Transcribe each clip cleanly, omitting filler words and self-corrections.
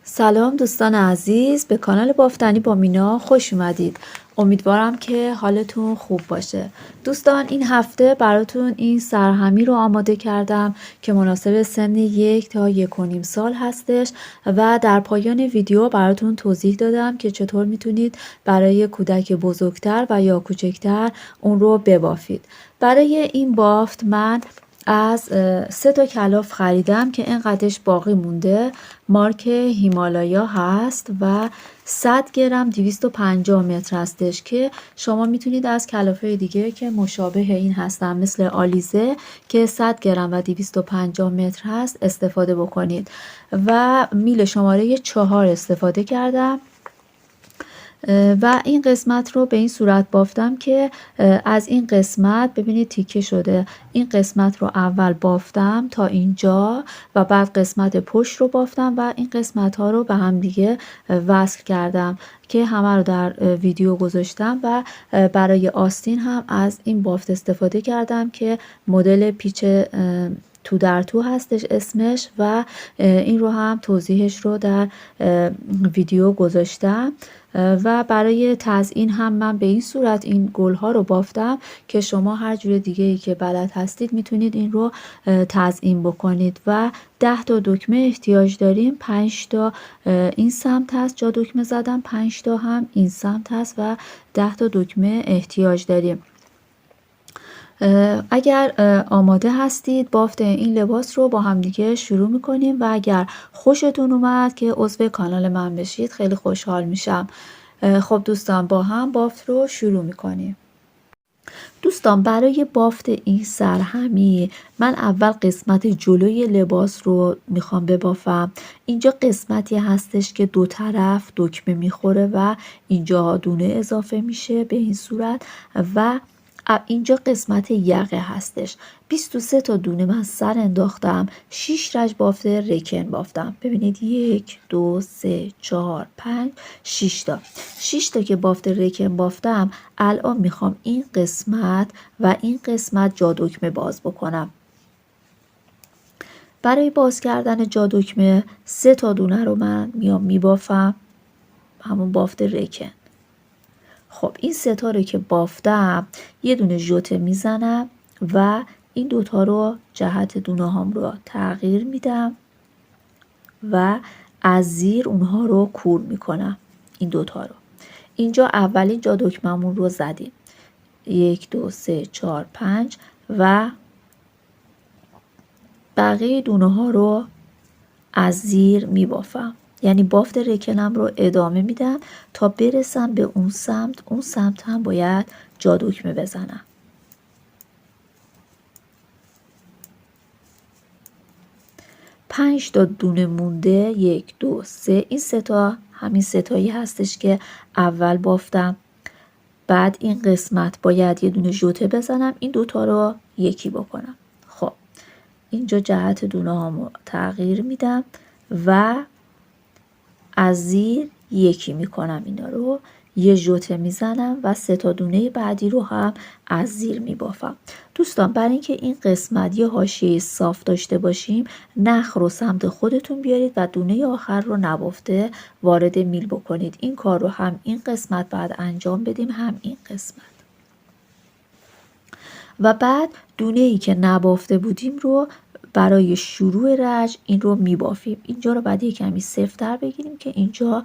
سلام دوستان عزیز، به کانال بافتنی با مینا خوش اومدید. امیدوارم که حالتون خوب باشه. دوستان این هفته براتون این سرهمی رو آماده کردم که مناسب سن 1 تا 1.5 سال هستش و در پایان ویدیو براتون توضیح دادم که چطور میتونید برای کودک بزرگتر و یا کوچکتر اون رو ببافید. برای این بافت من از 3 تا کلاف خریدم که اینقدرش باقی مونده. مارک هیمالایا هست و 100 گرم 250 متر هستش که شما میتونید از کلافه دیگه که مشابه این هستن مثل آلیزه که 100 گرم و 250 متر هست استفاده بکنید و میل شماره 4 استفاده کردم و این قسمت رو به این صورت بافتم که از این قسمت ببینید تیکه شده. این قسمت رو اول بافتم تا اینجا و بعد قسمت پشت رو بافتم و این قسمت ها رو به هم دیگه وصل کردم که همه رو در ویدیو گذاشتم و برای آستین هم از این بافت استفاده کردم که مدل پیچ تو در تو هستش اسمش و این رو هم توضیحش رو در ویدیو گذاشتم و برای تزیین هم من به این صورت این گل ها رو بافتم که شما هر جور دیگه ای که بلد هستید میتونید این رو تزیین بکنید و 10 تا دکمه احتیاج داریم. 5 تا این سمت هست جا دکمه زدم، 5 تا هم این سمت هست و 10 تا دکمه احتیاج داریم. اگر آماده هستید بافت این لباس رو با همدیگه شروع میکنیم و اگر خوشتون اومد که عضو کانال من بشید خیلی خوشحال میشم. خب دوستان با هم بافت رو شروع میکنیم. دوستان برای بافت این سرهمی من اول قسمت جلوی لباس رو میخوام ببافم. اینجا قسمتی هستش که دو طرف دکمه میخوره و اینجا دونه اضافه میشه به این صورت و اینجا قسمت یقه هستش. 23 تا دونه من سر انداختم، 6 رج بافت رکن بافتم. ببینید 1 2 3 4 5 6 تا 6 تا که بافت رکن بافتم. الان میخوام این قسمت و این قسمت جا دکمه باز بکنم. برای باز کردن جا دکمه 3 تا دونه رو من میام میبافم، همون بافت رکن. خب این 3 تا رو که بافتم یه دونه ژوته میزنم و این دوتا رو جهت دونه هام رو تغییر میدم و از زیر اونها رو کور میکنم. این دوتا رو اینجا اولین جا دکممون رو زدیم 1 2 3 4 5 و بقیه دونه ها رو از زیر میبافم، یعنی بافت رکنم رو ادامه میدم تا برسم به اون سمت هم باید جا دکمه بزنم. پنج تا دونه مونده 1 2 3 این 3 تا همین 3 تایی هستش که اول بافتم. بعد این قسمت باید یه دونه ژوته بزنم، این دوتا رو یکی بکنم. خب اینجا جهت دونه هامو تغییر میدم و از زیر یکی میکنم، اینا رو یه ژوته میزنم و 3 تا دونه بعدی رو هم از زیر میبافم. دوستان برای اینکه این قسمت یه حاشیه صاف داشته باشیم نخ رو سمت خودتون بیارید و دونه آخر رو نبافته وارد میل بکنید. این کار رو هم این قسمت بعد انجام بدیم هم این قسمت و بعد دونه ای که نبافته بودیم رو برای شروع رج این رو میبافیم. اینجا رو بعد یک کمی سفت‌تر بگیریم که اینجا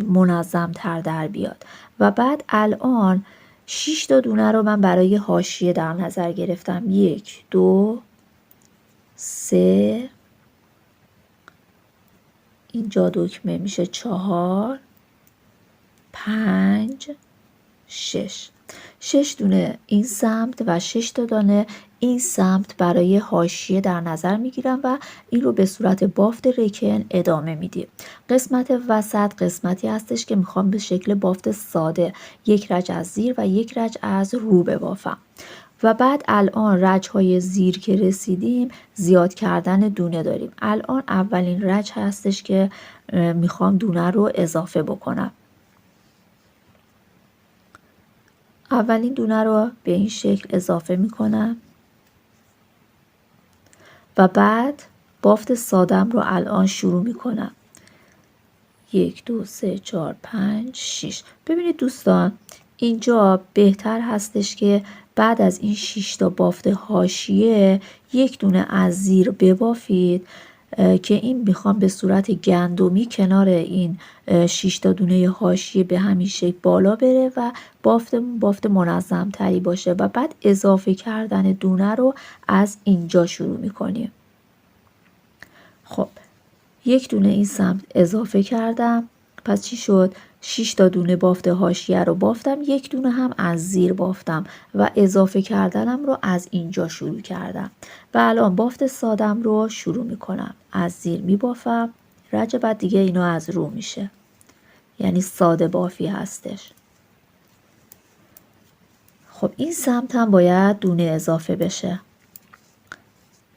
منظم تر در بیاد و بعد الان 6 تا دونه رو من برای حاشیه در نظر گرفتم. 1 2 3 اینجا دکمه میشه 4 5 6 دونه این سمت و 6 تا دانه این سمت برای حاشیه در نظر میگیرم و این رو به صورت بافت رکن ادامه میدیم. قسمت وسط قسمتی هستش که میخوام به شکل بافت ساده 1 رج از زیر و 1 رج از رو ببافم و بعد الان رج های زیر که رسیدیم زیاد کردن دونه داریم. الان اولین رج هستش که میخوام دونه رو اضافه بکنم. اولین دونه رو به این شکل اضافه میکنم و بعد بافت سادم رو الان شروع میکنم. 1 2 3 4 5 6. ببینید دوستان اینجا بهتر هستش که بعد از این 6 تا بافت حاشیه یک دونه از زیر ببافید که این میخوام به صورت گندمی کنار این 6 تا دونه حاشیه به همین شکل بالا بره و بافت منظم تری باشه و بعد اضافه کردن دونه رو از اینجا شروع میکنیم. خب یک دونه این سمت اضافه کردم، پس چی شد؟ 6 تا دونه بافت حاشیه رو بافتم، یک دونه هم از زیر بافتم و اضافه کردنم رو از اینجا شروع کردم و الان بافت سادم رو شروع میکنم. از زیر میبافم، رج بعد دیگه اینا از رو میشه، یعنی ساده بافی هستش. خب این سمت هم باید دونه اضافه بشه.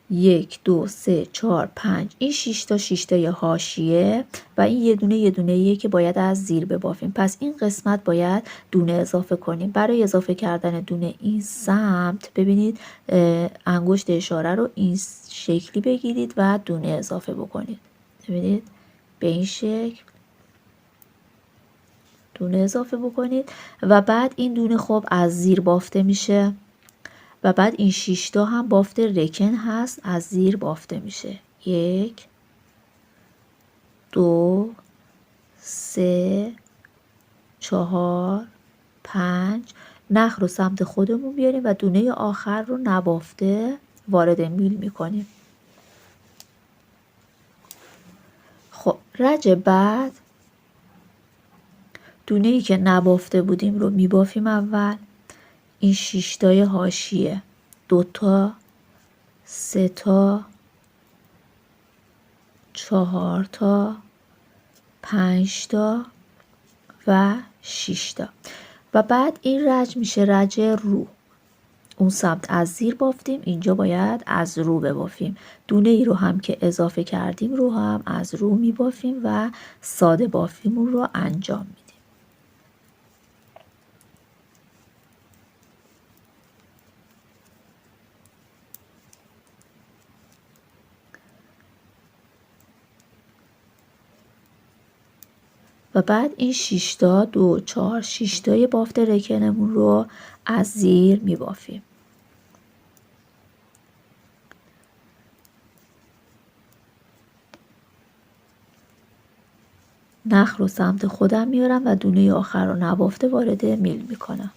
1 2 3 4 5. این 6 تا حاشیه و این یه دونه که باید از زیر ببافیم. پس این قسمت باید دونه اضافه کنیم. برای اضافه کردن دونه این سمت ببینید انگشت اشاره رو این شکلی بگیرید و دونه اضافه بکنید. ببینید به این شکل دونه اضافه بکنید و بعد این دونه خب از زیر بافته میشه و بعد این 6 تا هم بافت رکن هست، از زیر بافته میشه. 1 2 3 4 5. نخ رو سمت خودمون بیاریم و دونه آخر رو نبافته وارد میل میکنیم. خب رج بعد دونه ای که نبافته بودیم رو میبافیم اول. این 6 تای حاشیه، 2 تا، 3 تا، 4 تا، 5 تا و 6 تا و بعد این رج میشه رج رو. اون سمت از زیر بافتیم، اینجا باید از رو ببافیم. دونه ای رو هم که اضافه کردیم رو هم از رو میبافیم و ساده بافیمون رو انجام میدیم. و بعد این 6 تا 2 4 6 تای بافت رکنمون رو از زیر میبافیم. نخ رو سمت خودم میارم و دونه آخر رو نبافته وارد میل میکنم.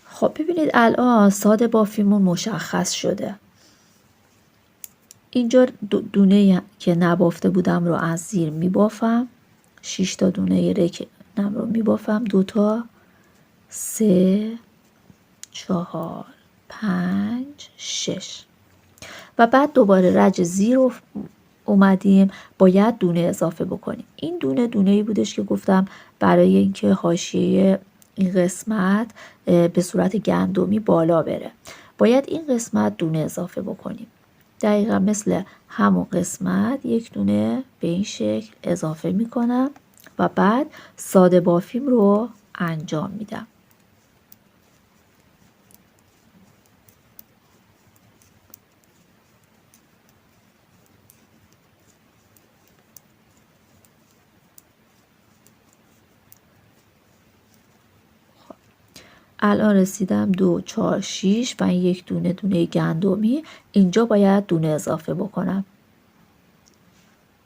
خب ببینید الان ساده بافیمون مشخص شده. اینجا دونه که نبافته بودم رو از زیر میبافم، 6 تا دونه رکنم رو میبافم، 2 تا، 3 4 5 6 و بعد دوباره رج زیر اومدیم، باید دونه اضافه بکنیم. این دونه‌ای بودش که گفتم برای اینکه حاشیه این قسمت به صورت گندمی بالا بره باید این قسمت دونه اضافه بکنیم. دقیقا مثل همون قسمت یک دونه به این شکل اضافه میکنم و بعد ساده بافیم رو انجام میدم. الان رسیدم 2 4 6 و این یک دونه گندمی، اینجا باید دونه اضافه بکنم.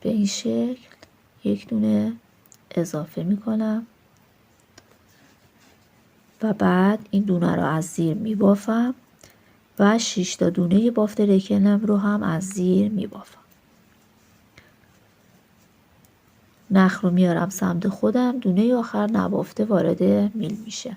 به این شکل یک دونه اضافه میکنم و بعد این دونه رو از زیر میبافم و 6 تا دونه بافت رکنم رو هم از زیر میبافم. نخ رو میارم سمت خودم، دونه آخر نبافته وارد میل میشه.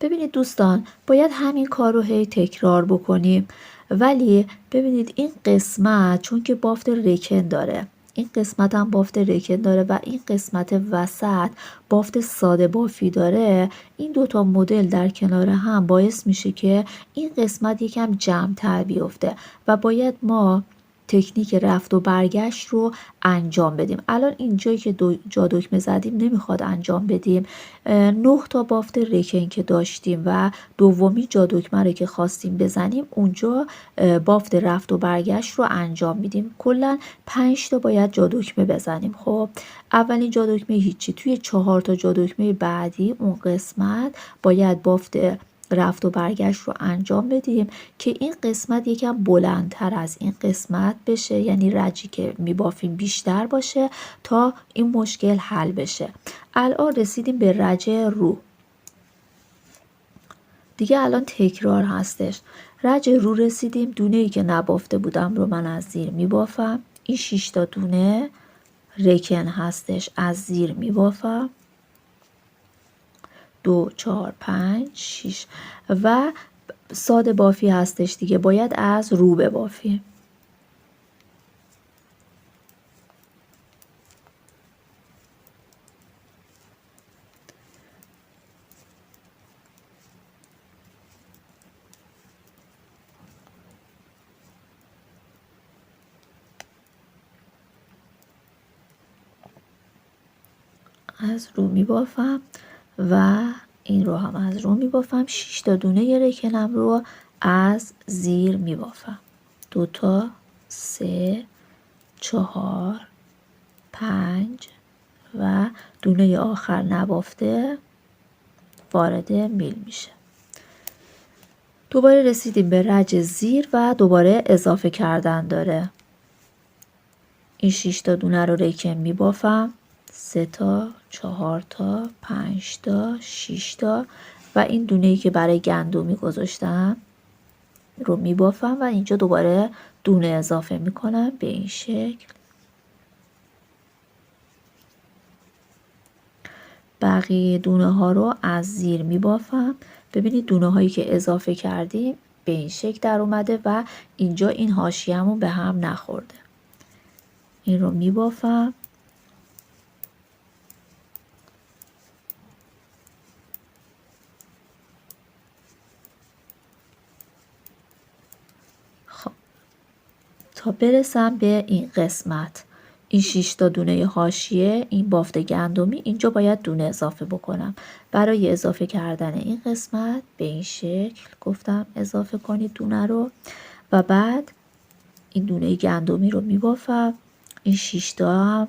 ببینید دوستان باید همین کار رو هی تکرار بکنیم، ولی ببینید این قسمت چون که بافت رکن داره، این قسمت هم بافت رکن داره و این قسمت وسط بافت ساده بافی داره، این دوتا مدل در کنار هم باعث میشه که این قسمت یکم جمع تر بیفته و باید ما تکنیک رفت و برگشت رو انجام بدیم. الان اینجایی که جا دکمه زدیم نمیخواد انجام بدیم. 9 تا بافت رکن که داشتیم و دومی جا دکمه رو که خواستیم بزنیم اونجا بافت رفت و برگشت رو انجام میدیم. کلا 5 تا باید جا دکمه بزنیم. خب اولین جا دکمه هیچی، توی 4 تا جا دکمه بعدی اون قسمت باید بافت رفت و برگشت رو انجام بدیم که این قسمت یکم بلندتر از این قسمت بشه، یعنی رجی که میبافیم بیشتر باشه تا این مشکل حل بشه. الان رسیدیم به رج رو. دیگه الان تکرار هستش. رج رو رسیدیم. دونه ای که نبافته بودم رو من از زیر میبافم. این 6 تا دونه رکن هستش، از زیر میبافم. 2 4 5 6 و ساده بافی هستش دیگه، باید از رو ببافیم. از رو میبافم و این رو هم از رو میبافم. 6 تا دونه رکنم رو از زیر میبافم. 2 تا 3 4 5 و دونه آخر نبافته وارد میل میشه. دوباره رسیدیم به رج زیر و دوباره اضافه کردن داره. این 6 تا دونه رو رکن میبافم. 3 تا 4 تا 5 تا 6 تا و این دونه‌ای که برای گندمی گذاشتم رو میبافم و اینجا دوباره دونه اضافه میکنم به این شکل. بقیه دونه ها رو از زیر میبافم. ببینید دونه هایی که اضافه کردیم به این شکل در اومده و اینجا این حاشیه‌مون به هم نخورده. این رو میبافم. خب تا برسم به این قسمت، این 6 تا دونه حاشیه، این بافت گندمی، اینجا باید دونه اضافه بکنم. برای اضافه کردن این قسمت به این شکل گفتم اضافه کنید دونه رو و بعد این دونه گندمی رو میبافم. این 6 تا هم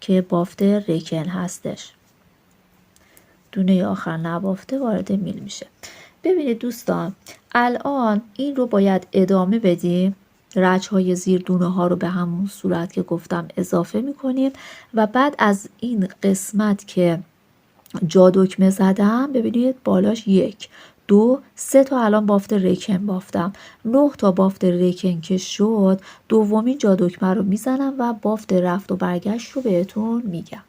که بافت رکن هستش، دونه آخر نبافته وارد میل میشه. ببینید دوستان الان این رو باید ادامه بدیم. رج های زیر دونه ها رو به همون صورت که گفتم اضافه میکنیم و بعد از این قسمت که جا دکمه زدم ببینید بالاش 1 2 3 تا الان بافت رکن بافتم. 9 تا بافت رکن که شد دومین جا دکمه رو میزنم و بافت رفت و برگشت رو بهتون میگم.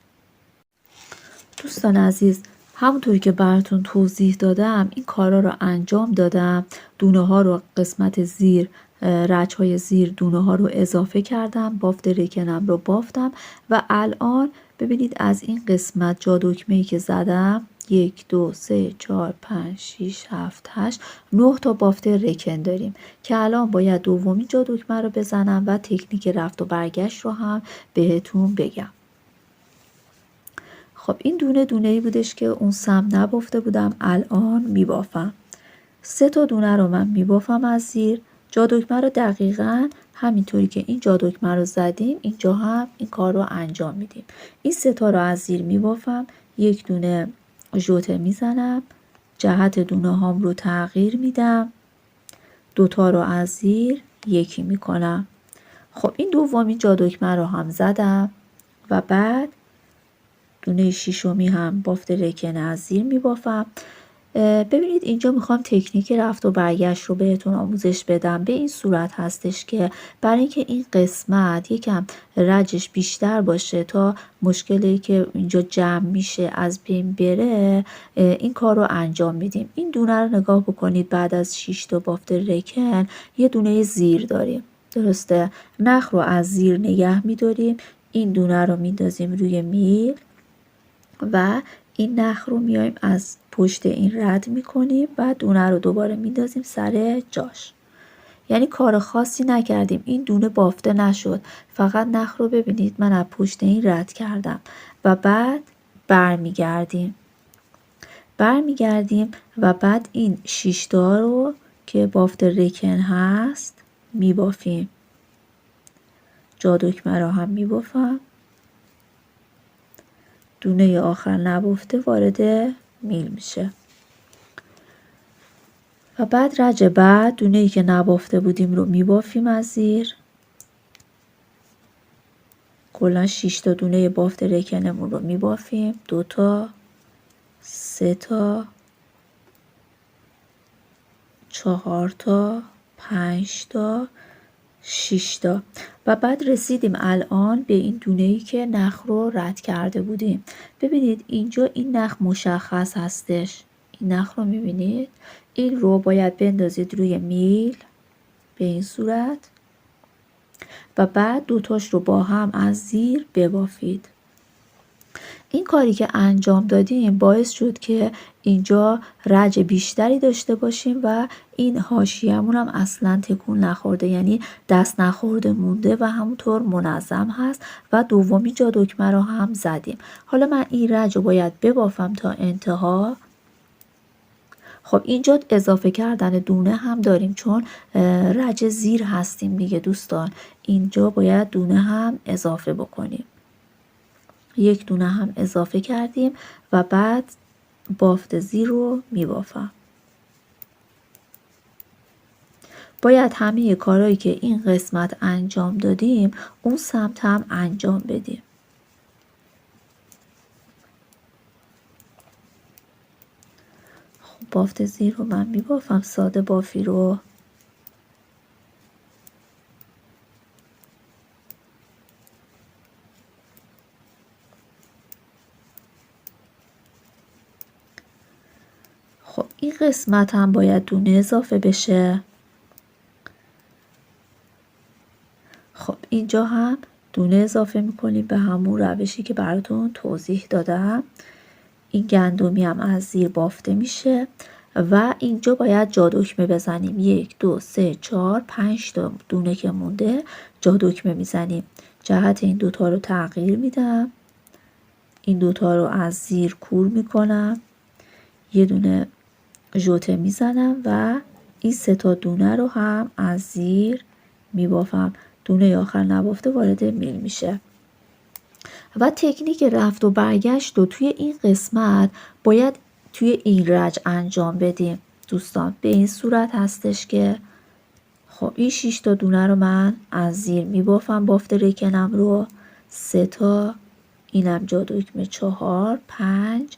دوستان عزیز همونطوری که براتون توضیح دادم این کارا رو انجام دادم. دونه ها رو قسمت زیر، رج های زیر دونه ها رو اضافه کردم، بافت رکنم رو بافتم و الان ببینید از این قسمت جا دکمه‌ای که زدم 1 2 3 4 5 6 7 8 9 تا بافت رکن داریم که الان باید دومین جا دکمه رو بزنم و تکنیک رفت و برگشت رو هم بهتون بگم. خب این دونه‌ای بودش که اون سم نبافته بودم، الان میبافم. 3 تا دونه رو من میبافم از زیر. جا دکمه رو دقیقاً همینطوری که این جا دکمه رو زدیم اینجا هم این کار رو انجام میدیم. این 3 تا رو از زیر میبافم. 1 دونه ژوته میزنم. جهت دونه هام رو تغییر میدم. 2 تا رو از زیر یکی میکنم. خب این دومین جا دکمه رو هم زدم و بعد دونه شیشمی هم بافت رکن از زیر میبافم. ببینید اینجا میخوام تکنیک رفت و برگشت رو بهتون آموزش بدم. به این صورت هستش که برای اینکه این قسمت یکم رجش بیشتر باشه تا مشکلی که اینجا جمع میشه از بین بره این کار رو انجام میدیم. این دونه رو نگاه بکنید، بعد از 6 تا بافت رکن یه دونه زیر داریم، درسته؟ نخ رو از زیر نگه میداریم. این دونه رو میندازیم روی میل و این نخ رو میایم از پشت این رد میکنیم و دونه رو دوباره میندازیم سر جاش. یعنی کار خاصی نکردیم، این دونه بافته نشد، فقط نخ رو ببینید من از پشت این رد کردم و بعد برمیگردیم و بعد این 6 تا رو که بافت رکن هست میبافیم. جا دکمه رو هم میبافم، دونه آخر نبافته وارد میل میشه و بعد رج بعد دونه ای که نبافته بودیم رو میبافیم از زیر. کلا 6 تا دونه بافت رکنمون رو میبافیم، 2 تا، 3 تا، 4 تا، 5 تا، 6 تا و بعد رسیدیم الان به این دونه‌ای که نخ رو رد کرده بودیم. ببینید اینجا این نخ مشخص هستش، این نخ رو میبینید، این رو باید بندازید روی میل به این صورت و بعد دوتاش رو با هم از زیر ببافید. این کاری که انجام دادیم باعث شد که اینجا رج بیشتری داشته باشیم و این حاشیه‌مون هم اصلا تکون نخورده، یعنی دست نخورده مونده و همونطور منظم هست و دومی جا دکمه رو هم زدیم. حالا من این رج رو باید ببافم تا انتها. خب اینجا اضافه کردن دونه هم داریم چون رج زیر هستیم دیگه دوستان، اینجا باید دونه هم اضافه بکنیم. 1 دونه هم اضافه کردیم و بعد بافت زیر رو میبافم. باید همه کارهایی که این قسمت انجام دادیم اون سمت هم انجام بدیم. خب بافت زیر رو من میبافم، ساده بافی رو. خب این قسمت هم باید دونه اضافه بشه. خب اینجا هم دونه اضافه میکنیم به همون روشی که براتون توضیح دادم. این گندمی هم از زیر بافته میشه و اینجا باید جا دکمه بزنیم. 1 2 3 4 5 تا دونه که مونده جا دکمه میزنیم. جهت این دوتا رو تغییر میدم، این دوتا رو از زیر کور میکنم، یه دونه ژوته میزنم و این 3 تا دونه رو هم از زیر میبافم. دونه آخر نبافته وارد میل میشه. و تکنیک رفت و برگشت رو توی این قسمت باید توی این رج انجام بدیم دوستان. به این صورت هستش که خب این 6 تا دونه رو من از زیر میبافم، بافت رکنم رو. 3 تا، اینم جا دکمه 4 5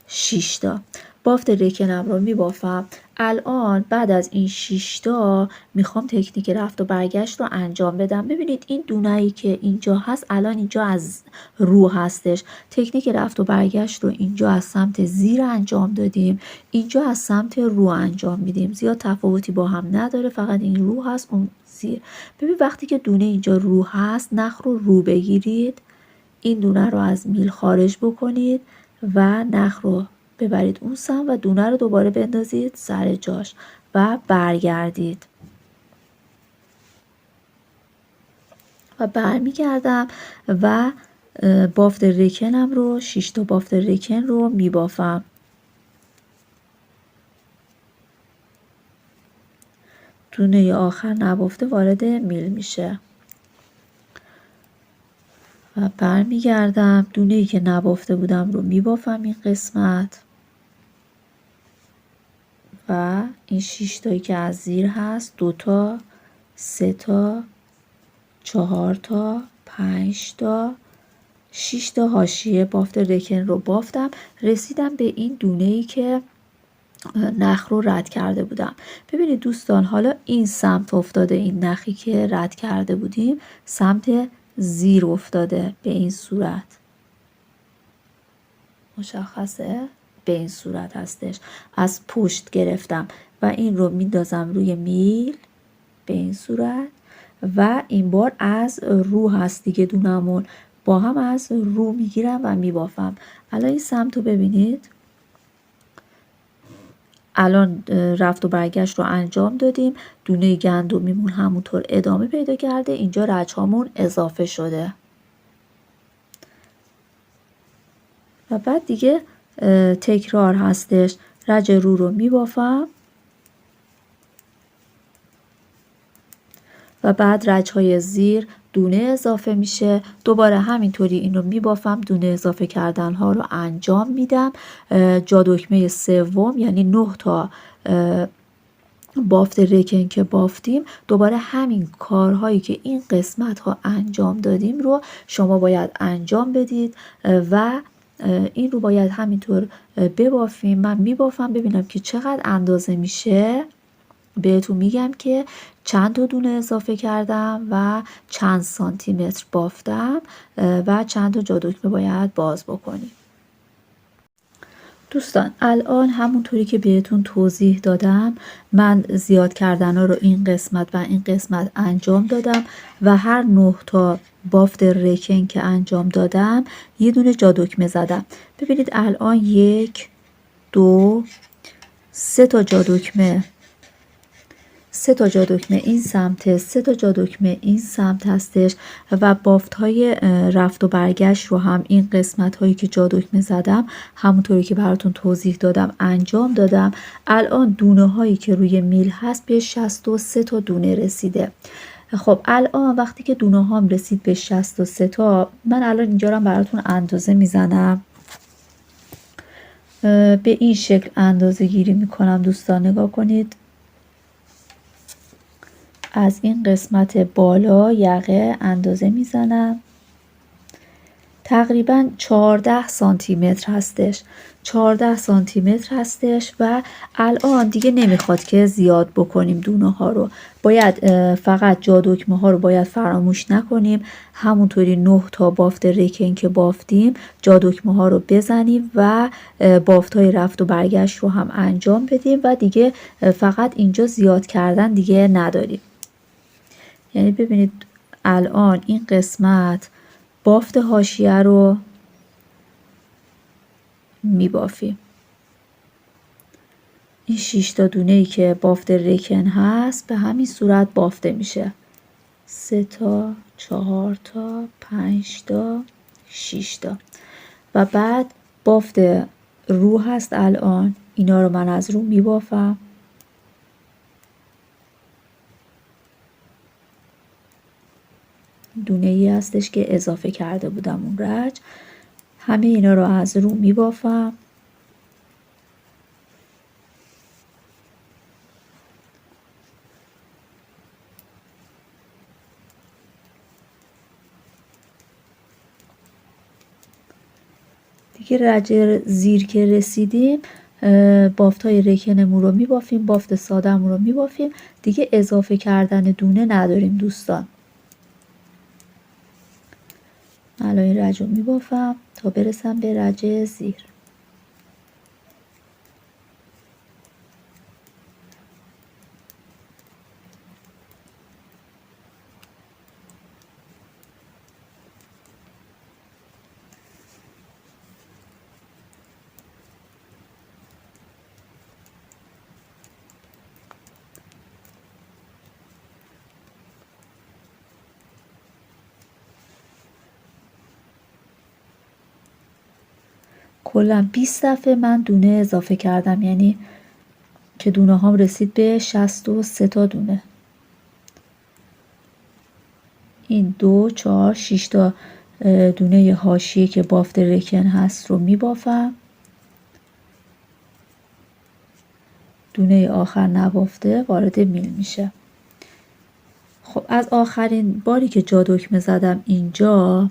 6 تا بافت رکنم رو میبافم. الان بعد از این 6 تا میخوام تکنیک رفت و برگشت رو انجام بدم. ببینید این دونه‌ای که اینجا هست الان اینجا از رو هستش. تکنیک رفت و برگشت رو اینجا از سمت زیر انجام دادیم، اینجا از سمت رو انجام میدیم. زیاد تفاوتی با هم نداره، فقط این رو هست اون زیر. ببین وقتی که دونه اینجا رو هست نخ رو بگیرید، این دونه رو از میل خارج بکنید و نخ رو ببرید اون سمت و دونه رو دوباره بندازید سر جاش و برگردید و برمیگردم و بافت رکنم رو 6 تا بافت رکن رو میبافم. دونه آخر نبافته وارد میل میشه و برمیگردم. دونه‌ای که نبافته بودم رو میبافم این قسمت و این 6 تایی که از زیر هست 2 تا، 3 تا، 4 تا، 5 تا، 6 تا حاشیه بافت رکن رو بافتم. رسیدم به این دونه‌ای که نخ رو رد کرده بودم. ببینید دوستان حالا این سمت افتاده، این نخی که رد کرده بودیم سمت زیر افتاده به این صورت، مشخصه؟ به این صورت هستش. از پشت گرفتم و این رو میندازم روی میل به این صورت و این بار از رو هست دیگه، دونمون با هم از رو میگیرم و میبافم. الان این سمت رو ببینید، الان رفت و برگشت رو انجام دادیم، دونه گندمیمون همونطور ادامه پیدا کرده، اینجا رجهامون اضافه شده و بعد دیگه تکرار هستش. رج رو میبافم و بعد رجهای زیر دونه اضافه میشه، دوباره همینطوری این رو میبافم، دونه اضافه کردن ها رو انجام میدم. جا دکمه سوم یعنی 9 تا بافت رکن که بافتیم، دوباره همین کارهایی که این قسمت ها انجام دادیم رو شما باید انجام بدید و این رو باید همینطور ببافیم. من میبافم ببینم که چقدر اندازه میشه، بهتون میگم که چند تا دونه اضافه کردم و چند سانتی متر بافتم و چند تا جا دکمه باید باز بکنیم. دوستان الان همونطوری که بهتون توضیح دادم من زیاد کردن ها رو این قسمت و این قسمت انجام دادم و هر 9 تا بافت رکن که انجام دادم یه دونه جا دکمه زدم. ببینید الان 1 2 3 تا جا دکمه، 3 تا جا دکمه این سمت، 3 تا جا دکمه این سمت هستش و بافت های رفت و برگشت رو هم این قسمت هایی که جا دکمه زدم همونطوری که براتون توضیح دادم انجام دادم. الان دونه هایی که روی میل هست به 63 تا دونه رسیده. خب الان وقتی که دونه هام رسید به 63 تا، من الان اینجا رو براتون اندازه میزنم. به این شکل اندازه گیری میکنم دوستان، نگاه کنید. از این قسمت بالا یقه اندازه میزنم، تقریبا 14 سانتی متر هستش، 14 سانتی متر هستش و الان دیگه نمیخواد که زیاد بکنیم دونه ها رو، باید فقط جا دکمه ها رو باید فراموش نکنیم، همونطوری 9 تا بافت رکن که بافتیم جا دکمه ها رو بزنیم و بافت های رفت و برگشت رو هم انجام بدیم و دیگه فقط اینجا زیاد کردن دیگه نداریم. یعنی ببینید الان این قسمت بافت حاشیه رو میبافیم. این 6 تا دونه‌ای که بافت رکن هست به همین صورت بافته میشه. 3 تا 4 تا 5 تا 6 تا و بعد بافت رو هست. الان اینا رو من از رو میبافم. دونه ای هستش که اضافه کرده بودم اون رج، همه اینا رو از رو میبافم. دیگه رج زیر که رسیدیم بافت های رکنمون رو میبافیم، بافت سادهمون رو میبافیم، دیگه اضافه کردن دونه نداریم دوستان. الان این رج رو میبافم تا برسم به رج زیر. کلا 20 دفعه من دونه اضافه کردم، یعنی که دونه هام رسید به 63 تا دونه. این 2 4 6 تا دونه حاشیه که بافت رکن هست رو میبافم. دونه آخر نبافته وارد میل میشه. خب از آخرین باری که جا دکمه زدم اینجا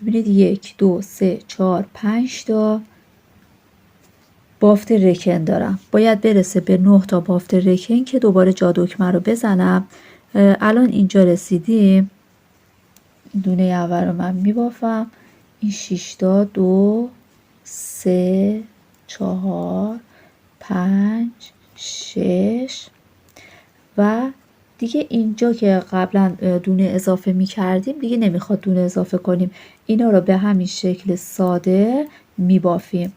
ببینید 1 2 3 4 5 تا بافت رکن دارم، باید برسه به 9 تا بافت رکن که دوباره جا دکمه رو بزنم. الان اینجا رسیدیم. دونه اول رو من میبافم. این 6 تا 2 3 4 5 6 و دیگه اینجا که قبلا دونه اضافه می کردیم دیگه نمیخواد دونه اضافه کنیم، اینا رو به همین شکل ساده می بافیم.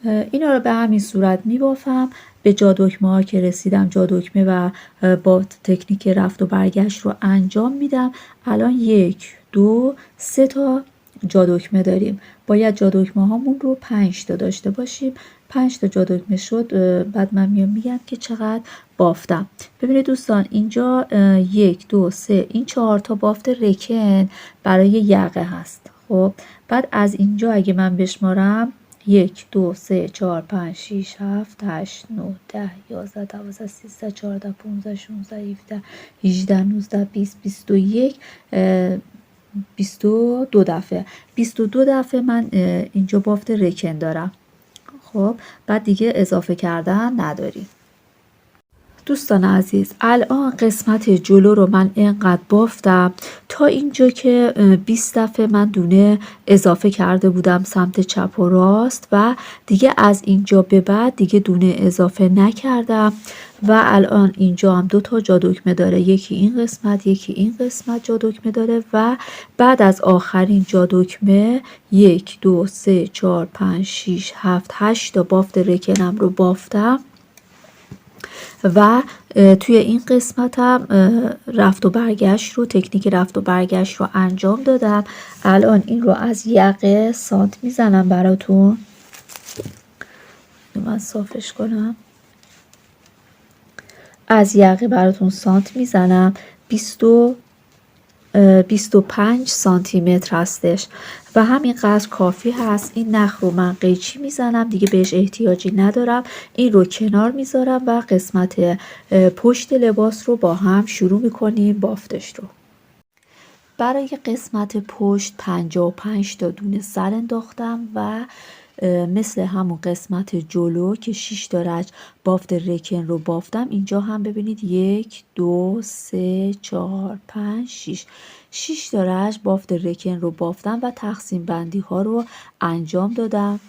اینا رو به همین صورت میبافم. به جا دکمه ها که رسیدم جا دکمه و با تکنیک رفت و برگشت رو انجام میدم. الان 1 2 3 تا جا دکمه داریم، باید جا دکمه هامون رو 5 تا داشته باشیم. 5 تا جا دکمه شد، بعد من میگم که چقدر بافتم. ببینید دوستان اینجا 1 2 3 این 4 تا بافت رکن برای یقه هست. خب بعد از اینجا اگه من بشمارم 1 2 3 4 5 6 7 8 9 10 11 12 13 14 15 16 17 18 19 20 21 22 دفعه 22 دفعه من اینجا بافت رکن دارم. خب بعد دیگه اضافه کردن نداریم. دوستان عزیز الان قسمت جلو رو من اینقدر بافتم تا اینجا که 20 دفعه من دونه اضافه کرده بودم سمت چپ و راست و دیگه از اینجا به بعد دیگه دونه اضافه نکردم و الان اینجا هم 2 تا جا دکمه داره، یکی این قسمت یکی این قسمت جا دکمه داره و بعد از آخرین جا دکمه 1 2 3 4 5 6 7 8 تا بافت رکنم رو بافتم و توی این قسمت هم رفت و برگشت رو تکنیک رفت و برگشت رو انجام دادم. الان این رو از یقه سانت میزنم براتون. من صافش کنم. از یقه براتون سانت میزنم. 25 سانتی متر هستش و همینقدر کافی هست. این نخ رو من قیچی میزنم، دیگه بهش احتیاجی ندارم. این رو کنار میذارم و قسمت پشت لباس رو با هم شروع میکنیم بافتش رو. برای قسمت پشت 55 تا دونه سر انداختم و مثل همون قسمت جلو که 6 تا رج بافت رکن رو بافتم، اینجا هم ببینید 1 2 3 4 5 6 تا رج بافت رکن رو بافتم و تقسیم بندی ها رو انجام دادم.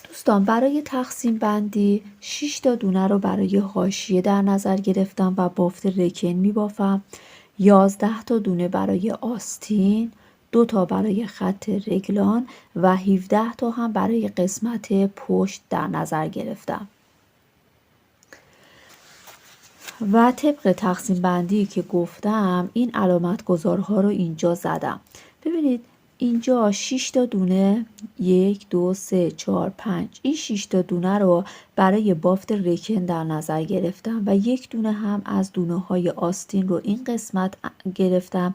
دوستان برای تقسیم بندی 6 تا دونه رو برای حاشیه در نظر گرفتم و بافت رکن می بافم. 11 تا دونه برای آستین، 2 تا برای خط رگلان و 17 تا هم برای قسمت پشت در نظر گرفتم. و طبق تقسیم بندی که گفتم این علامت گذارها رو اینجا زدم. ببینید اینجا 6 تا دونه 1 2 3 4 5 این 6 تا دونه رو برای بافت رکن در نظر گرفتم و یک دونه هم از دونه های آستین رو این قسمت گرفتم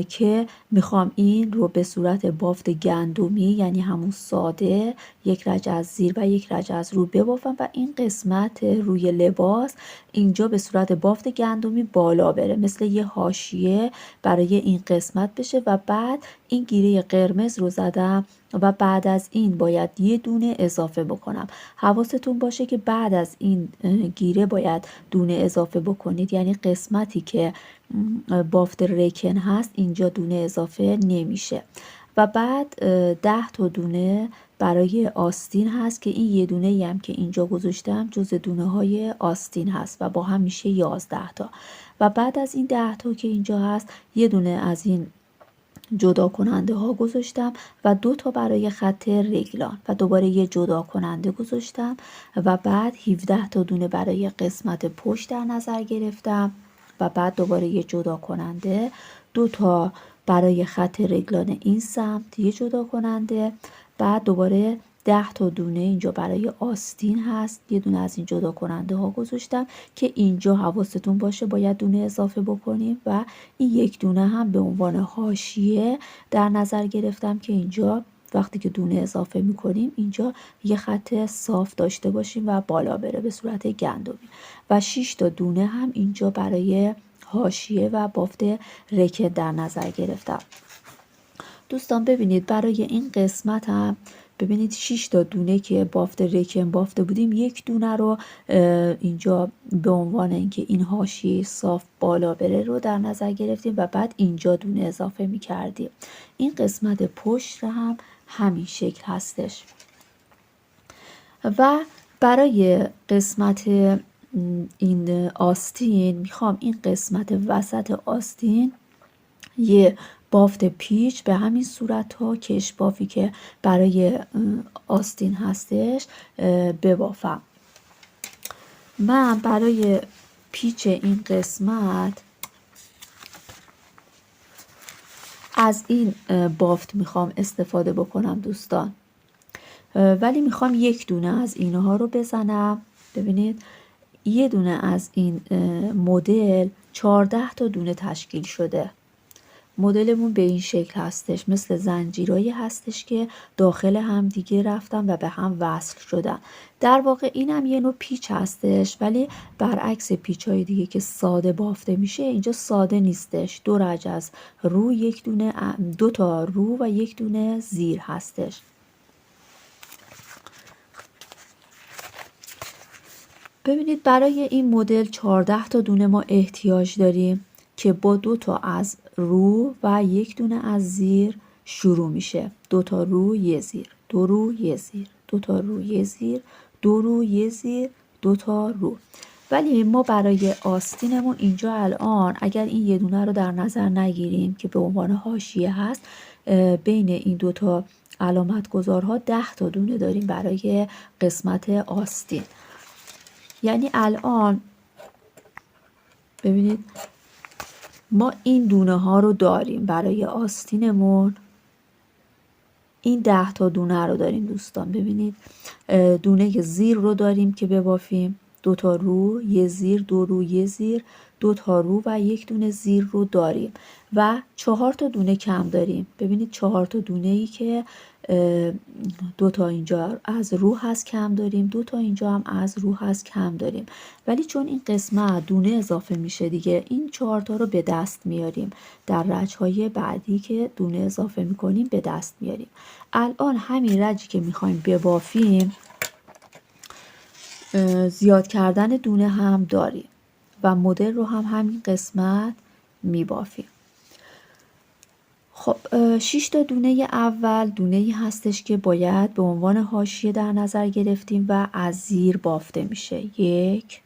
که میخوام این رو به صورت بافت گندمی یعنی همون ساده یک رج از زیر و یک رج از رو ببافم و این قسمت روی لباس اینجا به صورت بافت گندمی بالا بره، مثل یه حاشیه برای این قسمت بشه و بعد این گیره قرمز رو زدم و بعد از این باید یه دونه اضافه بکنم. حواستون باشه که بعد از این گیره باید دونه اضافه بکنید، یعنی قسمتی که بافت رکن هست اینجا دونه اضافه نمیشه. و بعد 10 تا دونه برای آستین هست که این یه دونه هم که اینجا گذاشتم جز دونه های آستین هست و با هم میشه 11 تا. و بعد از این 10 تا که اینجا هست یه دونه از این جدا کننده ها گذاشتم و 2 تا برای خط رگلان و دوباره یه جدا کننده گذاشتم و بعد 17 تا دونه برای قسمت پشت در نظر گرفتم و بعد دوباره یه جدا کننده، 2 تا برای خط رگلان این سمت یه جدا کننده، بعد دوباره 10 تا دونه اینجا برای آستین هست، یه دونه از این جدا کننده ها گذاشتم که اینجا حواستون باشه باید دونه اضافه بکنیم و این یک دونه هم به عنوان حاشیه در نظر گرفتم که اینجا وقتی که دونه اضافه میکنیم اینجا یه خط صاف داشته باشیم و بالا بره به صورت گندمی و 6 تا دونه هم اینجا برای حاشیه و بافت رکن در نظر گرفتم. دوستان ببینید برای این قسمت هم ببینید 6 تا دونه که بافت رکن بافته بودیم یک دونه رو اینجا به عنوان اینکه این حاشیه صاف بالا بره رو در نظر گرفتیم و بعد اینجا دونه اضافه می کردیم. این قسمت پشت هم همین شکل هستش. و برای قسمت این آستین میخوام این قسمت وسط آستین یه بافت پیچ به همین صورت ها کش بافی که برای آستین هستش ببافم. من برای پیچ این قسمت از این بافت میخوام استفاده بکنم دوستان، ولی میخوام یک دونه از اینها رو بزنم. ببینید یه دونه از این مدل 14 تا دونه تشکیل شده. مدلمون به این شکل هستش، مثل زنجیرایی هستش که داخل هم دیگه رفتن و به هم وصل شدن. در واقع اینم یه نوع پیچ هستش، ولی برعکس پیچ های دیگه که ساده بافته میشه، اینجا ساده نیستش. دو رج از رو، یک دونه، دو تا رو و یک دونه زیر هستش. ببینید برای این مدل 14 تا دونه ما احتیاج داریم که با 2 تا از رو و یک دونه از زیر شروع میشه. 2 تا رو یه زیر، 2 رو یه زیر، 2 تا رو یه زیر، 2 رو یه زیر، 2 تا رو. ولی ما برای آستینمون اینجا الان اگر این یه دونه رو در نظر نگیریم که به عنوان حاشیه هست، بین این 2 تا علامت گذارها 10 تا دونه داریم برای قسمت آستین. یعنی الان ببینید ما این دونه ها رو داریم برای آستینمون، این 10 تا دونه رو داریم دوستان. ببینید دونه زیر رو داریم که ببافیم، 2 تا رو یه زیر، 2 رو یه زیر، 2 تا رو و یک دونه زیر رو داریم و 4 تا دونه کم داریم. ببینید 4 تا دونه ای که 2 تا اینجا از رو هست کم داریم، 2 تا اینجا هم از رو هست کم داریم. ولی چون این قسمت دونه اضافه میشه دیگه، این 4 تا رو به دست میاریم. در رج‌های بعدی که دونه اضافه میکنیم به دست میاریم. الان همین رجی که میخوایم ببافیم زیاد کردن دونه هم داریم و مدل رو هم همین قسمت میبافیم. خب 6 تا دونه اول دونه ای هستش که باید به عنوان حاشیه در نظر گرفتیم و از زیر بافته میشه. 1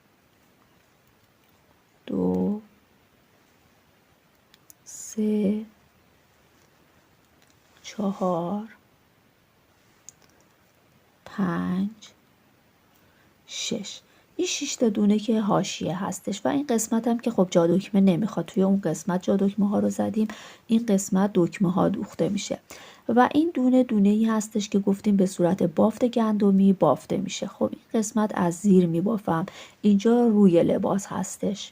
2 3 4 5 6. این 6 تا دونه که حاشیه هستش و این قسمت هم که خب جا دکمه نمیخواد، توی اون قسمت جا دکمه ها رو زدیم، این قسمت دکمه ها دوخته میشه و این دونه ای هستش که گفتیم به صورت بافت گندمی بافته میشه. خب این قسمت از زیر میبافم، اینجا روی لباس هستش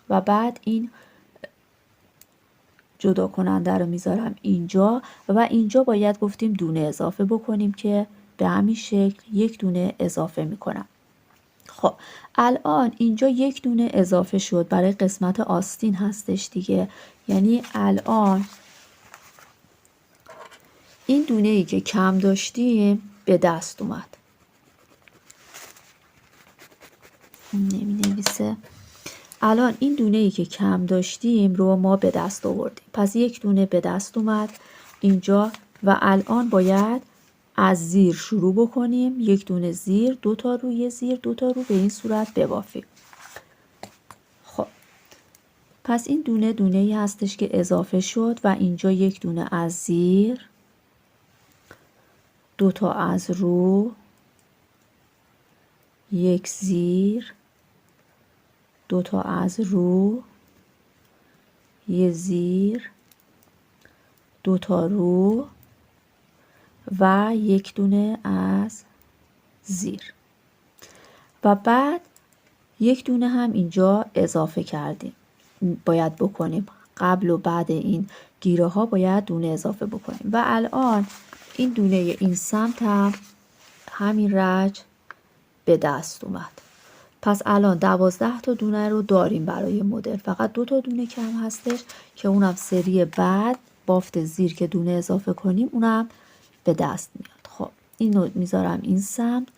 و بعد این جدا کننده رو میذارم اینجا و اینجا باید گفتیم دونه اضافه بکنیم که به همین شکل یک دونه اضافه میکنم. خب الان اینجا یک دونه اضافه شد، برای قسمت آستین هستش دیگه. یعنی الان این دونه ای که کم داشتیم به دست اومد. نمی نویسه. الان این دونه ای که کم داشتیم رو ما به دست آوردیم، پس یک دونه به دست اومد اینجا و الان باید از زیر شروع بکنیم. یک دونه زیر، 2 تا روی زیر، 2 تا رو به این صورت ببافیم. خب پس این دونه ای هستش که اضافه شد و اینجا یک دونه از زیر، 2 تا از رو، یک زیر، 2 تا از رو، یه زیر، 2 تا رو و یک دونه از زیر و بعد یک دونه هم اینجا اضافه کردیم. باید بکنیم قبل و بعد این گیره ها باید دونه اضافه بکنیم و الان این دونه این سمت هم همین رج به دست اومد. پس الان 12 تا دونه رو داریم برای مدل، فقط 2 تا دونه کم هستش که اونم سری بعد بافت زیر که دونه اضافه کنیم اونم به دست میاد. خب اینو میذارم این سمت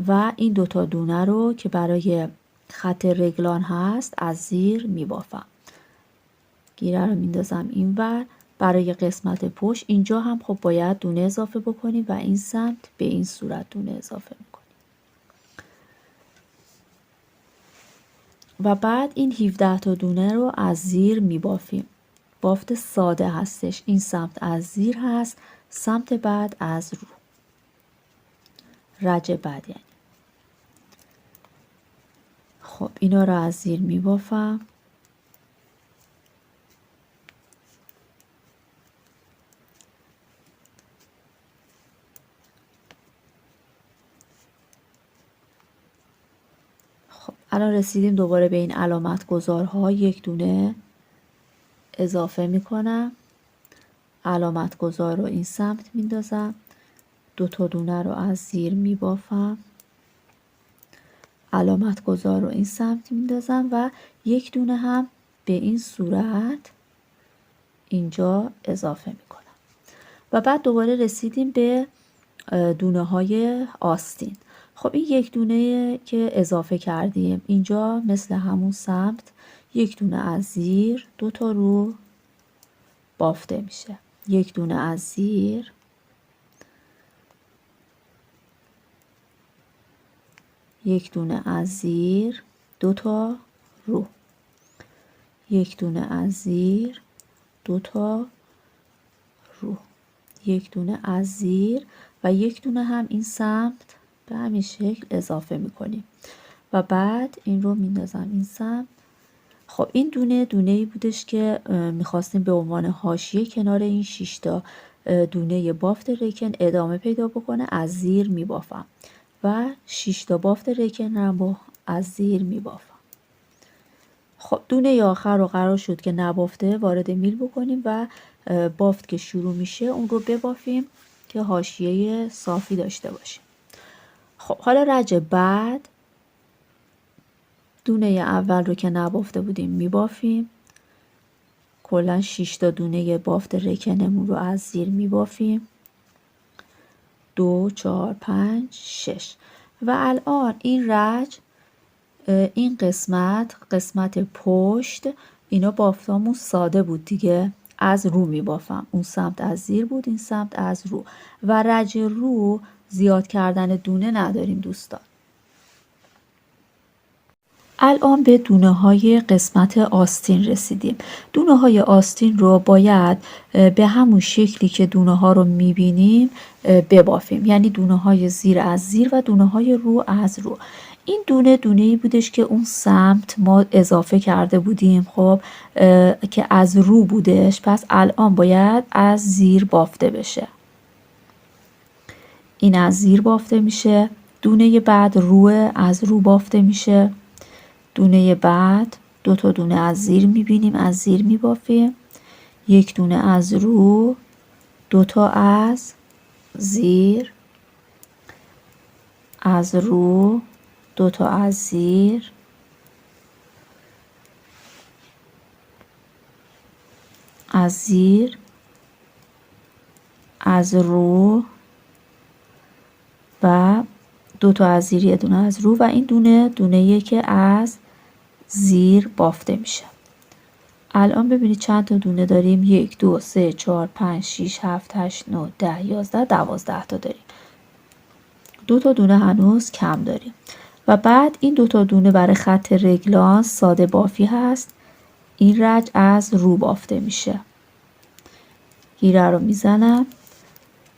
و این 2 تا دونه رو که برای خط رگلان هست از زیر میبافم. گیره رو میندازم این ور. برای قسمت پشت اینجا هم خب باید دونه اضافه بکنیم و این سمت به این صورت دونه اضافه میکنیم و بعد این 17 تا دونه رو از زیر میبافیم. بافت ساده هستش. این سمت از زیر هست، سمت بعد از رو، رج بعد یعنی. خب اینا رو از زیر می بافم. خب الان رسیدیم دوباره به این علامت گذارها. یک دونه اضافه می کنم، علامت گذار رو این سمت می اندازم، دو تا دونه رو از زیر می بافم، علامت گذار رو این سمت می اندازم و یک دونه هم به این صورت اینجا اضافه می کنم. و بعد دوباره رسیدیم به دونه های آستین. خب این یک دونه که اضافه کردیم اینجا مثل همون سمت یک دونه از زیر، دو تا رو بافته میشه. یک دونه از زیر، یک دونه از زیر، دو تا رو، یک دونه از زیر، دو تا رو، یک دونه از زیر و یک دونه هم این سمت به همین شکل اضافه میکنیم و بعد این رو میندازم این سمت. خب این دونه‌ای بودش که میخواستیم به عنوان حاشیه کنار این 6 تا دونه بافت رکن ادامه پیدا بکنه. از زیر میبافم و 6 تا بافت رکن رو از زیر میبافم. خب دونه آخر رو قرار شد که نبافته وارد میل بکنیم و بافت که شروع میشه اون رو ببافیم که حاشیه صافی داشته باشیم. خب حالا رج بعد دونه اول رو که نبافته بودیم میبافیم. کلا 6 تا دونه بافت رکنمون رو از زیر میبافیم. 2 4 5 6 و الان این رج، این قسمت پشت، اینا بافتامون ساده بود دیگه، از رو میبافم. اون سمت از زیر بود، این سمت از رو. و رج رو زیاد کردن دونه نداریم دوستان. الان به دونه های قسمت آستین رسیدیم. دونه های آستین رو باید به همون شکلی که دونه ها رو میبینیم ببافیم، یعنی دونه های زیر از زیر و دونه های رو از رو. این دونه‌ای بودش که اون سمت ما اضافه کرده بودیم، خب که از رو بودش، پس الان باید از زیر بافته بشه. این از زیر بافته میشه. دونه بعد رو از رو بافته میشه. دونه بعد دو تا دونه از زیر میبینیم، از زیر میبافیم. یک دونه از رو، دو تا از زیر، از رو، دو تا از زیر، از زیر، از رو و دو تا از زیر، یه دونه از رو و این دونه‌ای که از زیر بافته میشه. الان ببینید چند تا دونه داریم. 1 2 3 4 5 6 7 8 9 10 11 12 تا داریم. 2 تا دونه هنوز کم داریم. و بعد این 2 تا دونه برای خط رگلان ساده بافی هست. این رج از رو بافته میشه. گیره رو میزنم.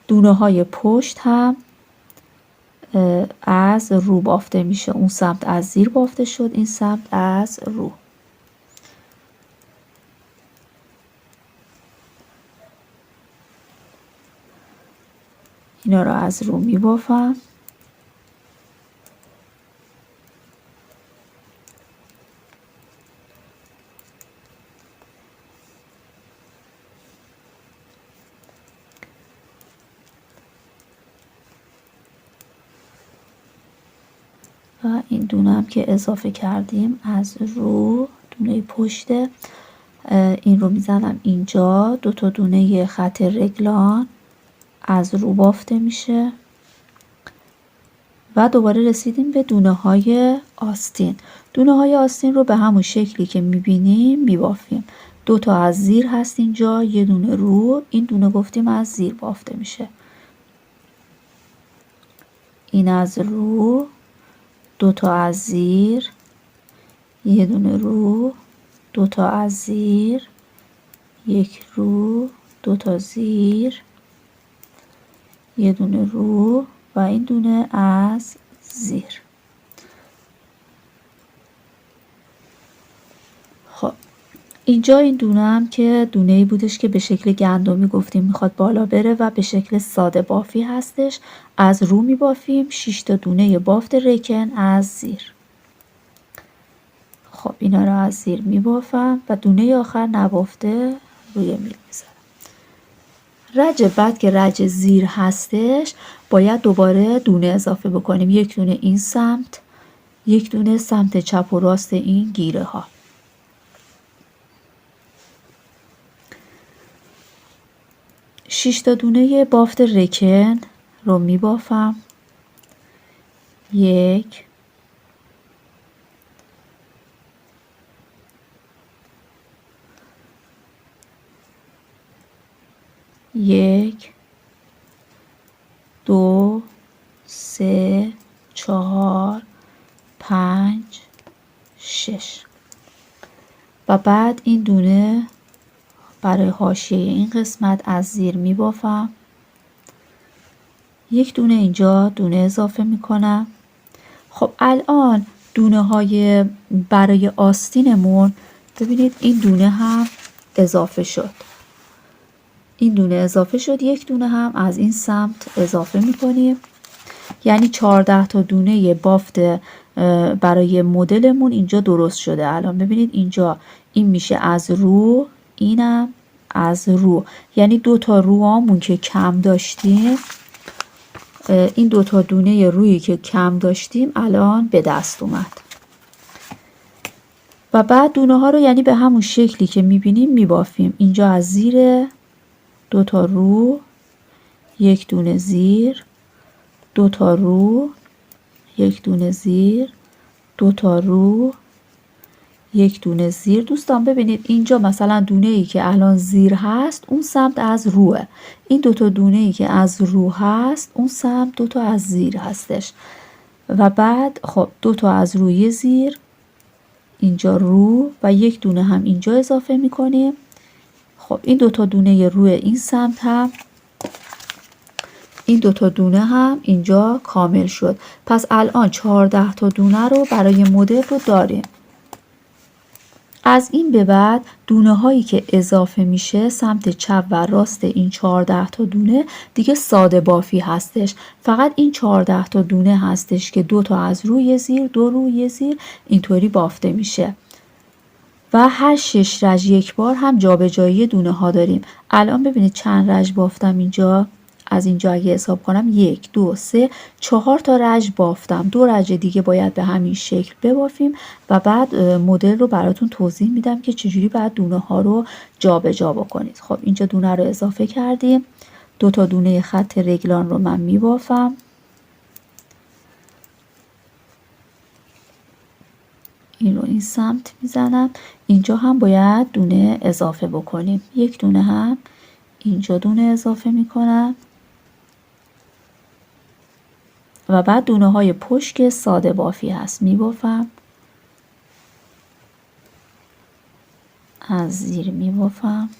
دونه های پشت هم از رو بافته میشه. اون سمت از زیر بافته شد، این سمت از رو. اینا رو از رو میبافم. و این دونه هم که اضافه کردیم از رو، دونه پشت، این رو میزنم اینجا. 2 تا دونه خط رگلان از رو بافته میشه. و دوباره رسیدیم به دونه های آستین. دونه های آستین رو به همون شکلی که میبینیم میبافیم. 2 تا از زیر هست اینجا، یه دونه رو. این دونه گفتیم از زیر بافته میشه. این از رو، 2 تا از زیر، یه دونه رو، 2 تا از زیر، یک رو، 2 تا زیر، یه دونه رو و این دونه از زیر. خب اینجا این دونه هم که دونه ای بودش که به شکل گندمی گفتیم میخواد بالا بره و به شکل ساده بافی هستش. از رو میبافیم 6 تا دونه بافت رکن از زیر. خب اینا رو از زیر میبافم و دونه آخر نبافته روی میل میذارم. رج بعد که رج زیر هستش باید دوباره دونه اضافه بکنیم. یک دونه این سمت، یک دونه سمت چپ و راست این گیره ها. شش تا دونه بافت رکن رو میبافم. یک، یک، دو، سه، چهار، پنج، شش و بعد این دونه برای حاشیه این قسمت از زیر می بافم. یک دونه اینجا دونه اضافه می کنم. خب الان دونه های برای آستینمون ببینید این دونه هم اضافه شد. این دونه اضافه شد، یک دونه هم از این سمت اضافه می کنیم. یعنی 14 تا دونه بافت برای مدلمون اینجا درست شده. الان ببینید اینجا این میشه از رو، اینم از رو، یعنی 2 تا روامون که کم داشتیم، این 2 تا دونه رویی که کم داشتیم الان به دست اومد. و بعد دونه ها رو یعنی به همون شکلی که میبینیم میبافیم. اینجا از زیر 2 تا رو، یک دونه زیر، 2 تا رو، یک دونه زیر، 2 تا رو، یک دونه زیر. دوستان ببینید اینجا مثلا دونه ای که الان زیر هست اون سمت از روه. این 2 تا دونه ای که از رو هست اون سمت 2 تا از زیر هستش. و بعد خب 2 تا از روی زیر، اینجا رو و یک دونه هم اینجا اضافه میکنیم. خب این 2 تا دونه روی این سمت هم، این 2 تا دونه هم اینجا کامل شد. پس الان 14 تا دونه رو برای مدل رو داریم. از این به بعد دونه هایی که اضافه میشه سمت چپ و راست این 14 تا دونه دیگه ساده بافی هستش. فقط این 14 تا دونه هستش که 2 تا از روی زیر، 2 روی زیر اینطوری بافته میشه. و هر 6 رج یک بار هم جابجایی دونه ها داریم. الان ببینید چند رج بافتم اینجا. از اینجا اگه حساب کنم 1 2 3 4 تا رج بافتم. 2 رج دیگه باید به همین شکل ببافیم و بعد مدل رو براتون توضیح میدم که چجوری باید دونه ها رو جابجا بکنید. خب اینجا دونه رو اضافه کردیم. 2 تا دونه خط رگلان رو من میبافم. این رو این سمت میزنم. اینجا هم باید دونه اضافه بکنیم. یک دونه هم اینجا دونه اضافه میکنم و بعد دونه های پشت که ساده بافی هست میبافم. از زیر میبافم.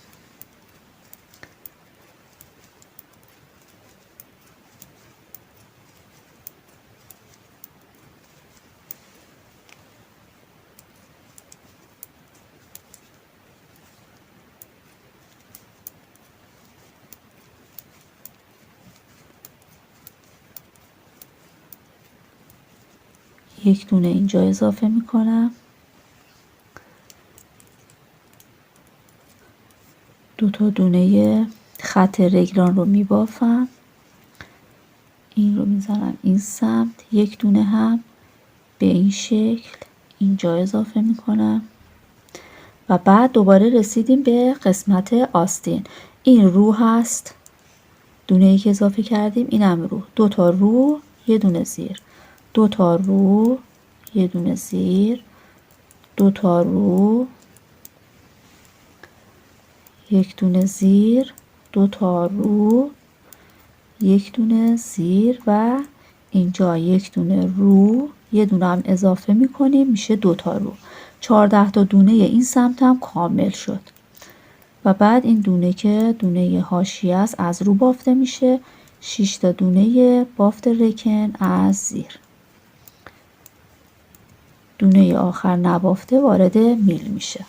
یک دونه اینجا اضافه میکنم. 2 تا دونه خط رگلان رو میبافم. این رو میزنم این سمت. یک دونه هم به این شکل اینجا اضافه میکنم و بعد دوباره رسیدیم به قسمت آستین. این رو هست، دونه ای که اضافه کردیم اینم رو. 2 تا رو، یه دونه زیر، 2 تا رو، یه دونه زیر، 2 تا رو، یک دونه زیر، 2 تا رو، یک دونه زیر و اینجا یک دونه رو، یه دونه هم اضافه میکنیم میشه 2 تا رو. 14 تا دونه این سمت هم کامل شد. و بعد این دونه که دونه حاشیه است از رو بافته میشه. 6 تا دونه بافت رکن از زیر. دونه آخر نبافته وارد میل میشه.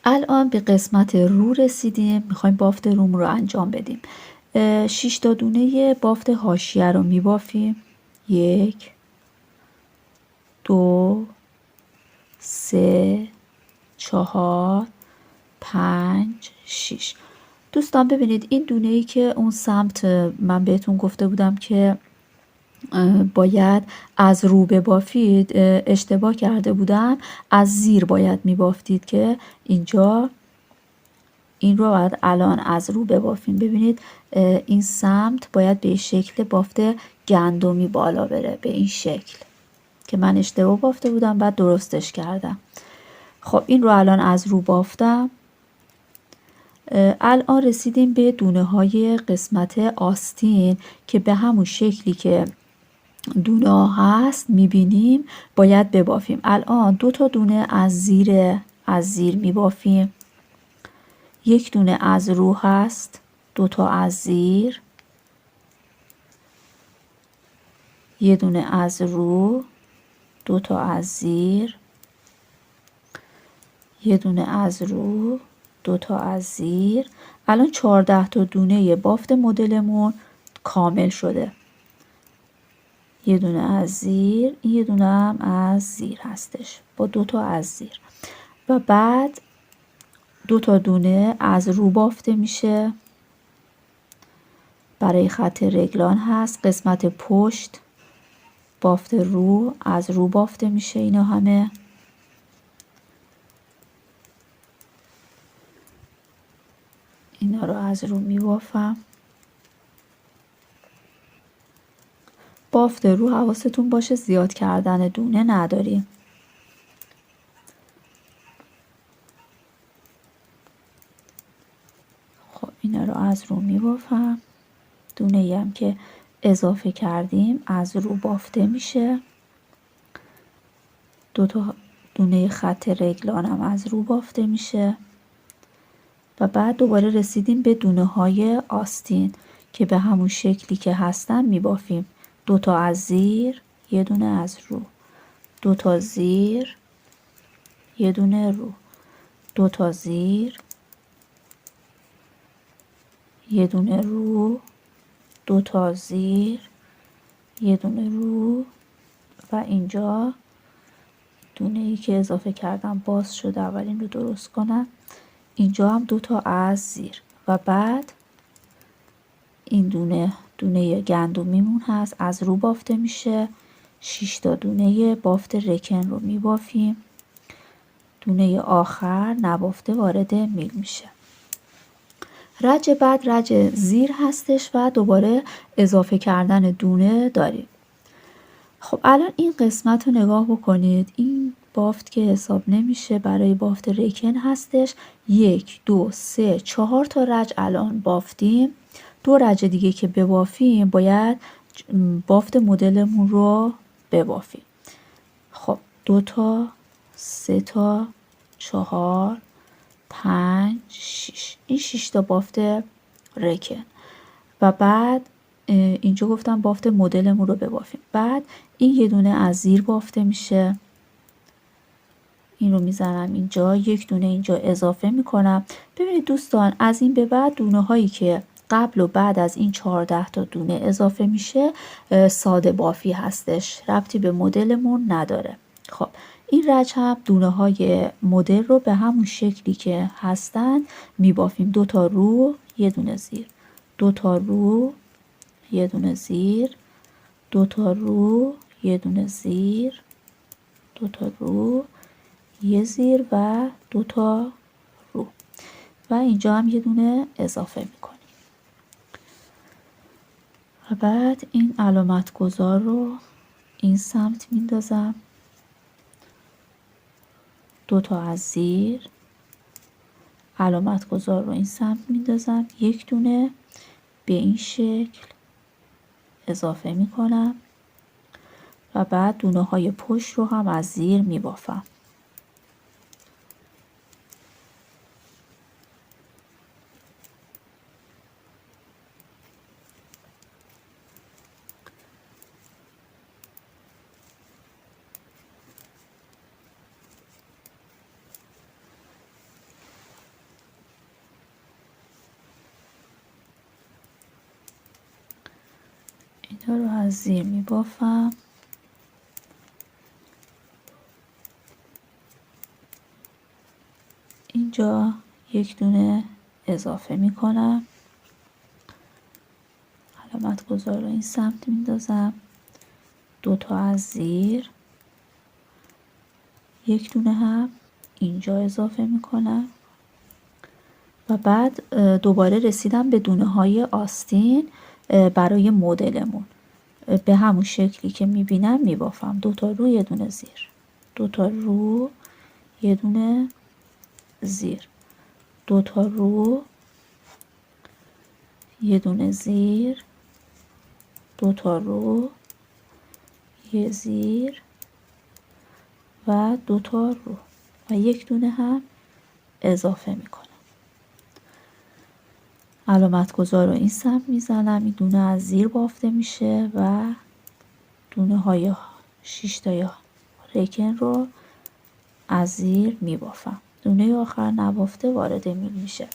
الان به قسمت رو رسیدیم، میخوایم بافت روم رو انجام بدیم. 6 تا دونه بافت حاشیه رو میبافیم. 1 2 3 4 5 6. دوستان ببینید این دونه‌ای که اون سمت من بهتون گفته بودم که باید از رو ببافید، اشتباه کرده بودم، از زیر باید میبافتید که اینجا این رو باید الان از رو ببافیم. ببینید این سمت باید به شکل بافت گندمی بالا بره، به این شکل که من اشتباه بافته بودم بعد درستش کردم. خب این رو الان از رو بافتم. الان رسیدیم به دونه های قسمت آستین که به همون شکلی که دونه ها هست میبینیم باید ببافیم. الان 2 تا دونه از زیر میبافیم. 1 دونه از رو هست، 2 تا از زیر، 1 دونه از رو، 2 تا از زیر، 1 دونه از رو، 2 تا از زیر. الان 14 تا دونه بافت مدلمون کامل شده. 1 دونه از زیر، این 1 دونه هم از زیر هستش با 2 تا از زیر. و بعد 2 تا دونه از رو بافته میشه، برای خط رگلان هست. قسمت پشت بافت رو از رو بافته میشه. اینا همه اینا رو از رو میبافم. بافت رو حواستون باشه زیاد کردن دونه نداریم. خب اینا رو از رو میبافم. دونه‌ای هم که اضافه کردیم از رو بافته میشه. 2 تا دونه خط رگلانم از رو بافته میشه. و بعد دوباره رسیدیم به دونه های آستین که به همون شکلی که هستن میبافیم. 2 تا از زیر، 1 دونه از رو، 2 تا زیر، 1 دونه رو، 2 تا زیر، 1 دونه رو، 2 تا زیر، 1 دونه رو. و اینجا دونه ای که اضافه کردم باز شده، اولین رو درست کنم. اینجا هم 2 تا از زیر. و بعد این دونه گندمیمون هست از رو بافته میشه. 6 تا دونه بافت رکن رو میبافیم. دونه آخر نبافته وارد میل میشه. رج بعد رج زیر هستش و دوباره اضافه کردن دونه داریم. خب الان این قسمت رو نگاه بکنید. این بافت که حساب نمیشه، برای بافت رکن هستش. 1 2 3 4 تا رج الان بافتیم. 2 رج دیگه که ببافیم باید بافت مدلمون رو ببافیم. خب 2 تا 3 تا 4 5 6. این 6 تا بافت رکن. و بعد اینجا گفتم بافت مدلمون رو ببافیم. بعد این 1 دونه از زیر بافته میشه. این رو میزنم اینجا. 1 دونه اینجا اضافه میکنم. ببینید دوستان از این به بعد دونه هایی که قبل و بعد از این 14 تا دونه اضافه میشه ساده بافی هستش، ربطی به مدلمون نداره. خب این رج هم دونه های مدل رو به همون شکلی که هستن میبافیم. 2 تا رو، 1 دونه زیر، 2 تا رو، 1 دونه زیر، 2 تا رو، 1 دونه زیر، 2 تا رو، 1 زیر و 2 تا رو. و اینجا هم 1 دونه اضافه میکنیم. و بعد این علامت گذار رو این سمت میندازم. 2 تا از زیر، علامت گذار رو این سمت میندازم. 1 دونه به این شکل اضافه میکنم. و بعد دونه های پشت رو هم از زیر میبافم. اینا رو از زیر میبافم. اینجا یک دونه اضافه میکنم. علامت گذار رو این سمت میندازم. 2 تا از زیر، یک دونه هم اینجا اضافه میکنم و بعد دوباره رسیدم به دونه های آستین برای مدلمون. به همون شکلی که میبینم میبافم. 2 تا رو، یه دونه زیر، 2 تا رو، یه دونه زیر، 2 تا رو، یه دونه زیر، 2 تا رو، یه زیر و 2 تا رو و یک دونه هم اضافه میکنم. علامت گذار رو این سمت میزنم. این دونه از زیر بافته میشه و دونه های 6 تای رکن رو از زیر میبافم. دونه آخر نبافته وارد میل میشه.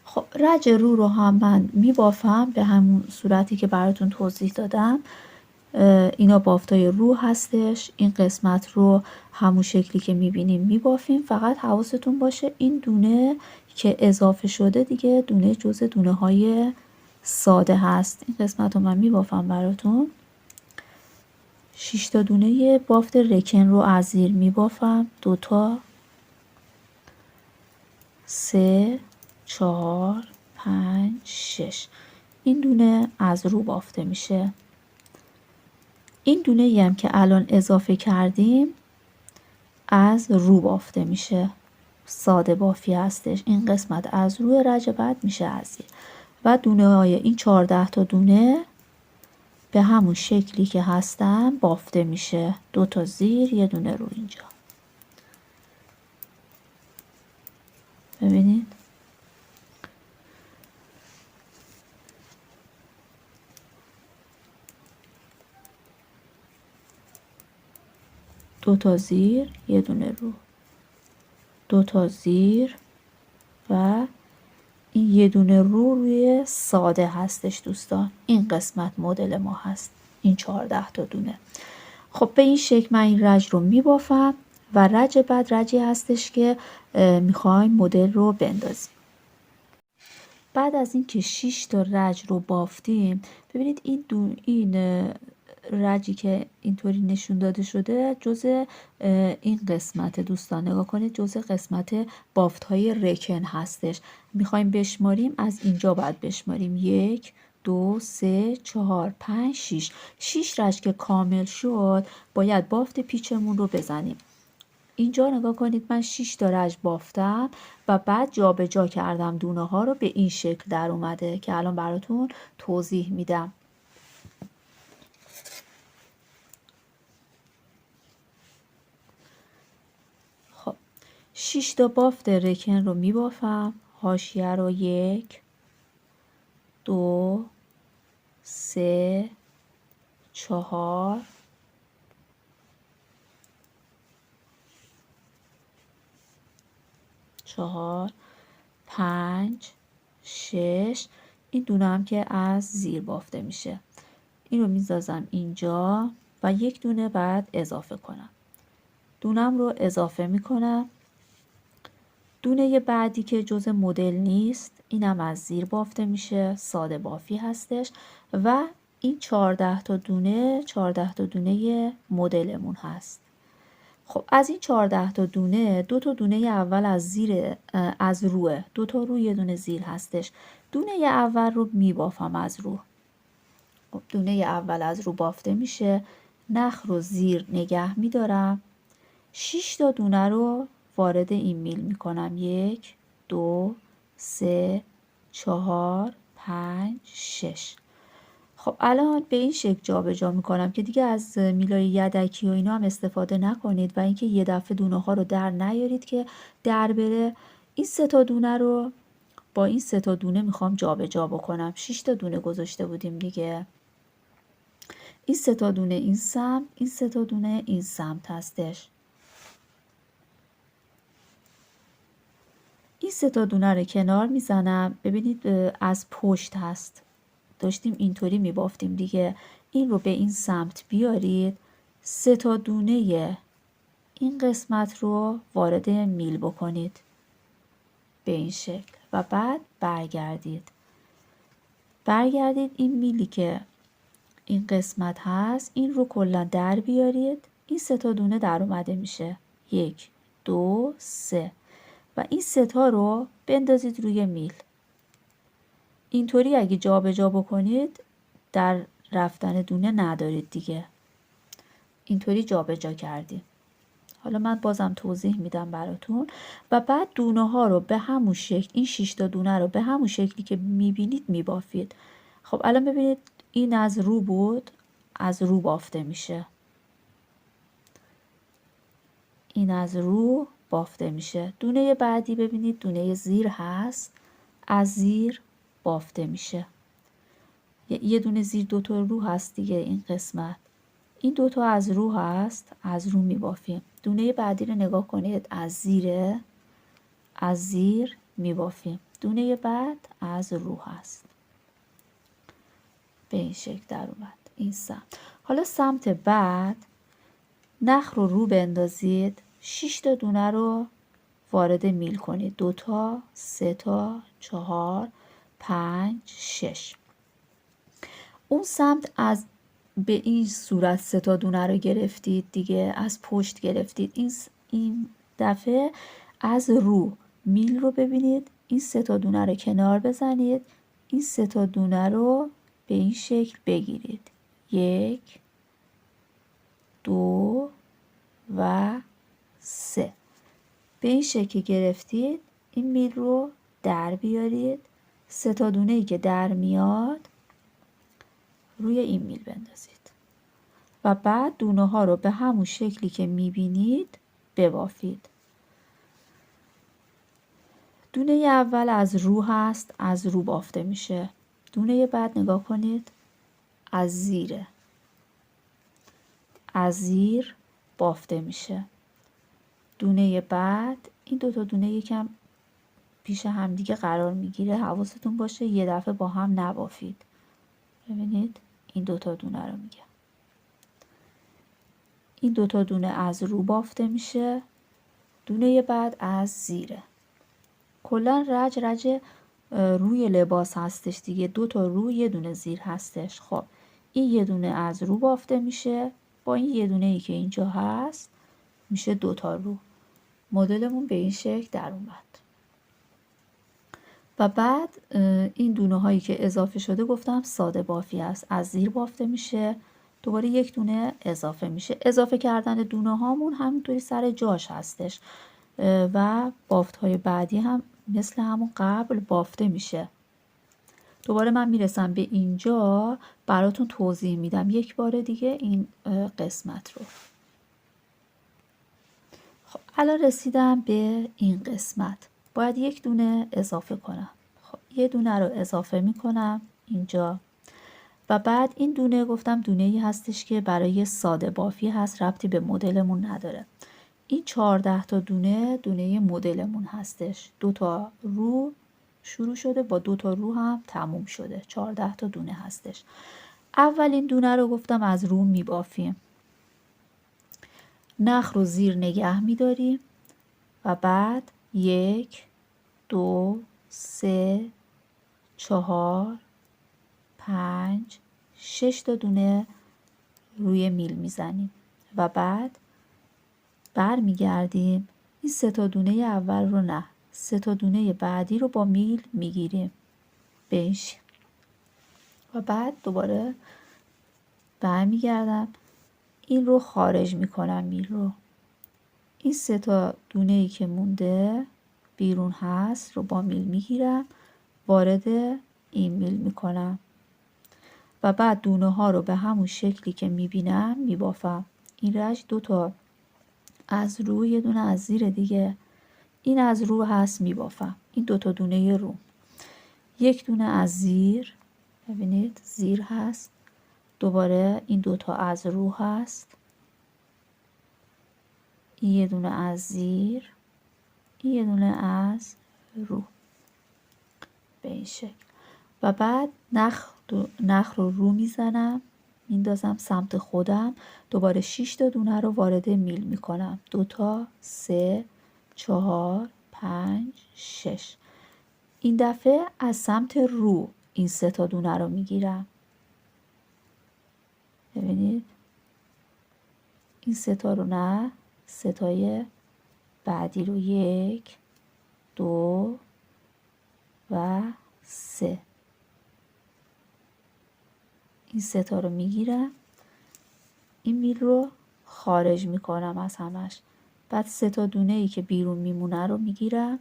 خب رج رو رو هم من میبافم به همون صورتی که براتون توضیح دادم. اینا بافتای رو هستش. این قسمت رو همون شکلی که میبینیم میبافیم. فقط حواستون باشه این دونه که اضافه شده دیگه دونه جزء دونه های ساده هست. این قسمت رو من میبافم براتون. 6 تا دونه بافت رکن رو از زیر میبافم. 2 تا، 3، 4، 5، 6. این دونه از رو بافته میشه. این دونه هم که الان اضافه کردیم از رو بافته میشه. ساده بافی هستش. این قسمت از روی رج بعد میشه از زیر و دونه های این 14 تا دونه به همون شکلی که هستن بافته میشه. 2 تا زیر، یه دونه رو اینجا. ببینید 2 تا زیر، یه دونه رو، 2 تا زیر و این یه دونه رو روی ساده هستش دوستان. این قسمت مدل ما هست. این 14 تا دونه. خب به این شکل من این رج رو میبافم و رج بعد رجی هستش که میخوایم مدل رو بندازیم. بعد از اینکه 6 تا رج رو بافتیم، ببینید این رجی که اینطوری نشون داده شده جزء این قسمت دوستان نگاه کنید، جزء قسمت بافت های رکن هستش. میخوایم بشماریم، از اینجا باید بشماریم. 1، 2، 3، 4، 5، 6. 6 رج که کامل شد باید بافت پیچمون رو بزنیم. اینجا نگاه کنید من 6 تا رج بافتم و بعد جابجا کردم دونه ها رو. به این شکل در اومده که الان براتون توضیح میدم. خب 6 تا بافت رکن رو میبافم. حاشیه رو 1، 2، 3، 4، 5، 6. این دونه هم که از زیر بافته میشه. این رو میذارم اینجا و یک دونه بعد اضافه کنم. دونم رو اضافه میکنم. دونه بعدی که جزء مدل نیست اینم از زیر بافته میشه. ساده بافی هستش و این 14 تا دونه 14 تا دونه مدلمون هست. خب از این 14 تا دونه 2 تا دونه اول از زیر از روه. 2 تا رو، یه دونه زیر هستش. دونه اول رو میبافم از رو. خب دونه اول از رو بافته میشه. نخ رو زیر نگه میدارم. 6 تا دونه رو وارد این میل میکنم. 1، 2، 3، 4، 5، 6. خب الان به این شکل جابجا میکنم که دیگه از میلای یدکی و اینا هم استفاده نکنید و اینکه یه دفعه دونه ها رو در نیارید که در بره. این 3 تا دونه رو با این 3 تا دونه میخوام جابجا بکنم. 6 تا دونه گذاشته بودیم دیگه. این 3 تا دونه این سمت، این 3 تا دونه این سمت هستش. این 3 تا دونه رو کنار میزنم. ببینید از پشت هست. داشتیم اینطوری میبافتیم دیگه. این رو به این سمت بیارید، 3 تا دونه این قسمت رو وارد میل بکنید به این شکل و بعد برگردید این میلی که این قسمت هست این رو کلا در بیارید. این 3 تا دونه در اومده میشه، 1 2 3 و این 3 تا رو بندازید روی میل. اینطوری اگه جابجا بکنید در رفتن دونه ندارید دیگه. اینطوری جابجا کردیم. حالا من بازم توضیح میدم براتون. و بعد دونه ها رو به همون شکل، این 6 تا دونه رو به همون شکلی که میبینید میبافید. خب الان ببینید این از رو بود، از رو بافته میشه. این از رو بافته میشه. دونه بعدی ببینید دونه زیر هست، از زیر بافته میشه. یه دونه زیر 2 تا رو هست دیگه این قسمت. این 2 تا از رو هست، از رو میبافیم. دونه بعدی رو نگاه کنید، از زیره، از زیر میبافیم. دونه بعد از رو هست. به این شکل در اومد این سمت. حالا سمت بعد نخ رو بندازید، 6 تا دونه رو وارد میل کنید. 2 تا، 3 تا، 4، 5، 6. اون سمت از به این صورت 3 تا دونه رو گرفتید دیگه، از پشت گرفتید. این دفعه از رو میل رو ببینید، این 3 تا دونه رو کنار بزنید، این 3 تا دونه رو به این شکل بگیرید، 1 2 و 3. به این شکل گرفتید این میل رو در بیارید، 3 تا دونه ای که در میاد روی این میل بندازید و بعد دونه ها رو به همون شکلی که میبینید ببافید. دونه اول از رو هست، از رو بافته میشه. دونه بعد نگاه کنید، از زیره، از زیر بافته میشه. دونه بعد این 2 تا دونه یکم پیش هم دیگه قرار میگیره، حواستون باشه یه دفعه با هم نبافید. ببینید این 2 تا دونه رو میگم. این 2 تا دونه از رو بافته میشه، دونه بعد از زیره. کلا رج روی لباس هستش دیگه، 2 تا رو یه دونه زیر هستش. خب این یه دونه از رو بافته میشه، با این یه دونه ای که اینجا هست میشه 2 تا رو. مدلمون به این شکل در اومد. و بعد این دونه هایی که اضافه شده گفتم ساده بافی است، از زیر بافته میشه، دوباره یک دونه اضافه میشه. اضافه کردن دونه هامون همونطوری سر جاش هستش و بافت های بعدی هم مثل همون قبل بافته میشه. دوباره من میرسم به اینجا براتون توضیح میدم یک بار دیگه این قسمت رو. خب الان رسیدم به این قسمت، باید یک دونه اضافه کنم. خب یه دونه رو اضافه میکنم اینجا و بعد این دونه گفتم دونه ای هستش که برای ساده بافی هست، ربطی به مدلمون نداره. این 14 تا دونه مدلمون هستش. 2 تا رو شروع شده، با 2 تا رو هم تموم شده. 14 تا دونه هستش. اولین دونه رو گفتم از رو میبافیم، نخ رو زیر نگه میداریم و بعد 1 2 3 4 5 6 تا دونه روی میل میزنیم و بعد برمیگردیم. این 3 تا دونه اول رو نه، 3 تا دونه بعدی رو با میل میگیریم بهش و بعد دوباره برمیگردم، این رو خارج میکنم میل رو. این 3 تا دونه ای که مونده بیرون هست رو با میل میگیرم، وارد این میل میکنم و بعد دونه ها رو به همون شکلی که میبینم میبافم. این رشت 2 تا از رو یه دونه از زیر دیگه، این از رو هست میبافم. این 2 تا دونه رو، یک دونه از زیر، ببینید زیر هست، دوباره این 2 تا از رو هست، این یه دونه از زیر، این یه دونه از رو، به این شکل. و بعد نخ نخ رو میزنم، میندازم سمت خودم، دوباره 6 تا دونه رو وارد میل میکنم. 2 تا، 3، 4، 5، 6. این دفعه از سمت رو این 3 تا دونه رو میگیرم. ببینید این 3 تا رو نه، 3 تای بعدی رو 1، 2 و 3. این 3 تا رو میگیرم، این میل رو خارج میکنم از همش. بعد 3 تا دونه ای که بیرون میمونه رو میگیرم،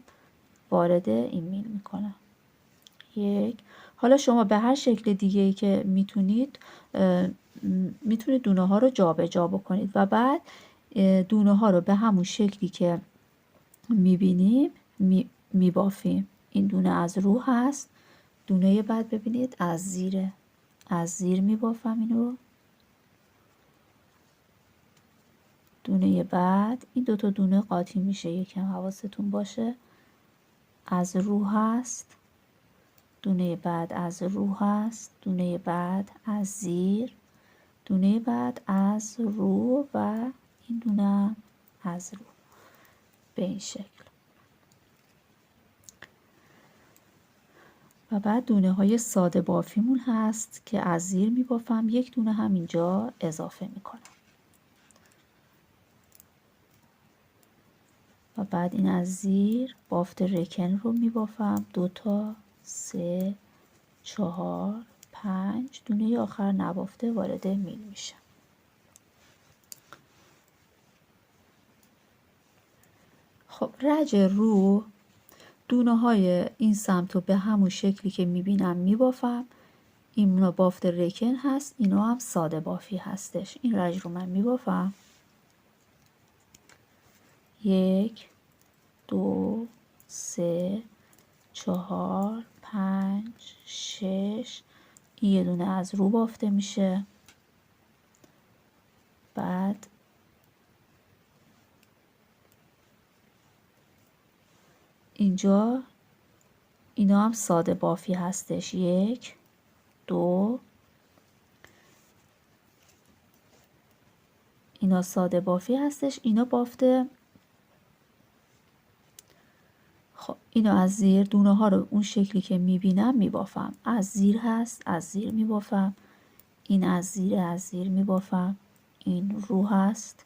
وارد این میل میکنم. 1. حالا شما به هر شکل دیگه ای که میتونید دونه ها رو جابجا بکنید و بعد دونه ها رو به همون شکلی که میبینیم میبافیم. این دونه از رو هست، دونه بعد ببینید از زیره، از زیر میبافم اینو. دونه بعد این 2 تا دونه قاطی میشه، یکم حواستون باشه. از رو هست، دونه بعد از رو هست، دونه بعد از زیر، دونه بعد از رو و این دونه از رو، به این شکل. و بعد دونه های ساده بافیمون هست که از زیر میبافم، 1 دونه هم اینجا اضافه میکنم. و بعد این از زیر بافت رکن رو میبافم. 2 تا، 3، 4، 5. دونه آخر نبافته وارد میل میشه. خب رج رو دونه های این سمت رو به همون شکلی که میبینم میبافم. اینا بافت رکن هست، اینا هم ساده بافی هستش. این رج رو من میبافم. 1، 2، 3، 4، 5، 6. این یه دونه از رو بافته میشه. بعد اینجا اینا هم ساده بافی هستش. 1، 2. اینا ساده بافی هستش، اینا بافته. خب اینو از زیر دونه ها رو اون شکلی که میبینم میبافم. از زیر هست، از زیر میبافم. این از زیر میبافم. این رو هست،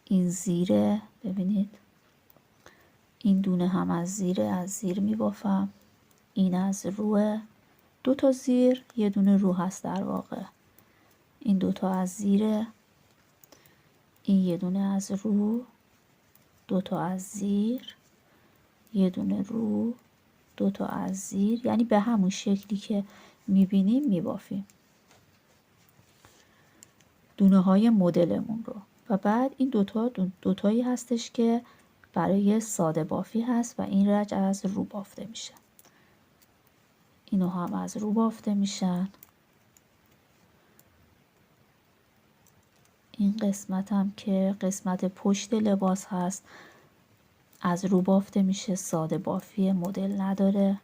این زیره، ببینید این دونه هم از زیر میبافم. این از روه، 2 تا زیر، یه دونه رو هست در واقع. این 2 تا از زیره، این یه دونه از رو، 2 تا از زیر، یه دونه رو، 2 تا از زیر، یعنی به همون شکلی که میبینیم میبافیم دونه های مدلمون رو. و بعد این دوتایی هستش که برای ساده بافی هست و این رج از رو بافته میشه. اینو هم از رو بافته میشن. این قسمت هم که قسمت پشت لباس هست از رو بافته میشه، ساده بافی، مدل نداره.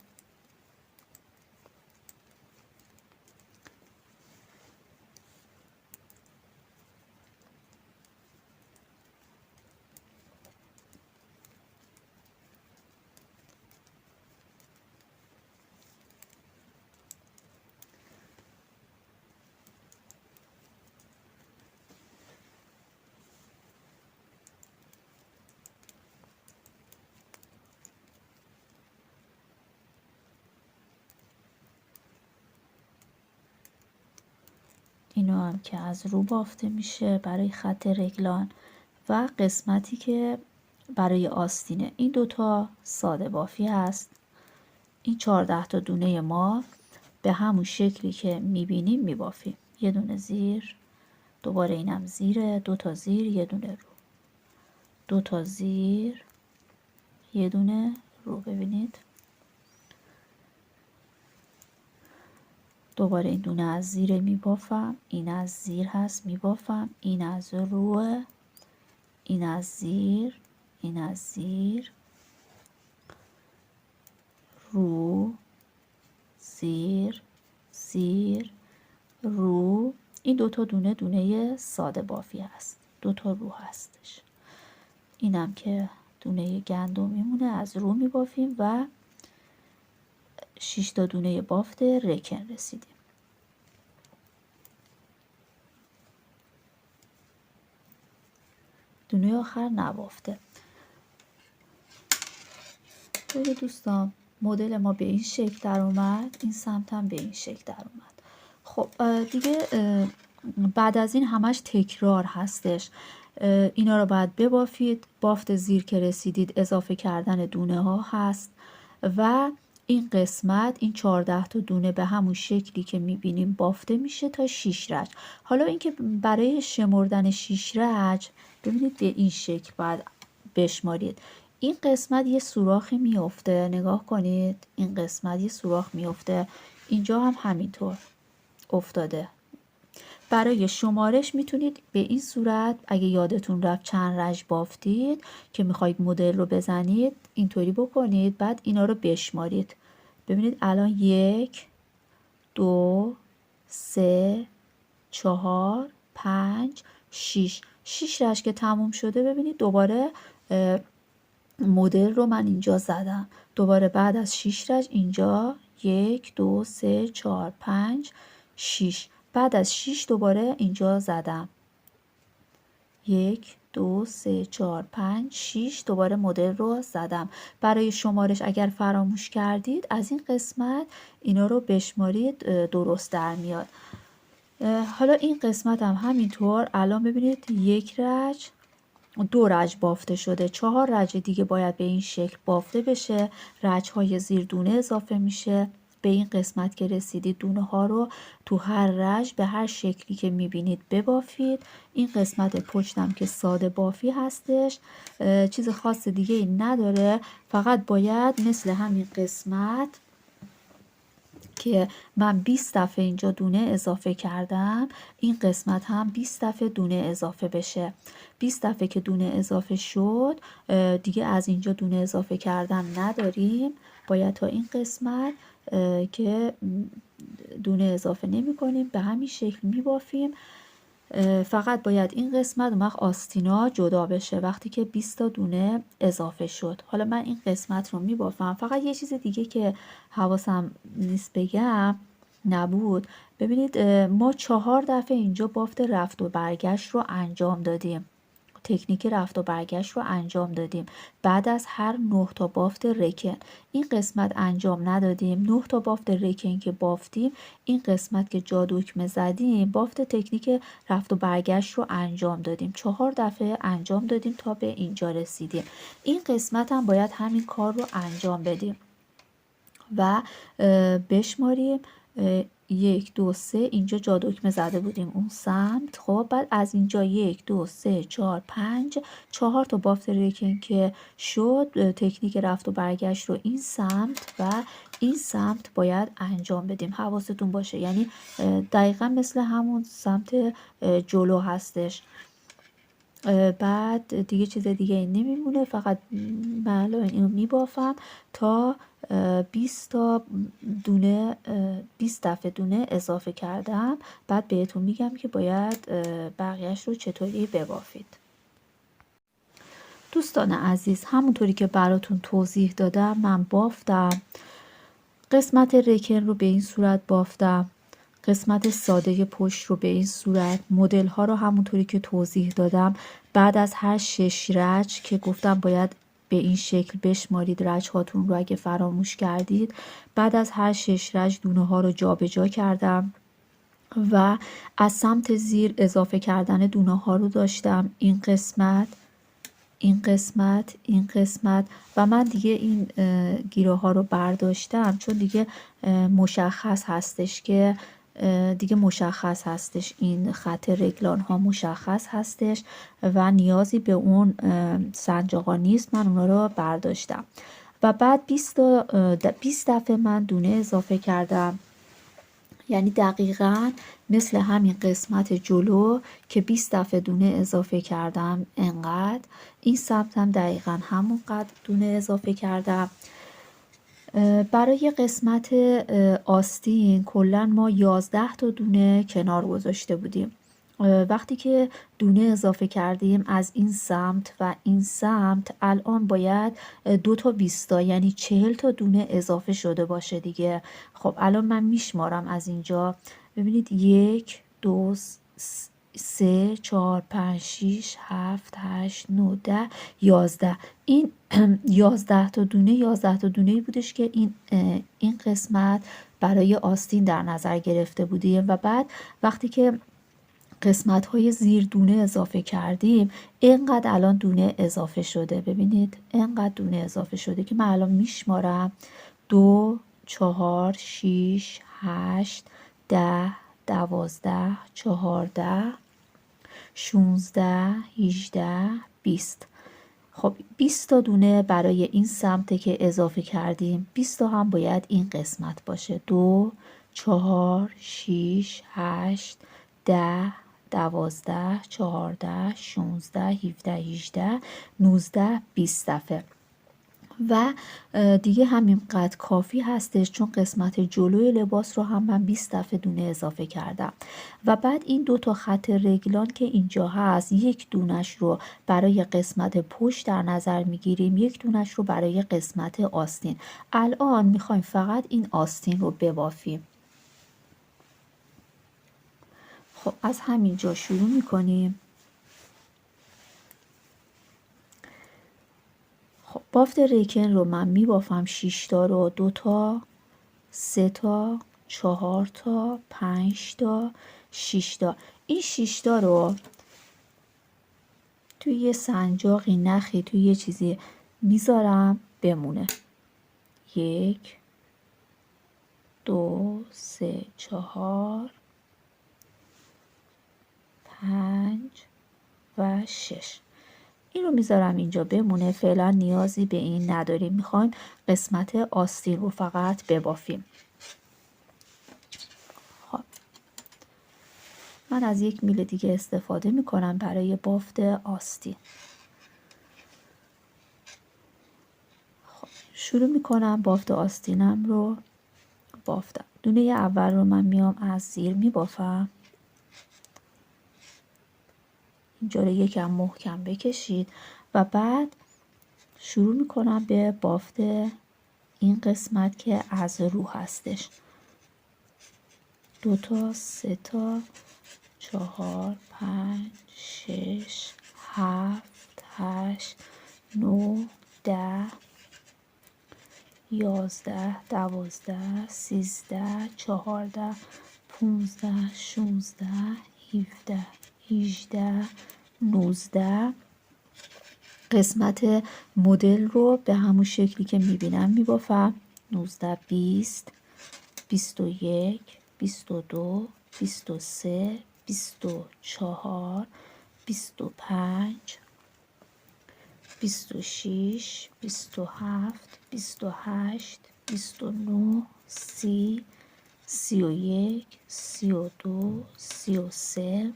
اینو هم که از رو بافته میشه برای خط رگلان. و قسمتی که برای آستینه، این 2 تا ساده بافی هست. این 14 تا دونه ما به همون شکلی که میبینیم میبافیم. یه دونه زیر، دوباره اینم زیره، 2 تا زیر، یه دونه رو، 2 تا زیر، یه دونه رو. ببینید دوباره این دونه از زیر میبافم، این از زیر هست میبافم، این از روه، این از زیر، این از زیر، رو، زیر، زیر رو. این دوتا دونه دونه ساده بافی هست، دوتا رو هستش. اینم که دونه گندم میمونه، از رو میبافیم و 6 تا دونه بافت رکن رسیدیم. دونه آخر نبافته. ببینید دوستان، مدل ما به این شکل در اومد، این سمت هم به این شکل در اومد. خب دیگه بعد از این همش تکرار هستش. اینا رو باید ببافید. بافت زیر که رسیدید اضافه کردن دونه ها هست و این قسمت، این 14 تا دونه به همون شکلی که میبینیم بافته میشه تا 6 رج. حالا اینکه برای شمردن 6 رج ببینید به این شکل باید بشمارید. این قسمت یه سوراخی میفته، نگاه کنید، این قسمت یه سوراخ میفته، اینجا هم همینطور افتاده. برای شمارش میتونید به این صورت، اگه یادتون رفت چند رج بافتید که میخواید مدل رو بزنید، اینطوری بکنید، بعد اینا رو بشمارید. ببینید الان 1 2 3 4 5 6 رج که تموم شده. ببینید دوباره مدل رو من اینجا زدم. دوباره بعد از 6 رج اینجا 1 2 3 4 5 6. بعد از 6 دوباره اینجا زدم 1 2 3 4 5 6. دوباره مدل رو زدم. برای شمارش اگر فراموش کردید از این قسمت اینا رو بشمارید، درست در میاد. حالا این قسمت هم همینطور. الان ببینید 1 رج 2 رج بافته شده، 4 رج دیگه باید به این شکل بافته بشه. رج های زیر دونه اضافه میشه. به این قسمت که رسیدید دونه ها رو تو هر رج به هر شکلی که میبینید ببافید. این قسمت پشتم که ساده بافی هستش، چیز خاص دیگه ای نداره. فقط باید مثل همین قسمت که من 20 دفعه اینجا دونه اضافه کردم، این قسمت هم 20 دفعه دونه اضافه بشه. 20 دفعه که دونه اضافه شد دیگه از اینجا دونه اضافه کردن نداریم. باید تا این قسمت که دونه اضافه نمی کنیم به همین شکل می بافیم. فقط باید این قسمت اون وقت آستینا جدا بشه وقتی که 20 تا دونه اضافه شد. حالا من این قسمت رو می بافم. فقط یه چیز دیگه که حواسم نیست بگم نبود، ببینید ما 4 دفعه اینجا بافت رفت و برگشت رو انجام دادیم. تکنیک رفت و برگشت رو انجام دادیم. بعد از هر 9 تا بافت رکن این قسمت انجام ندادیم. 9 تا بافت رکن که بافتیم، این قسمت که جا دکمه زدیم بافت تکنیک رفت و برگشت رو انجام دادیم. 4 دفعه انجام دادیم تا به اینجا رسیدیم. این قسمت هم باید همین کار رو انجام بدیم و بشماریم. 1 2 3 اینجا جا دکمه زده بودیم اون سمت. خب بعد از اینجا 1 2 3 4 5 4 تا بافت رکن که شد، تکنیک رفت و برگشت رو این سمت و این سمت باید انجام بدیم. حواستون باشه، یعنی دقیقا مثل همون سمت جلو هستش. بعد دیگه چیز دیگه این نمیمونه. فقط من اینو میبافم تا 20 تا دونه 20 دفعه دونه اضافه کردم. بعد بهتون میگم که باید بقیهش رو چطوری ببافید. دوستان عزیز، همونطوری که براتون توضیح دادم من بافتم. قسمت رکن رو به این صورت بافتم، قسمت ساده پشت رو به این صورت، مدل ها رو همونطوری که توضیح دادم. بعد از هر 6 رج که گفتم باید به این شکل بشمارید رج هاتون رو اگه فراموش کردید. بعد از هر 6 رج دونه ها رو جابجا کردم و از سمت زیر اضافه کردن دونه ها رو داشتم. این قسمت، این قسمت، این قسمت و من دیگه این گیره ها رو برداشتم چون دیگه مشخص هستش که این خط رگلان ها مشخص هستش و نیازی به اون سنجاقا نیست. من اونا رو برداشتم و بعد 20 دفعه من دونه اضافه کردم. یعنی دقیقاً مثل همین قسمت جلو که 20 دفعه دونه اضافه کردم انقدر این سمت هم دقیقاً همون قدر دونه اضافه کردم. برای قسمت آستین کلا ما 11 تا دونه کنار گذاشته بودیم. وقتی که دونه اضافه کردیم از این سمت و این سمت، الان باید 2 تا 20 یعنی 40 تا دونه اضافه شده باشه دیگه. خب الان من میشمارم از اینجا، ببینید 1 2 3 4 5 6 7 8 9 10 11. این 11 تا دونه 11 تا دونه‌ای بودش که این قسمت برای آستین در نظر گرفته بودیم و بعد وقتی که قسمت های زیر دونه اضافه کردیم اینقدر الان دونه اضافه شده. ببینید اینقدر دونه اضافه شده که من الان میشمارم 2 4 6 8 10 12 14 16 18 20. خب 20 تا دونه برای این سمته که اضافه کردیم، 20 تا هم باید این قسمت باشه. 2 4 6 8 10 12 14 16 17 18 19 20 دفعه و دیگه همینقدر کافی هستش، چون قسمت جلوی لباس رو هم من 20 دفعه دونه اضافه کردم. و بعد این 2 تا خط رگلان که اینجا هست، یک دونش رو برای قسمت پشت در نظر میگیریم، یک دونش رو برای قسمت آستین. الان میخوایم فقط این آستین رو ببافیم. خب از همینجا شروع میکنیم. خب بافت ریکن رو من میبافم 6 تا رو، 2 تا 3 تا 4 تا 5 تا 6 تا. این 6 تا رو توی یه سنجاقی نخی توی یه چیزی میذارم بمونه. 1 2 3 4 5 و 6. این رو میذارم اینجا بمونه، فعلا نیازی به این نداریم، میخوایم قسمت آستین رو فقط ببافیم. خب من از 1 میل دیگه استفاده میکنم برای بافت آستین. خب شروع میکنم بافت آستینم رو بافتم. دونه اول رو من میام از زیر میبافم. اینجا رو یکم محکم بکشید و بعد شروع میکنم به بافت این قسمت که از رو هستش. 2 تا 3 تا 4 5 6 7 8 9 10 11 12 13 14 15 16 17 18 19. قسمت مدل رو به همون شکلی که میبینم میبافم. 19 20 21 22 23 24 25 26 27 28 29 30 31 32 33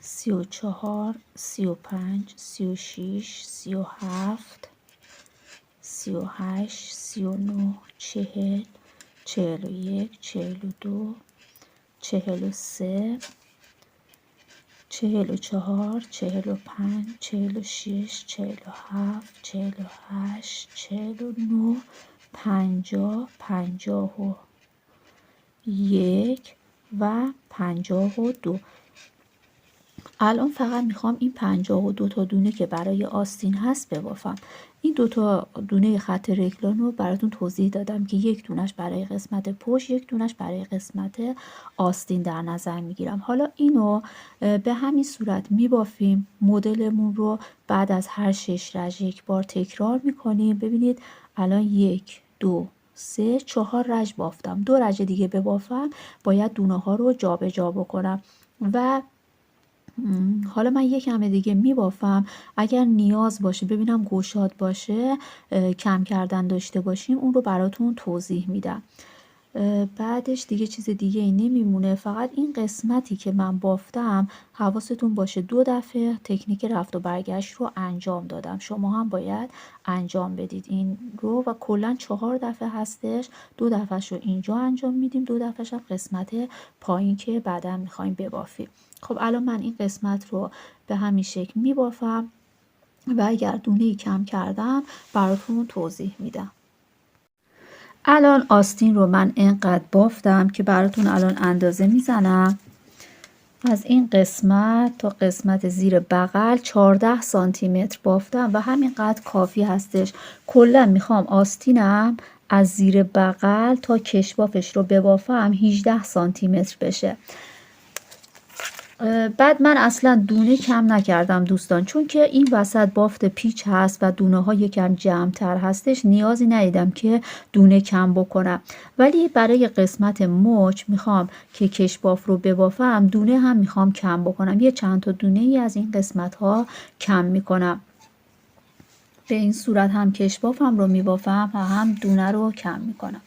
34 35 36 37 38 39 40 41 42 43 44 45 46 47 48 49 50 51 و 52. الان فقط میخوام این 52 تا دونه که برای آستین هست ببافم. این 2 تا دونه خط رگلان رو براتون توضیح دادم که یک دونش برای قسمت پشت، یک دونش برای قسمت آستین در نظر میگیرم. حالا اینو به همین صورت میبافیم. مدلمون رو بعد از هر 6 رژه یک بار تکرار میکنیم. ببینید الان 1 2 3 4 رژه بافتم. 2 رژه دیگه ببافم باید دونه ها رو جابجا بکنم و حالا من یک کم دیگه میبافم. اگر نیاز باشه ببینم گشاد باشه کم کردن داشته باشیم اون رو براتون توضیح میدم. بعدش دیگه چیز دیگه ای نمیمونه. فقط این قسمتی که من بافتم حواستون باشه 2 دفعه تکنیک رفت و برگشت رو انجام دادم. شما هم باید انجام بدید این رو و کلا 4 دفعه هستش. 2 دفعهش رو اینجا انجام میدیم، 2 دفعهش هم قسمت پایین که بعدا میخوایم ببافیم. خب الان من این قسمت رو به همین شکل میبافم و اگر دونه‌ای کم کردم براتون توضیح میدم. الان آستین رو من اینقدر بافتم که براتون الان اندازه میزنم. از این قسمت تا قسمت زیر بغل 14 سانتی متر بافتم و همینقدر کافی هستش. کلا میخوام آستینم از زیر بغل تا کشبافش رو ببافم 18 سانتی متر بشه. بعد من اصلا دونه کم نکردم دوستان، چون که این وسط بافت پیچ هست و دونه ها یکم جمع تر هستش، نیازی ندیدم که دونه کم بکنم. ولی برای قسمت مچ میخوام که کشباف رو ببافم دونه هم میخوام کم بکنم، یه چند تا دونه ای از این قسمت ها کم میکنم. به این صورت هم کشبافم رو میبافم و هم دونه رو کم میکنم.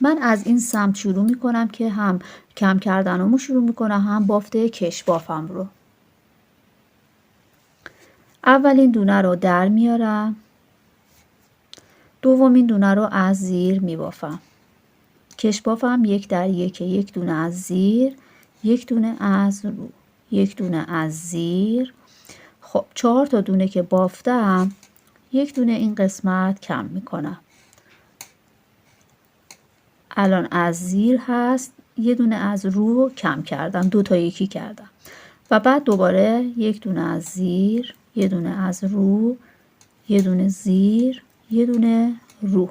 من از این سمت شروع میکنم که هم کم کردنمو شروع میکنم هم بافت کشبافم رو. اولین دونه رو در میارم، دومین دونه رو از زیر میبافم. کشبافم 1 در 1، 1 دونه از زیر، 1 دونه از رو، 1 دونه از زیر. خب 4 تا دونه که بافتم 1 دونه این قسمت کم میکنم. الان از زیر هست، 1 دونه از رو کم کردم، 2 تا یکی کردم و بعد دوباره 1 دونه از زیر، 1 دونه از رو، 1 دونه زیر، 1 دونه رو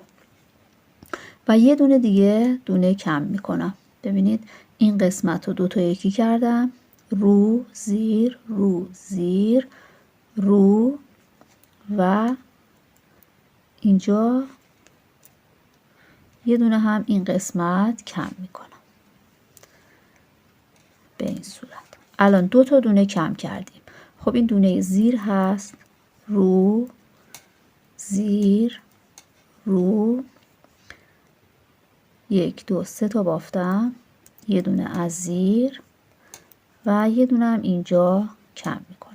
و 1 دونه دیگه دونه کم میکنم. ببینید این قسمت رو 2 تا یکی کردم، رو زیر رو زیر رو و اینجا 1 دونه هم این قسمت کم میکنم. به این صورت الان 2 تا دونه کم کردیم. خب این دونه زیر هست، رو زیر رو، 1 2 3 تا بافتم، 1 دونه از زیر و 1 دونه هم اینجا کم میکنم.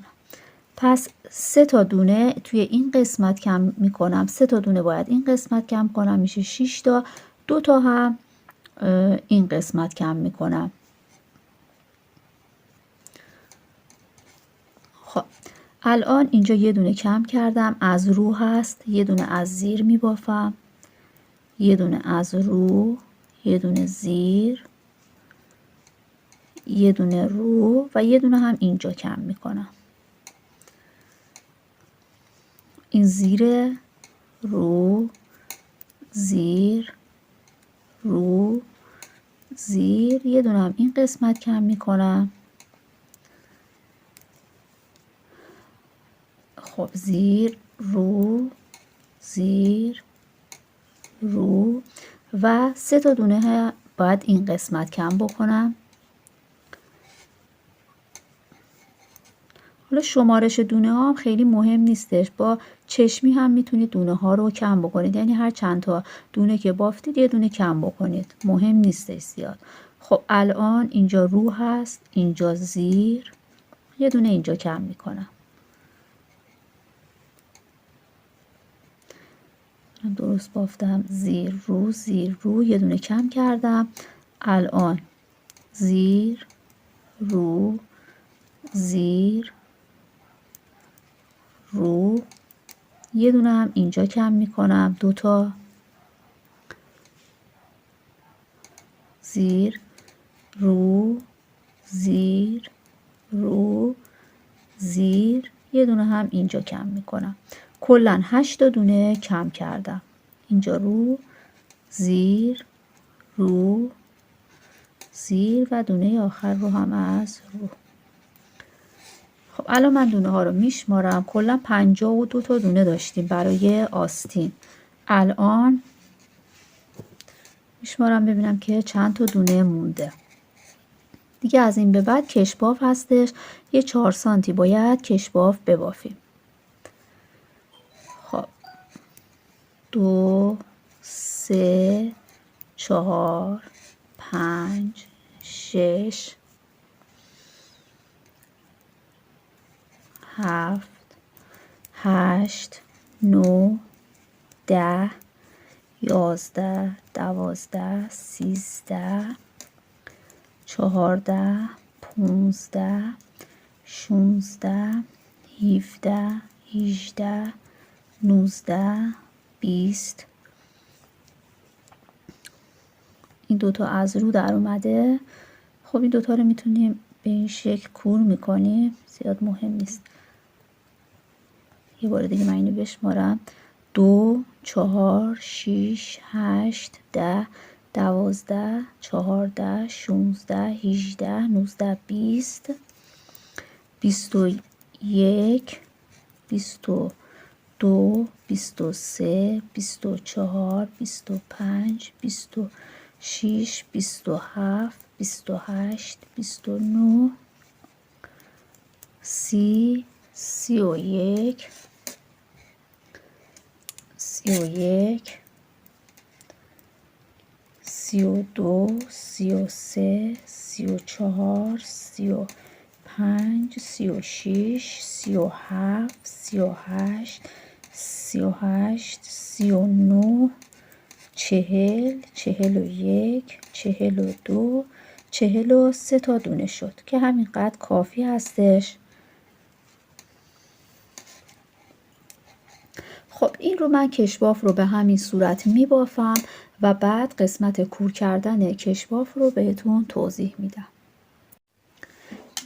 پس 3 تا دونه توی این قسمت کم میکنم، 3 تا دونه باید این قسمت کم کنم، میشه 6 تا. 2 تا هم این قسمت کم میکنم. خب الان اینجا 1 دونه کم کردم، از رو هست، 1 دونه از زیر میبافم، 1 دونه از رو، 1 دونه زیر، 1 دونه رو و 1 دونه هم اینجا کم میکنم. این زیر رو زیر رو زیر، 1 دونه هم این قسمت کم میکنم. خب زیر رو زیر رو و 3 تا دونه باید این قسمت کم بکنم. حالا شمارش دونه ها هم خیلی مهم نیستش، با چشمی هم میتونید دونه ها رو کم بکنید، یعنی هر چند تا دونه که بافتید 1 دونه کم بکنید، مهم نیستش زیاد. خب الان اینجا رو هست، اینجا زیر، 1 دونه اینجا کم میکنم. درست بافتم، زیر رو زیر رو، 1 دونه کم کردم. الان زیر رو زیر رو، 1 دونه هم اینجا کم میکنم، 2 تا زیر رو زیر رو زیر، 1 دونه هم اینجا کم میکنم. کلا 8 تا دونه کم کردم. اینجا رو زیر رو زیر و دونه آخر رو هم از رو. خب الان من دونه ها رو میشمارم، کلا 52 تا دونه داشتیم برای آستین. الان میشمارم ببینم که چند تا دونه مونده. دیگه از این به بعد کشباف هستش، یه 4 سانتی باید کشباف ببافیم. خب 2 3 4 5 6 7 8 9 10 11 12 13 14 15 16 17 18 19 20. این دوتا از رو در اومده. خب این دوتا رو میتونیم به این شکل کور میکنیم، زیاد مهم نیست. یه بار دیگه من اینو بشمارم: 2 4 6 8 10 12 14 16 18 19 20 21 22 23 24 25 26 27 28 29 30 31 32 33 34 35 36 37 38 39 40 41 42 43 تا دونه شد که همینقدر کافی هستش. خب این رو من کشباف رو به همین صورت میبافم و بعد قسمت کور کردن کشباف رو بهتون توضیح میدم.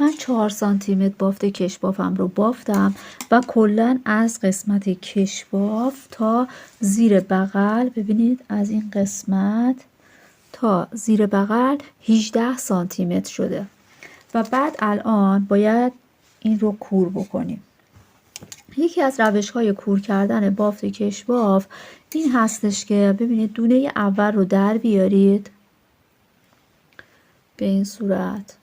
من 4 سانتی متر بافت کشبافم رو بافتم و کلن از قسمت کشباف تا زیر بغل، ببینید از این قسمت تا زیر بغل 18 سانتی متر شده و بعد الان باید این رو کور بکنیم. یکی از روش‌های کور کردن بافت کشباف این هستش که ببینید دونه اول رو در بیارید به این صورت،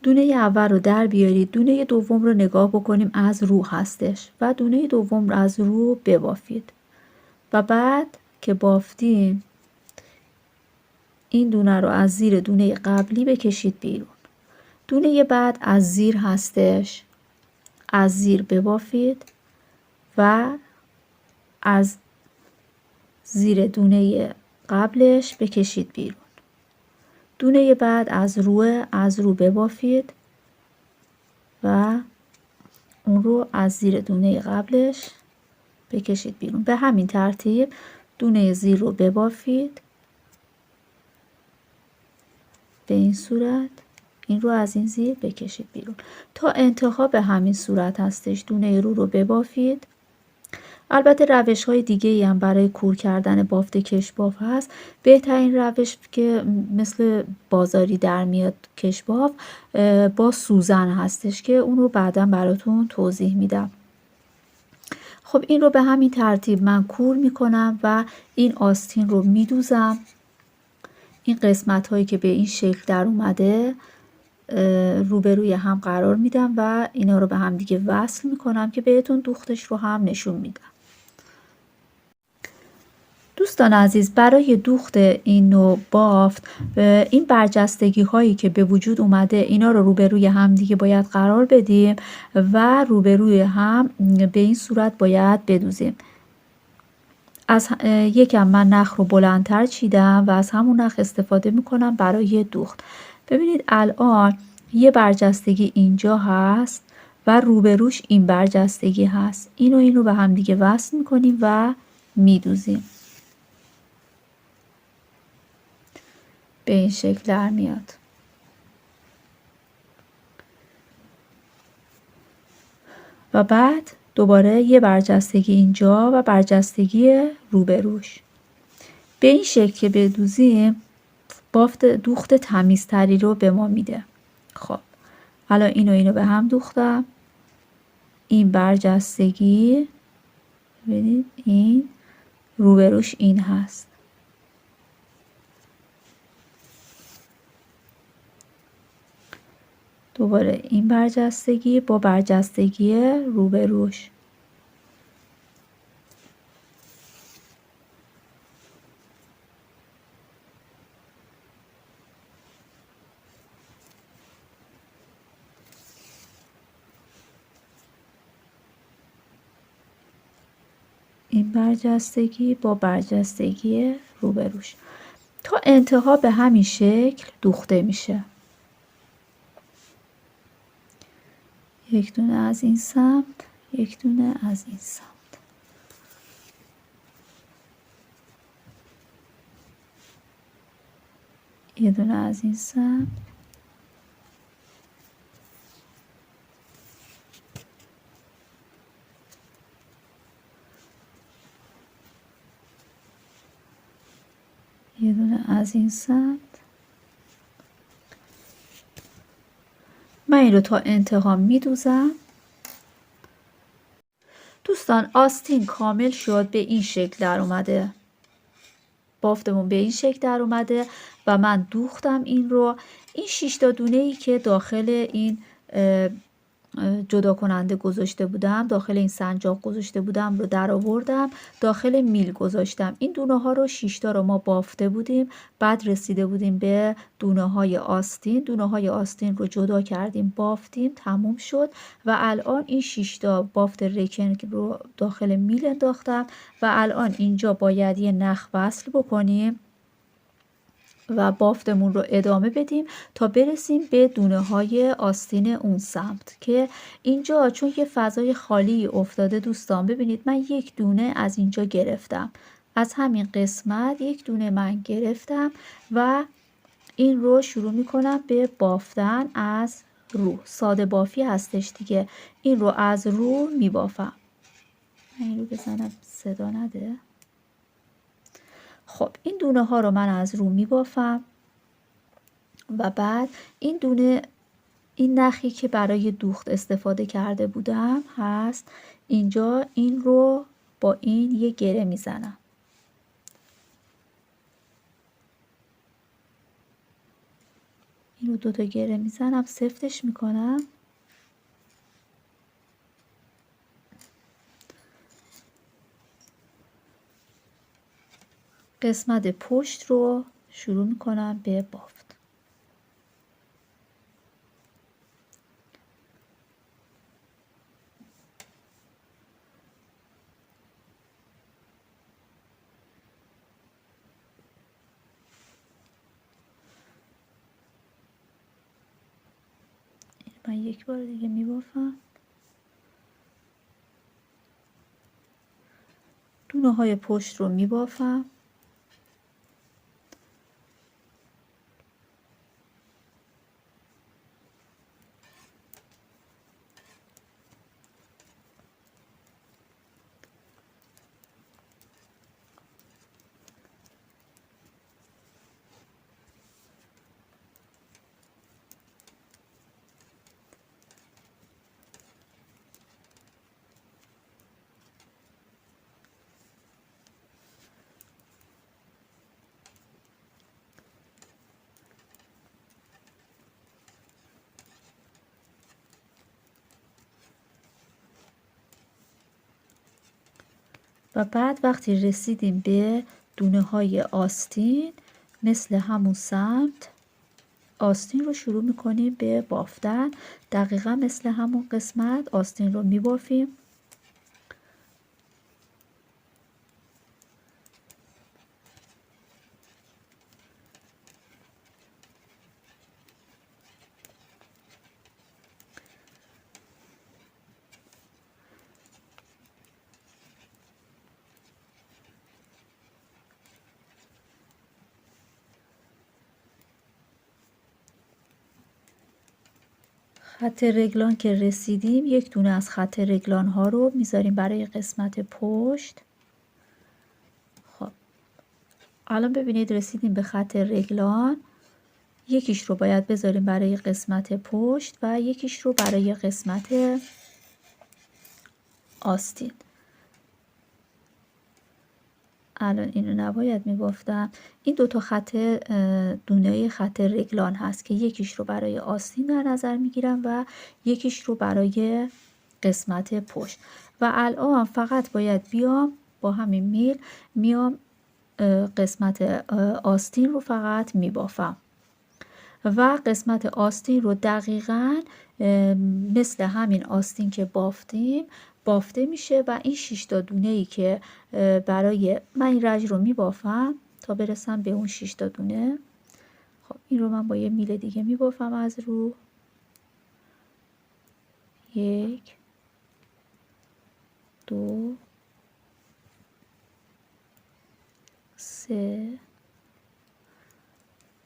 دونه اول رو در بیارید، دونه دوم رو نگاه بکنیم از رو هستش و دونه دوم رو از رو ببافید و بعد که بافتیم این دونه رو از زیر دونه قبلی بکشید بیرون. دونه بعد از زیر هستش، از زیر ببافید و از زیر دونه قبلش بکشید بیرون. دونه بعد از رو ببافید و اون رو از زیر دونه قبلش بکشید بیرون. به همین ترتیب دونه زیر رو ببافید به این صورت، این رو از این زیر بکشید بیرون تا انتها به همین صورت هستش. دونه رو ببافید. البته روش های دیگه ای هم برای کور کردن بافت کشباف هست. بهترین روش که مثل بازاری در میاد کشباف با سوزن هستش که اون رو بعدا براتون توضیح میدم. خب این رو به همین ترتیب من کور میکنم و این آستین رو میدوزم. این قسمت هایی که به این شکل در اومده روبروی هم قرار میدم و اینا رو به هم دیگه وصل میکنم که بهتون دوختش رو هم نشون میدم. دوستان عزیز، برای دوخت این نوع بافت این برجستگی هایی که به وجود اومده اینا رو روبروی هم دیگه باید قرار بدیم و روبروی هم به این صورت باید بدوزیم. از یکم من نخ رو بلندتر چیدم و از همون نخ استفاده میکنم برای دوخت. ببینید الان یه برجستگی اینجا هست و روبروش این برجستگی هست. اینو به هم دیگه وصل میکنیم و میدوزیم. به این شکل در میاد. و بعد دوباره یه برجستگی اینجا و برجستگی روبروش. به این شکل که بدوزیم بافت دوخت تمیزتری رو به ما میده. خب الان اینو به هم دوختم. این برجستگی ببینید این روبروش این هست. دوباره این برجستگی با برجستگی روبروش. این برجستگی با برجستگی روبروش تا انتها به همین شکل دوخته میشه. یک دونه از این سمت، یک دونه از این سمت. یه دونه از این سمت. یه دونه از این سمت. من این رو تا انتها میدوزم. دوستان آستین کامل شد، به این شکل در اومده. بافتمون به این شکل در اومده و من دوختم این رو. این 6 تا دونه ای که داخل این جدا کننده گذاشته بودم، داخل این سنجاق گذاشته بودم رو در آوردم، داخل میل گذاشتم. این دونه ها رو 6 تا رو ما بافته بودیم، بعد رسیده بودیم به دونه های آستین. دونه های آستین رو جدا کردیم، بافتیم، تموم شد و الان این 6 تا بافت رکن رو داخل میل انداختم و الان اینجا باید یه نخ وصل بکنیم و بافتمون رو ادامه بدیم تا برسیم به دونه های آستین اون سمت که اینجا چون یه فضای خالی افتاده دوستان، ببینید من یک دونه از اینجا گرفتم، از همین قسمت یک دونه من گرفتم و این رو شروع میکنم به بافتن از رو. ساده بافی هستش دیگه. این رو از رو میبافم. من این رو بزنم صدا نده. خب این دونه ها رو من از رو میبافم و بعد این دونه، این نخی که برای دوخت استفاده کرده بودم هست اینجا، این رو با این یه گره میزنم. این رو 2 تا گره میزنم، سفتش میکنم. قسمت پشت رو شروع میکنم به بافت. من یک بار دیگه میبافم. دونه های پشت رو میبافم. و بعد وقتی رسیدیم به دونه های آستین، مثل همون سمت آستین رو شروع میکنیم به بافتن. دقیقا مثل همون قسمت آستین رو میبافیم. خط رگلان که رسیدیم، یک دونه از خط رگلان ها رو میذاریم برای قسمت پشت. خب الان ببینید رسیدیم به خط رگلان. یکیش رو باید بذاریم برای قسمت پشت و یکیش رو برای قسمت آستین. الان اینو نباید میبافتم. این 2 تا خط دونه خط رگلان هست که یکیش رو برای آستین در نظر میگیرم و یکیش رو برای قسمت پشت. و الان فقط باید بیام با همین میل میام قسمت آستین رو فقط میبافم و قسمت آستین رو دقیقاً مثل همین آستین که بافتیم بافته میشه و این 6 تا دونه ای که برای من این رج رو میبافم تا برسم به اون 6 تا دونه. خب این رو من با یه میل دیگه میبافم از رو. 1 2 3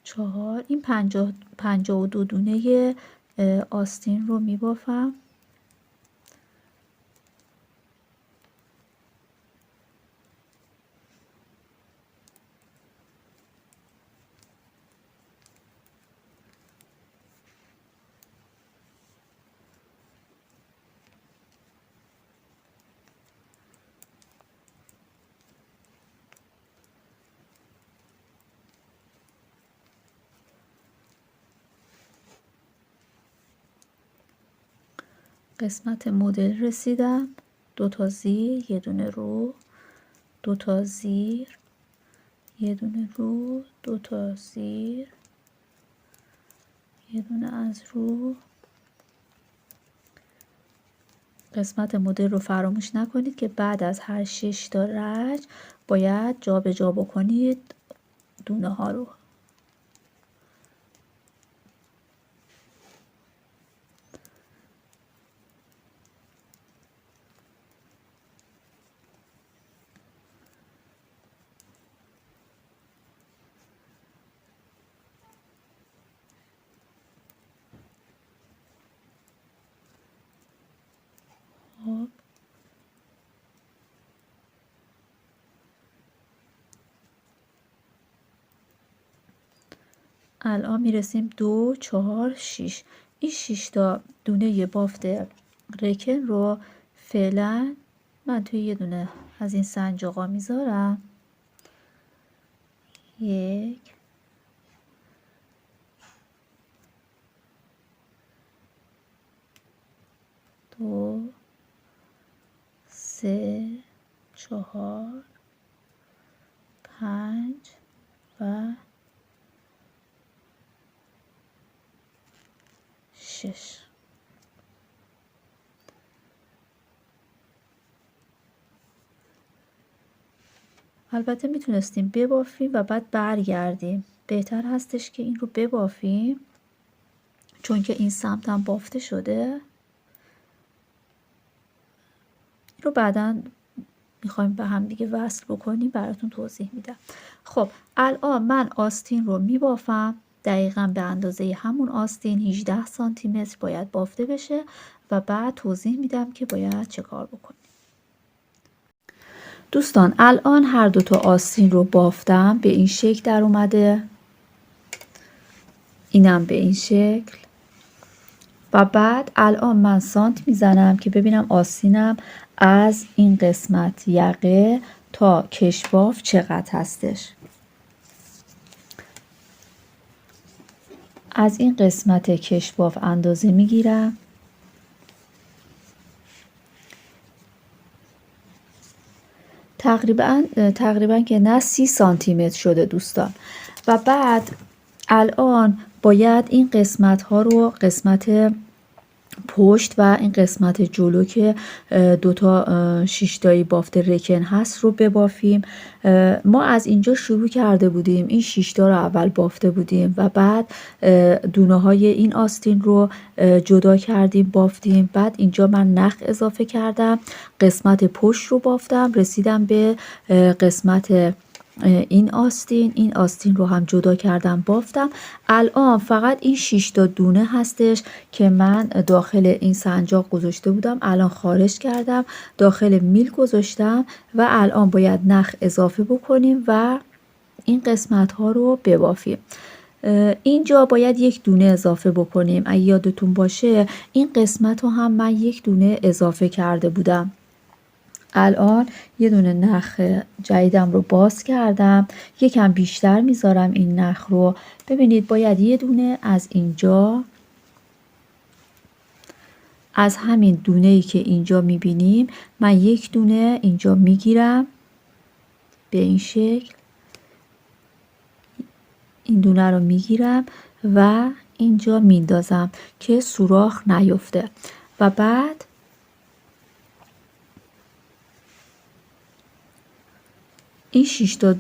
4 این 52 دونه آستین رو میبافم. قسمت مدل رسیدم. 2 تا زیر، یه دونه رو، 2 تا زیر، یه دونه رو، 2 تا زیر، یه دونه از رو. قسمت مدل رو فراموش نکنید که بعد از هر 6 تا رج باید جابجا بکنید دونه ها رو. خب الان میرسیم 2 4 6. این 6 تا دونه بافت رکن رو فعلا من توی یه دونه از این سنجاقا میذارم. 1 2 3 4 5 و 6. البته میتونستیم ببافیم و بعد برگردیم. بهتر هستش که این رو ببافیم چون که این سمت هم بافته شده. این رو بعداً میخوایم به هم دیگه وصل بکنیم براتون توضیح میدم. خب الان من آستین رو میبافم دقیقاً به اندازه همون آستین 18 سانتی متر باید بافته بشه و بعد توضیح میدم که باید چه کار بکنیم. دوستان الان هر دو تا آستین رو بافتم، به این شکل در اومده، اینم به این شکل و بعد الان من سانت میزنم که ببینم آستینم از این قسمت یقه تا کشباف چقدر هستش. از این قسمت کشباف اندازه میگیرم. تقریبا که نه 30 سانتی متر شده دوستان. و بعد الان باید این قسمت ها رو، قسمت پشت و این قسمت جلو که 2 تا 6 تایی بافت رکن هست رو ببافیم. ما از اینجا شروع کرده بودیم، این 6 تا رو اول بافته بودیم و بعد دونه های این آستین رو جدا کردیم بافتیم. بعد اینجا من نخ اضافه کردم، قسمت پشت رو بافتم، رسیدم به قسمت این آستین رو هم جدا کردم بافتم. الان فقط این 6 تا دونه هستش که من داخل این سنجاق گذاشته بودم، الان خارج کردم، داخل میل گذاشتم و الان باید نخ اضافه بکنیم و این قسمت ها رو ببافیم. اینجا باید 1 دونه اضافه بکنیم. اگه یادتون باشه این قسمت رو هم من 1 دونه اضافه کرده بودم. الان یه دونه نخ جدیدم رو باز کردم، یکم بیشتر میذارم این نخ رو. ببینید باید یه دونه از اینجا، از همین دونه‌ای که اینجا میبینیم من 1 دونه اینجا میگیرم به این شکل، این دونه رو میگیرم و اینجا میندازم که سوراخ نیفته و بعد این 6 تا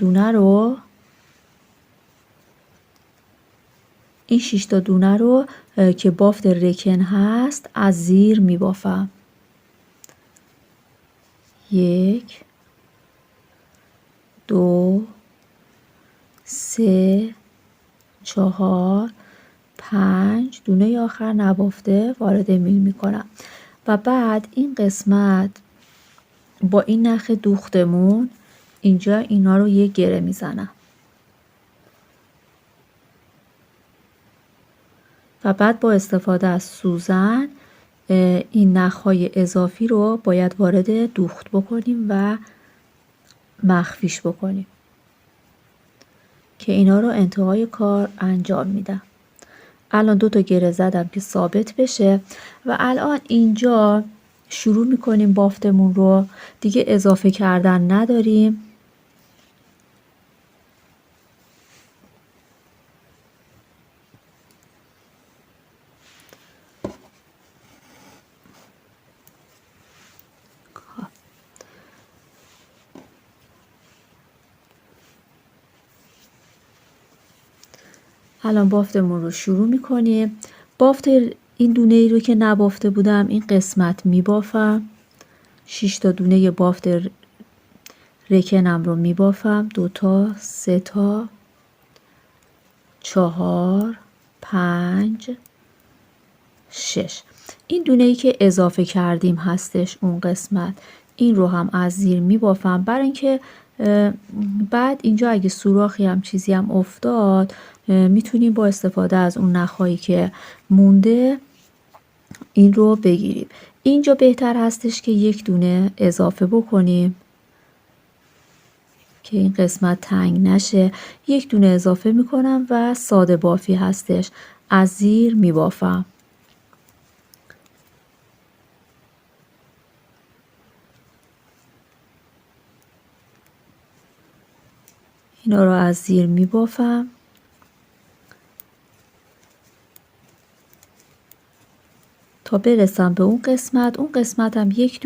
دونه رو که بافت رکن هست از زیر می بافم. 1 2 3 4 5 دونه آخر نبافته وارد میل می کنم و بعد این قسمت با این نخ دوختمون اینجا اینا رو یه گره میزنم و بعد با استفاده از سوزن این نخهای اضافی رو باید وارد دوخت بکنیم و مخفیش بکنیم که اینا رو انتهای کار انجام میدم. الان 2 تا گره زدم که ثابت بشه و الان اینجا شروع میکنیم بافتمون رو. دیگه اضافه کردن نداریم. الان بافتمون رو شروع میکنیم. بافت این دونه ای رو که نبافته بودم این قسمت میبافم. 6 تا دونه بافت رکنم رو میبافم. 2 تا 3 تا 4 5 6. این دونه ای که اضافه کردیم هستش اون قسمت. این رو هم از زیر میبافم برای اینکه بعد اینجا اگه سوراخی هم چیزی هم افتاد میتونیم با استفاده از اون نخایی که مونده این رو بگیریم. اینجا بهتر هستش که 1 دونه اضافه بکنیم که این قسمت تنگ نشه. 1 دونه اضافه میکنم و ساده بافی هستش. از زیر میبافم. اینا رو از زیر میبافم تا برسم به اون قسمت. اون قسمت هم 1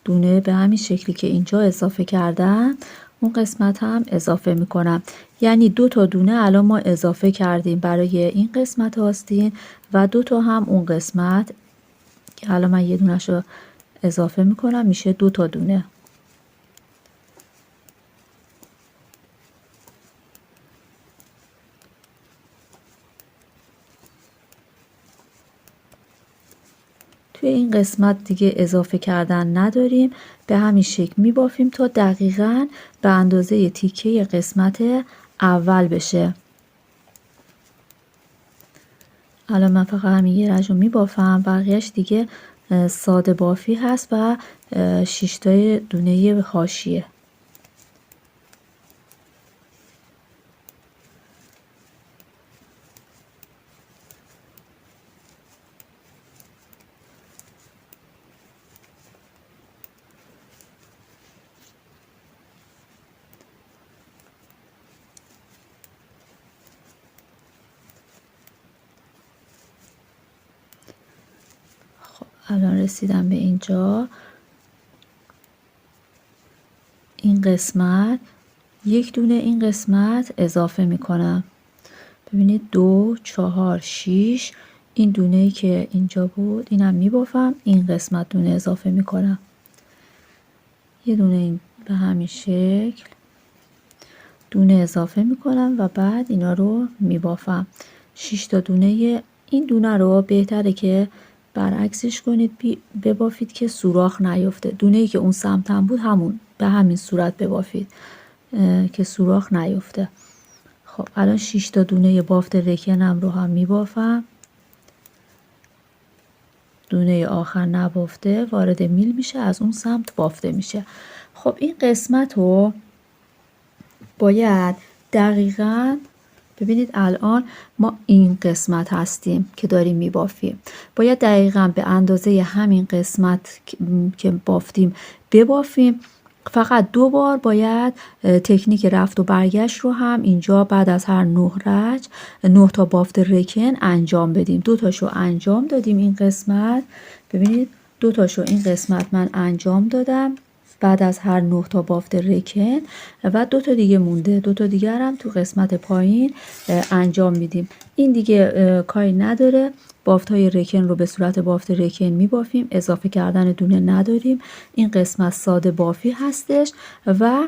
دونه به همین شکلی که اینجا اضافه کردم اون قسمت هم اضافه میکنم. یعنی 2 تا دونه الان ما اضافه کردیم برای این قسمت آستین و 2 تا هم اون قسمت که الان من 1 دونش رو اضافه میکنم میشه 2 تا دونه. توی این قسمت دیگه اضافه کردن نداریم. به همین شکل میبافیم تا دقیقاً به اندازه تیکه قسمت اول بشه. الان من فقط همین یه رج رو میبافم. بقیهش دیگه ساده بافی هست و 6 تا دونه حاشیه. الان رسیدم به اینجا. این قسمت 1 دونه این قسمت اضافه میکنم. ببینید 2 4 6 این دونه‌ای که اینجا بود اینم میبافم. این قسمت دونه اضافه میکنم. یه دونه این به همین شکل دونه اضافه میکنم و بعد اینا رو میبافم. 6 تا دونه این دونه رو بهتره که برعکسش کنید ببافید که سوراخ نیفته. دونه‌ای که اون سمتم بود همون به همین صورت ببافید که سوراخ نیفته. خب الان 6 تا دونه بافت رکنم رو هم میبافم. دونه آخر نبافته وارد میل میشه، از اون سمت بافته میشه. خب این قسمت رو باید دقیقاً ببینید الان ما این قسمت هستیم که داریم میبافیم. باید دقیقاً به اندازه همین قسمت که بافتیم ببافیم. فقط 2 بار باید تکنیک رفت و برگشت رو هم اینجا بعد از هر 9 رج 9 تا بافت رکن انجام بدیم. 2 تاشو انجام دادیم این قسمت. ببینید 2 تاشو این قسمت من انجام دادم. بعد از هر 9 تا بافت رکن و 2 تا دیگه مونده. 2 تا دیگر هم تو قسمت پایین انجام میدیم. این دیگه کاری نداره. بافت های رکن رو به صورت بافت رکن میبافیم. اضافه کردن دونه نداریم. این قسمت ساده بافی هستش و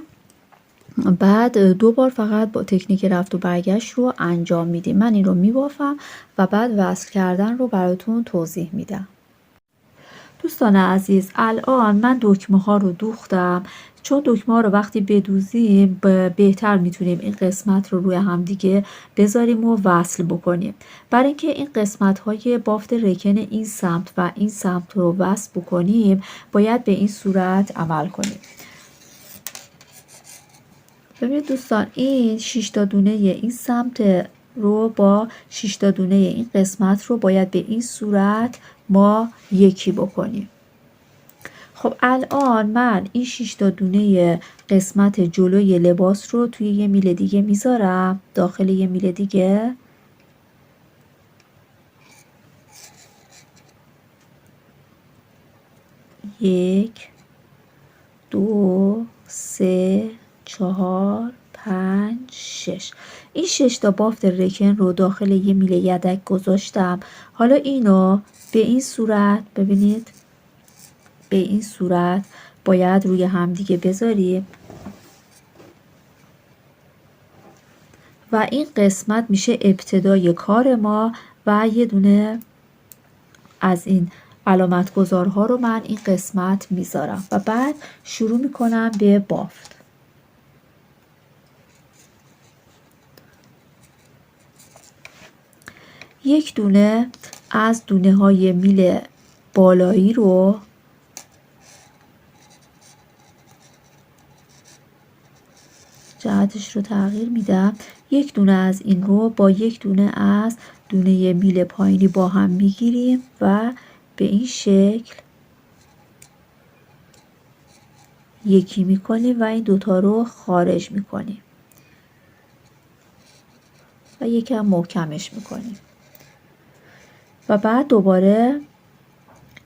بعد 2 بار فقط با تکنیک رفت و برگشت رو انجام میدیم. من این رو میبافم و بعد وصل کردن رو براتون توضیح میدم. دوستان عزیز، الان من دکمه ها رو دوختم، چون دکمه ها رو وقتی بدوزیم بهتر میتونیم این قسمت رو روی همدیگه بذاریم و وصل بکنیم. برای اینکه این قسمت های بافت رکن این سمت و این سمت رو وصل بکنیم باید به این صورت عمل کنیم. ببینید دوستان، این 6 تا دونه این سمت رو با 6 تا دونه این قسمت رو باید به این صورت ما یکی بکنیم. خب الان من این 6 تا دونه قسمت جلوی لباس رو توی یه میله دیگه میذارم، داخل یه میله دیگه. یک، دو، سه، چهار، پنج، شش. این 6 تا بافت رکن رو داخل یه میله یدک گذاشتم. حالا اینو به این صورت، ببینید به این صورت باید روی همدیگه بذاریم و این قسمت میشه ابتدای کار ما و یه دونه از این علامت گذارها رو من این قسمت میذارم و بعد شروع میکنم به بافت. یک دونه از دونه های میل بالایی رو جهتش رو تغییر میدم. یک دونه از این رو با یک دونه از دونه میل پایینی با هم میگیریم و به این شکل یکی میکنیم و این دوتا رو خارج میکنیم و یکم محکمش میکنیم و بعد دوباره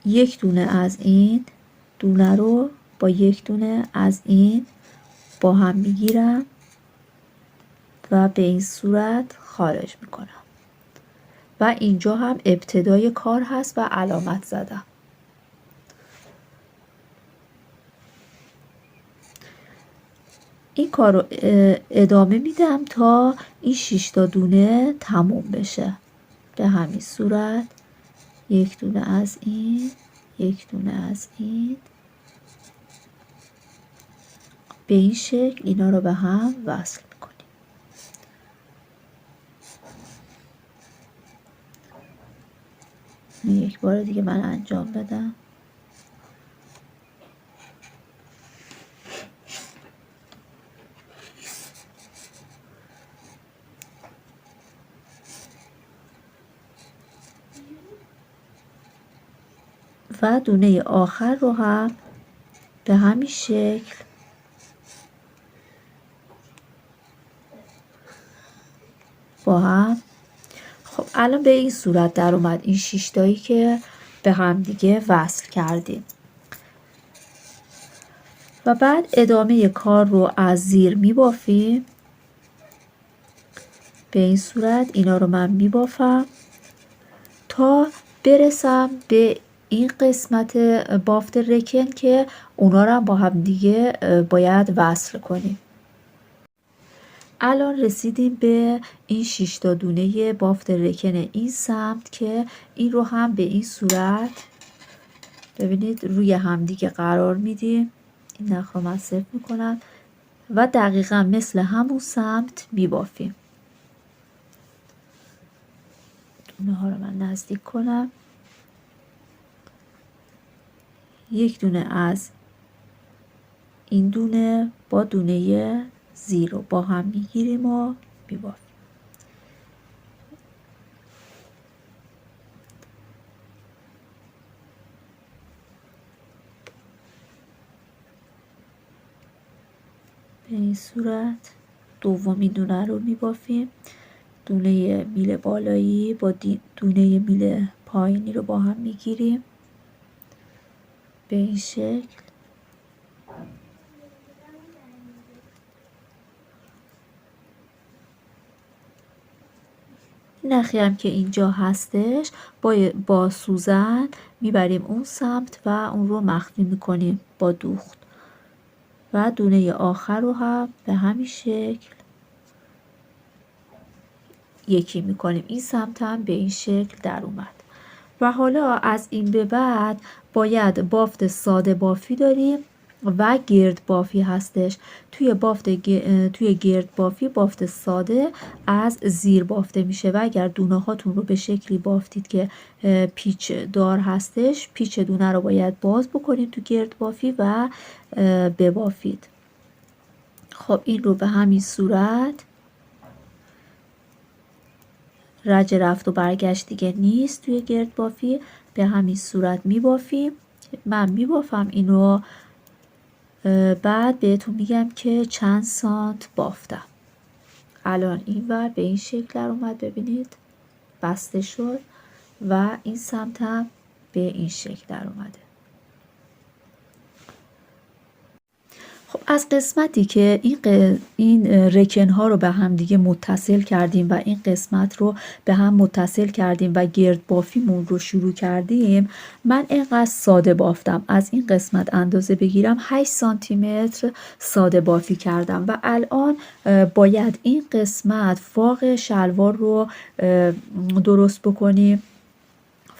یک دونه از این دونه رو با یک دونه از این با هم میگیرم و به این صورت خارج میکنم و اینجا هم ابتدای کار هست و علامت زدم. این کار رو ادامه میدم تا این 6 تا دونه تموم بشه. به همین صورت یک دونه از این، یک دونه از این، به این شکل اینا رو به هم وصل میکنیم. یک بار دیگه من انجام بدم. و دونه آخر رو هم به همین شکل با هم. خب الان به این صورت در اومد این 6 تایی که به هم دیگه وصل کردیم و بعد ادامه کار رو از زیر میبافیم. به این صورت اینا رو من میبافم تا برسم به این قسمت بافت رکن که اونا رو با هم دیگه باید وصل کنیم. الان رسیدیم به این 6 تا دونه بافت رکن این سمت که این رو هم به این صورت ببینید روی هم دیگه قرار میدیم. این نخ رو من صفر میکنم و دقیقا مثل همون سمت میبافیم. دونه ها رو من نزدیک کنم. یک دونه از این دونه با دونه زیر رو با هم میگیریم و میبافیم. به این صورت دومین دونه رو میبافیم. دونه میل بالایی با دونه میل پایینی رو با هم میگیریم به این شکل نخی هم که اینجا هستش با سوزن میبریم اون سمت و اون رو مخفی میکنیم با دوخت و دونه آخر رو هم به همین شکل یکی میکنیم. این سمت هم به این شکل در اومد. و حالا از این به بعد باید بافت ساده بافی داریم و گرد بافی هستش. توی گرد بافی بافت ساده از زیر بافته میشه و اگر دونه هاتون رو به شکلی بافتید که پیچ دار هستش، پیچ دونه رو باید باز بکنید تو گرد بافی و ببافید. خب این رو به همین صورت، رج رفت و برگشت دیگه نیست توی گرد بافی، به همین صورت میبافیم. من میبافم اینو، بعد بهتون میگم که چند سانت بافتم. الان این ور به این شکل در اومد، ببینید بسته شد و این سمت هم به این شکل در اومده. خب از قسمتی که این رکن ها رو به هم دیگه متصل کردیم و این قسمت رو به هم متصل کردیم و گرد بافیمون رو شروع کردیم، من اینقدر ساده بافتم. از این قسمت اندازه بگیرم 8 سانتی متر ساده بافی کردم و الان باید این قسمت فاق شلوار رو درست بکنیم،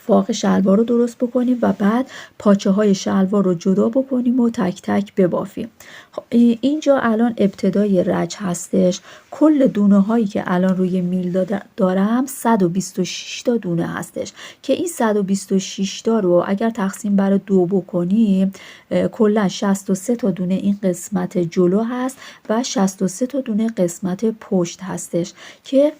فاق شلوار رو درست بکنیم و بعد پاچه های شلوار رو جدا بکنیم و تک تک ببافیم. خب اینجا الان ابتدای رج هستش. کل دونه هایی که الان روی میل دارم 126 تا دونه هستش که این 126 تا رو اگر تقسیم بر 2 بکنیم کلا 63 تا دونه این قسمت جلو هست و 63 تا دونه قسمت پشت هستش که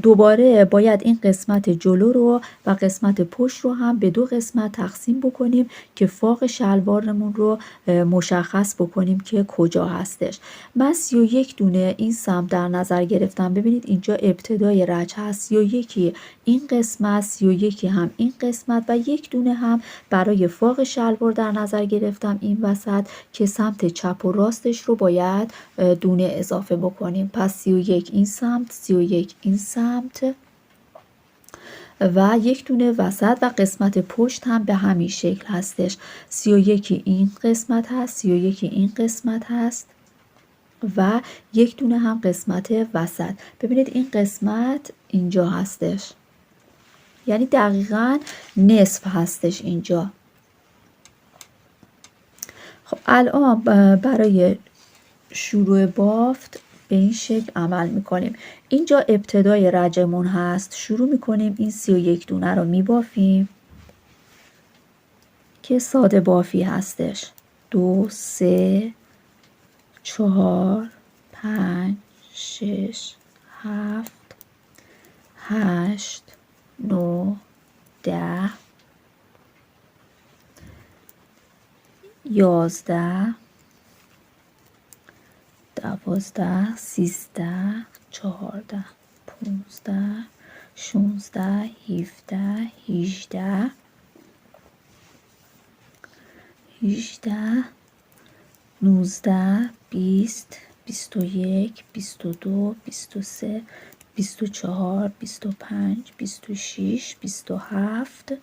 دوباره باید این قسمت جلو رو و قسمت پشت رو هم به 2 قسمت تقسیم بکنیم که فاق شلوارمون رو مشخص بکنیم که کجا هستش. من 31 دونه این سمت در نظر گرفتم. ببینید اینجا ابتدای رج هست، 31 این قسمت، 31 هم این قسمت و 1 دونه هم برای فاق شلوار در نظر گرفتم این وسط که سمت چپ و راستش رو باید دونه اضافه بکنیم. پس 31 این سمت، 31 این سمت و 1 دونه وسط و قسمت پشت هم به همین شکل هستش. 31 این قسمت هست، 31 این قسمت هست و 1 دونه هم قسمت وسط. ببینید این قسمت اینجا هستش، یعنی دقیقاً نصف هستش اینجا. خب الان برای شروع بافت به این شکل عمل میکنیم. اینجا ابتدای رجمون هست، شروع میکنیم این 31 دونه رو میبافیم که ساده بافی هستش. 2 3 4 5 6 7 8 9 10 11 12 13 14 15 16 17 18 19 20 21 22 23 24 25 26 27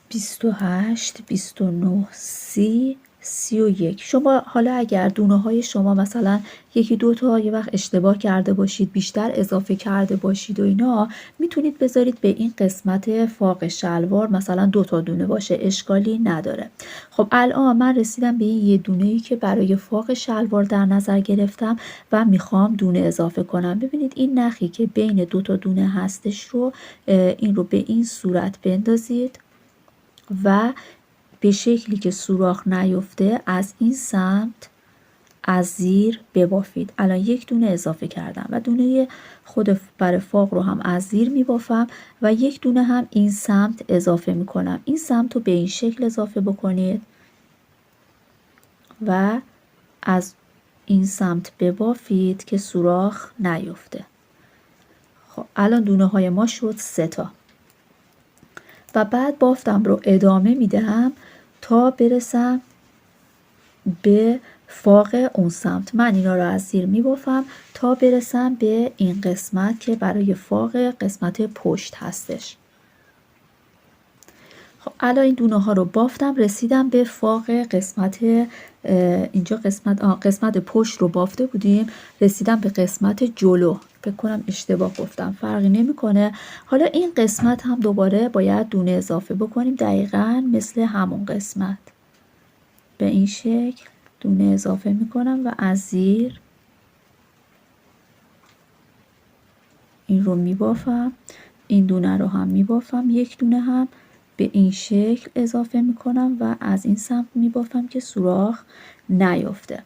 28 29 30 31. شما حالا اگر دونه های شما مثلا 1 2 تا یه وقت اشتباه کرده باشید، بیشتر اضافه کرده باشید و اینا، میتونید بذارید به این قسمت فاق شلوار مثلا 2 تا دونه باشه، اشکالی نداره. خب الان من رسیدم به این یه دونه‌ای که برای فاق شلوار در نظر گرفتم و میخوام دونه اضافه کنم. ببینید این نخی که بین 2 تا دونه هستش رو این رو به این صورت بندازید و به شکلی که سوراخ نیفته از این سمت از زیر ببافید. الان 1 دونه اضافه کردم و دونه خود برای فاق رو هم از زیر میبافم و 1 دونه هم این سمت اضافه میکنم. این سمت رو به این شکل اضافه بکنید و از این سمت ببافید که سوراخ نیفته. خب الان دونه های ما شد 3 تا و بعد بافتم رو ادامه میدم تا برسم به فاق اون سمت. من اینا رو از زیر میبافم تا برسم به این قسمت که برای فاق قسمت پشت هستش. خب الان این دونه ها رو بافتم، رسیدم به فاق قسمت اینجا قسمت پشت رو بافته بودیم، رسیدم به قسمت جلو. فکر کنم اشتباه گفتم، فرقی نمیکنه. حالا این قسمت هم دوباره باید دونه اضافه بکنیم، دقیقاً مثل همون قسمت. به این شکل دونه اضافه میکنم و از زیر این رو میبافم، این دونه رو هم میبافم، یک دونه هم به این شکل اضافه میکنم و از این سمت میبافم که سوراخ نیفته.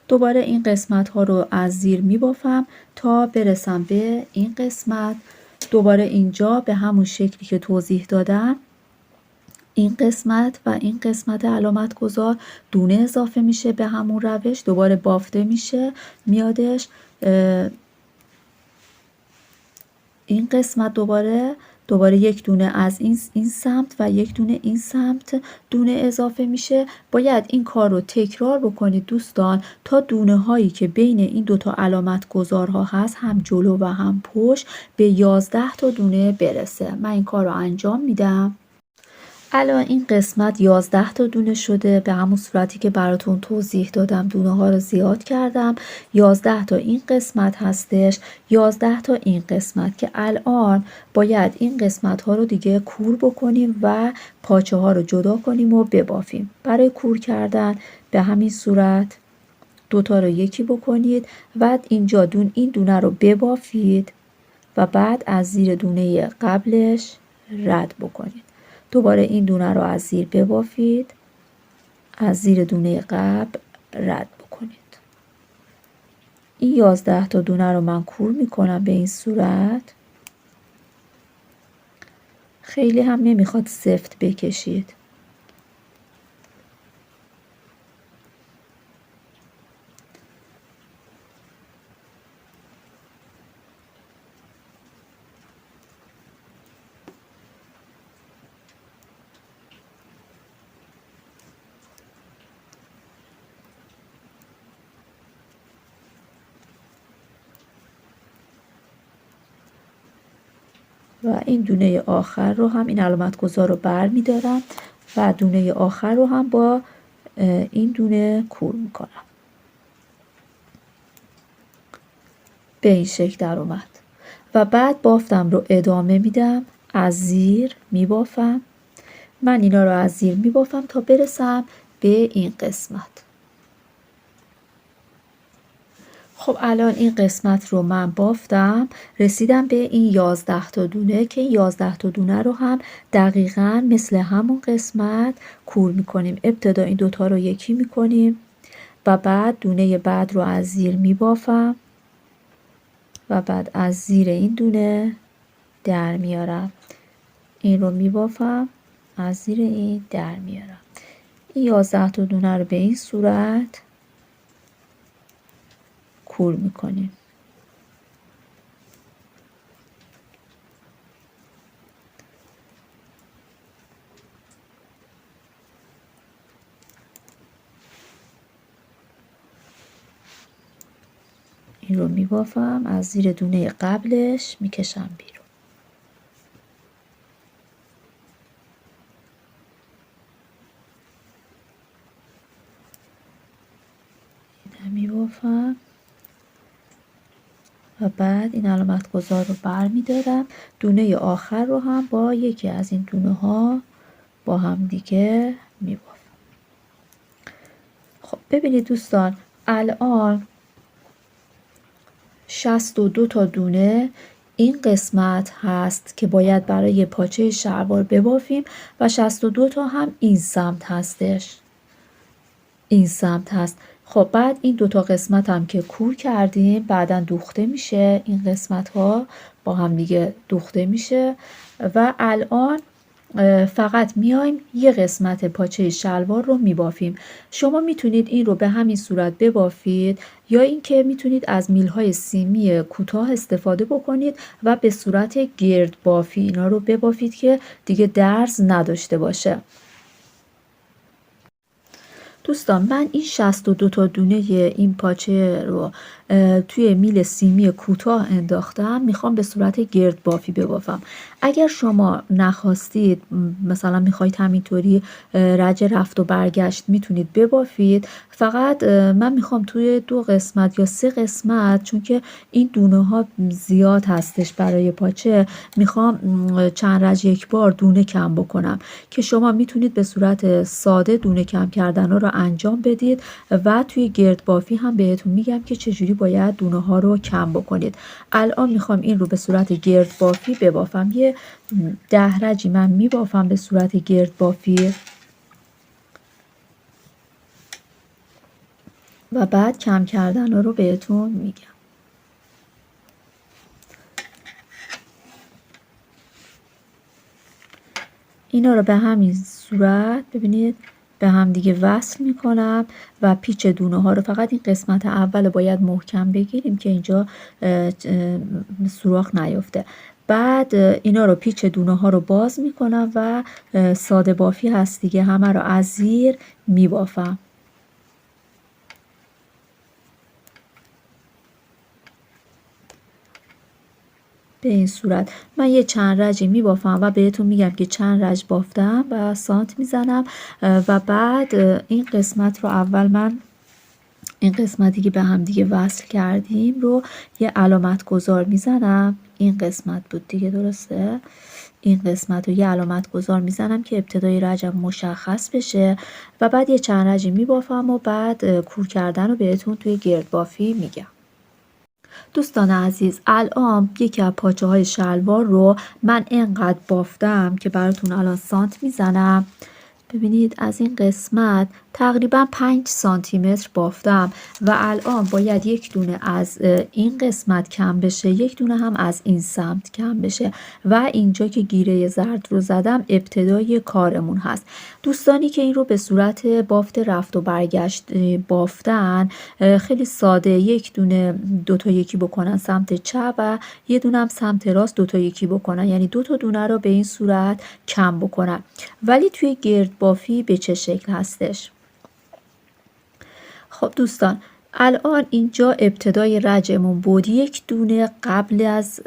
دوباره این قسمت ها رو از زیر میبافم تا برسم به این قسمت. دوباره اینجا به همون شکلی که توضیح دادم این قسمت و این قسمت علامت گذار دونه اضافه میشه به همون روش، دوباره بافته میشه، میادش این قسمت دوباره یک دونه از این سمت و یک دونه این سمت دونه اضافه میشه. باید این کار رو تکرار بکنید دوستان تا دونه هایی که بین این دوتا علامت گذارها هست، هم جلو و هم پشت، به 11 تا دونه برسه. من این کار رو انجام میدم. الان این قسمت 11 تا دونه شده، به همون صورتی که براتون توضیح دادم دونه ها رو زیاد کردم. 11 تا این قسمت هستش، 11 تا این قسمت، که الان باید این قسمت ها رو دیگه کور بکنیم و پاچه ها رو جدا کنیم و ببافیم. برای کور کردن به همین صورت دوتا رو یکی بکنید و اینجا این دونه رو ببافید و بعد از زیر دونه قبلش رد بکنید. دوباره این دونه رو از زیر ببافید، از زیر دونه قبل رد بکنید. این 11 تا دونه رو من کور میکنم به این صورت. خیلی هم نمیخواد سفت بکشید. و این دونه آخر رو هم، این علامت گذار رو بر می دارم و دونه آخر رو هم با این دونه کور می کنم. به این شکل در اومد و بعد بافتم رو ادامه میدم، از زیر می بافم. من اینا رو از زیر می بافم تا برسم به این قسمت. خب الان این قسمت رو من بافتم، رسیدم به این 11 تا دونه که 11 تا دونه رو هم دقیقاً مثل همون قسمت کور میکنیم. ابتدا این دوتا رو یکی میکنیم و بعد دونه بعد رو از زیر میبافم و بعد از زیر این دونه در میارم، این رو میبافم، از زیر این در میارم. این 11 تا دونه رو به این صورت کور میکنیم. این رو میبافم، از زیر دونه قبلش میکشم بیرون. این میبافم و بعد این علامت گذار رو بر میدارم. دونه آخر رو هم با یکی از این دونه ها با هم دیگه میبافم. خب ببینید دوستان، الان 62 تا دونه این قسمت هست که باید برای پاچه شلوار ببافیم و 62 تا هم این سمت هستش، این سمت هست. خب بعد این دوتا قسمت هم که کور کردیم بعداً دوخته میشه، این قسمت ها با هم دیگه دوخته میشه و الان فقط میایم یه قسمت پاچه شلوار رو میبافیم. شما میتونید این رو به همین صورت ببافید یا اینکه میتونید از میلهای سیمی کوتاه استفاده بکنید و به صورت گرد بافی اینا رو ببافید که دیگه درز نداشته باشه. دوستان من این 62 تا دونه این پاچه رو توی میل سیمی کوتاه انداختم، میخوام به صورت گرد بافی ببافم. اگر شما نخواستید مثلا میخواید همینطوری رج رفت و برگشت میتونید ببافید، فقط من میخوام توی 2 قسمت یا 3 قسمت، چون که این دونه ها زیاد هستش برای پاچه، میخوام چند رج یک بار دونه کم بکنم که شما میتونید به صورت ساده دونه کم کردن رو انجام بدید و توی گرد بافی هم بهتون میگم که چجوری باید دونه ها رو کم بکنید. الان میخوام این رو به صورت گرد بافی ببافم. یه 10 رجی من میبافم به صورت گرد بافی و بعد کم کردن رو بهتون میگم. اینا رو به همین صورت ببینید به هم دیگه وصل میکنم و پیچ دونه ها رو، فقط این قسمت اول باید محکم بگیریم که اینجا سوراخ نیفته. بعد اینا رو پیچ دونه ها رو باز میکنم و ساده بافی هست دیگه، همه رو از زیر میبافم. به این صورت من یه چند رجی میبافم و بهتون میگم که چند رج بافتم و سانت میزنم و بعد این قسمت رو اول من این قسمتی که به هم دیگه وصل کردیم رو یه علامت گذار میزنم. این قسمت بود دیگه، درسته؟ این قسمت رو یه علامت گذار میزنم که ابتدای رجم مشخص بشه و بعد یه چند رجی میبافم و بعد کور کردن رو بهتون توی گرد بافی میگم. دوستان عزیز، الان یکی از پاچه های شلوار رو من اینقدر بافتم که براتون الان سانت میزنم. ببینید از این قسمت تقریبا 5 سانتی متر بافتم و الان باید یک دونه از این قسمت کم بشه، یک دونه هم از این سمت کم بشه و اینجا که گیره زرد رو زدم ابتدای کارمون هست. دوستانی که این رو به صورت بافت رفت و برگشت بافتن، خیلی ساده یک دونه دوتا یکی بکنن سمت چپ و یه دونه هم سمت راست دوتا یکی بکنن، یعنی 2 تا دونه رو به این صورت کم بکنن. ولی توی گرد بافی به چه شکل هستش؟ خب دوستان الان اینجا ابتدای رجمون بود، یک دونه قبل از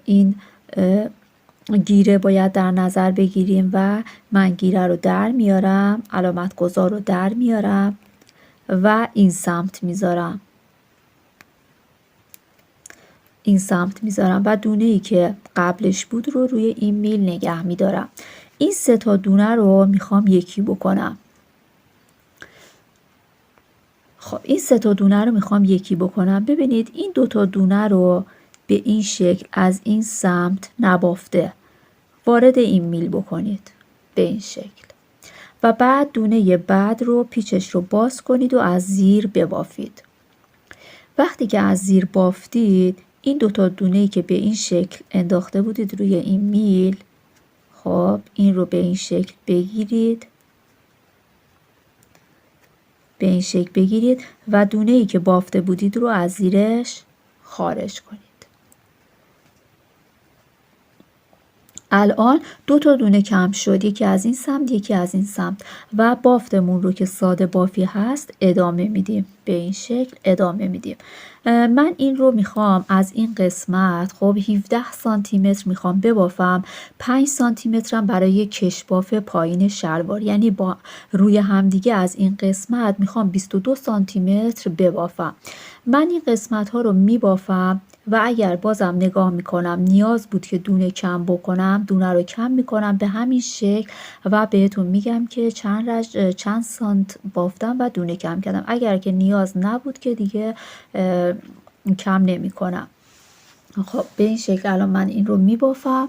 این گیره باید در نظر بگیریم و من گیره رو در میارم، علامت گذار رو در میارم و این سمت میذارم، این سمت میذارم و دونه ای که قبلش بود رو روی این میل نگه میدارم. این 3 تا دونه رو میخوام یکی بکنم. خب این 3 تا دونه رو میخوام یکی بکنم. ببینید این 2 تا دونه رو به این شکل از این سمت نبافته وارد این میل بکنید به این شکل و بعد دونه بعد رو پیچش رو باز کنید و از زیر ببافید. وقتی که از زیر بافتید این 2 تا دونه‌ای که به این شکل انداخته بودید روی این میل، خب این رو به این شکل بگیرید، به این شکل بگیرید و دونه‌ای که بافته بودید رو از زیرش خارج کنید. الان 2 تا دونه کم شد، یکی از این سمت یکی از این سمت و بافتمون رو که ساده بافی هست ادامه میدیم، به این شکل ادامه میدیم. من این رو میخوام از این قسمت خب 17 سانتی متر میخوام ببافم، 5 سانتی متر هم برای کشباف پایین شلوار، یعنی با روی همدیگه از این قسمت میخوام 22 سانتی متر ببافم. من این قسمت ها رو میبافم و اگر بازم نگاه میکنم نیاز بود که دونه کم بکنم، دونه رو کم میکنم به همین شکل و بهتون میگم که چند سانت بافتم و دونه کم کردم. اگر که نیاز نبود که دیگه کم نمی کنم. خب به این شکل الان من این رو میبافم.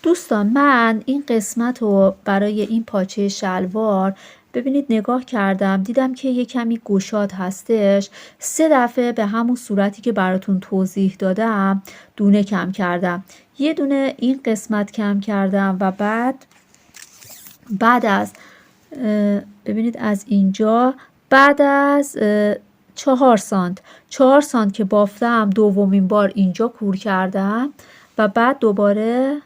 دوستان من این قسمت رو برای این پاچه شلوار ببینید نگاه کردم، دیدم که یه کمی گشاد هستش. 3 دفعه به همون صورتی که براتون توضیح دادم دونه کم کردم. یه دونه این قسمت کم کردم و بعد از ببینید از اینجا بعد از 4 سانت که بافتم دومین بار اینجا کور کردم و بعد دوباره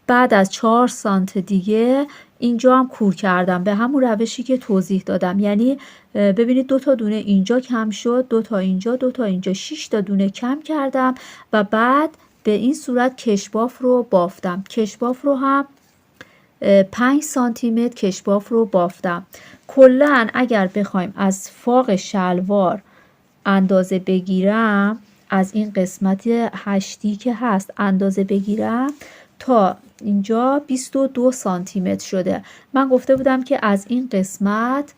بعد از 4 سانت دیگه اینجا هم کور کردم به همون روشی که توضیح دادم. یعنی ببینید 2 تا دونه اینجا کم شد، 2 تا اینجا، 2 تا اینجا، 6 تا دونه کم کردم و بعد به این صورت کشباف رو بافتم. کشباف رو هم 5 سانتی متر کشباف رو بافتم. کلاً اگر بخوایم از فاق شلوار اندازه بگیرم، از این قسمت 8 که هست اندازه بگیرم تا اینجا 22 سانتی متر شده. من گفته بودم که از این قسمت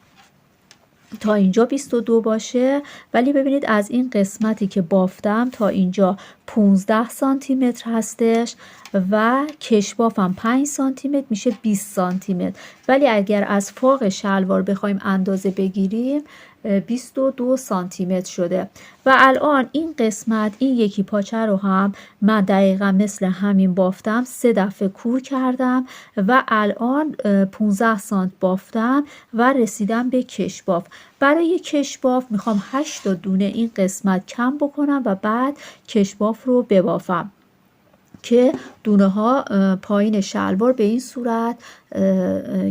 تا اینجا 22 باشه، ولی ببینید از این قسمتی که بافتم تا اینجا 15 سانتی متر هستش و کشبافم 5 سانتی متر میشه 20 سانتی متر. ولی اگر از فاق شلوار بخوایم اندازه بگیریم 22 سانتی متر شده. و الان این قسمت، این یکی پاچه رو هم من دقیقا مثل همین بافتم، 3 دفعه کور کردم و الان 15 سانت بافتم و رسیدم به کشباف. برای کشباف میخوام 8 تا دونه این قسمت کم بکنم و بعد کشباف رو ببافم که دونه ها پایین شلوار به این صورت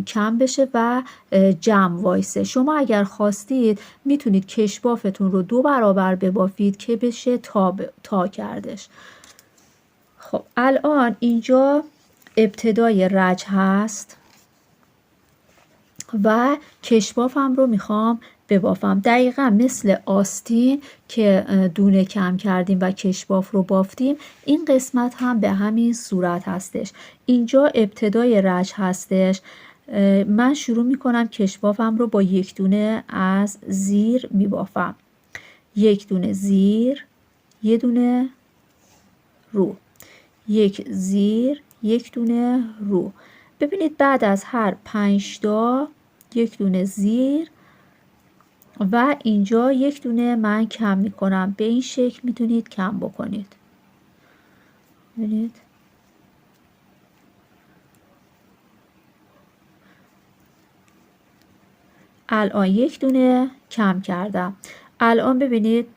کم بشه و جمع وایسه. شما اگر خواستید میتونید کشبافتون رو 2 برابر ببافید که بشه تا کردش. خب الان اینجا ابتدای رج هست و کشبافم رو میخوام ببافم دقیقا مثل آستین که دونه کم کردیم و کشباف رو بافتیم. این قسمت هم به همین صورت هستش. اینجا ابتدای رج هستش. من شروع میکنم کشبافم رو با 1 دونه از زیر میبافم. 1 دونه زیر، 1 دونه رو، 1 زیر، 1 دونه رو. ببینید بعد از هر 5 تا 1 دونه زیر و اینجا 1 دونه من کم میکنم. به این شکل میتونید کم بکنید. ببینید الان 1 دونه کم کردم. الان ببینید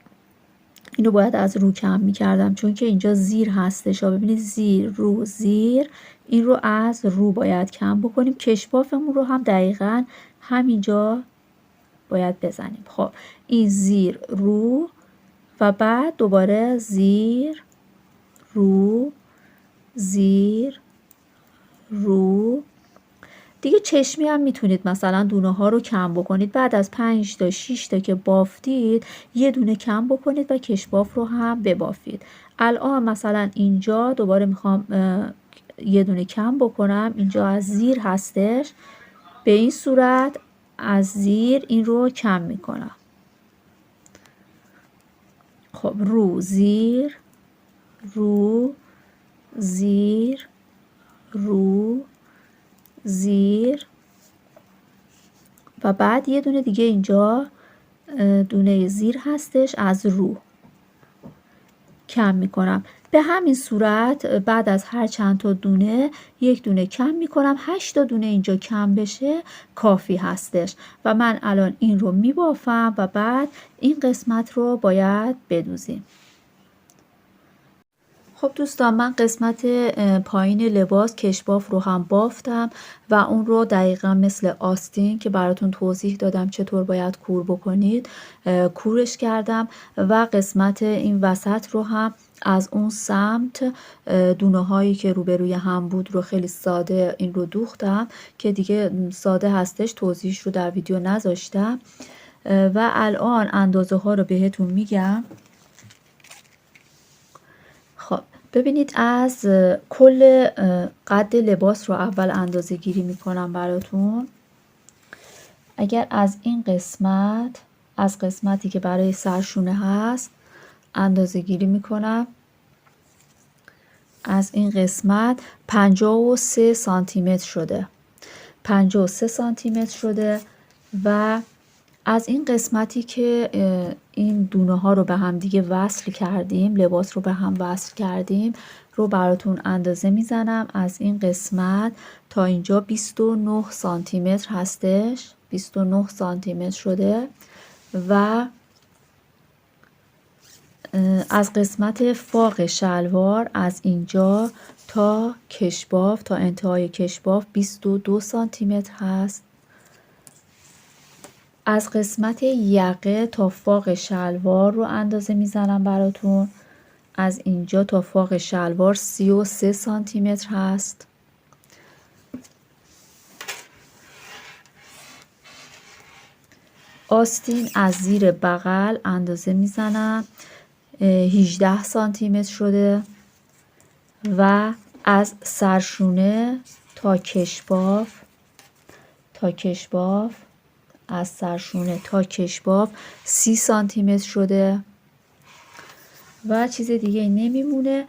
اینو باید از رو کم میکردم چون که اینجا زیر هستش. ببینید زیر، رو، زیر، این رو از رو باید کم بکنیم. کشبافمون رو هم دقیقا همینجا باید بزنیم. خب این زیر، رو و بعد دوباره زیر، رو، زیر، رو. دیگه چشمی هم میتونید مثلا دونه ها رو کم بکنید. بعد از 5 تا 6 تا که بافتید 1 دونه کم بکنید و کشباف رو هم ببافید. الان مثلا اینجا دوباره میخوام 1 دونه کم بکنم. اینجا از زیر هستش. به این صورت از زیر این رو کم میکنم. خب رو، زیر، رو، زیر، رو، زیر و بعد 1 دونه دیگه اینجا دونه زیر هستش، از رو کم میکنم. به همین صورت بعد از هر چند تا دونه 1 دونه کم میکنم. 8 تا دونه اینجا کم بشه کافی هستش و من الان این رو میبافم و بعد این قسمت رو باید بدوزیم. خب دوستان من قسمت پایین لباس کشباف رو هم بافتم و اون رو دقیقا مثل آستین که براتون توضیح دادم چطور باید کور بکنید کورش کردم و قسمت این وسط رو هم از اون سمت دونه هایی که روبروی هم بود رو خیلی ساده این رو دوختم که دیگه ساده هستش، توضیحش رو در ویدیو نذاشتم و الان اندازه ها رو بهتون میگم. خب ببینید از کل قد لباس رو اول اندازه گیری میکنم براتون. اگر از این قسمت، از قسمتی که برای سرشونه هست اندازه گیری میکنم، از این قسمت 53 سانتی متر شده. 53 سانتی متر شده و از این قسمتی که این دونه ها رو به هم دیگه وصل کردیم، لباس رو به هم وصل کردیم رو براتون اندازه میزنم. از این قسمت تا اینجا 29 سانتی متر هستش. 29 سانتی متر شده و از قسمت فاق شلوار از اینجا تا کشباف تا انتهای کشباف 22 سانتی متر هست. از قسمت یقه تا فاق شلوار رو اندازه میزنم براتون. از اینجا تا فاق شلوار 33 سانتی متر هست. آستین از زیر بغل اندازه میزنم 18 سانتی متر شده و از سرشونه تا کشباف از سرشونه تا کشباف 30 سانتی متر شده و چیز دیگه نمیمونه.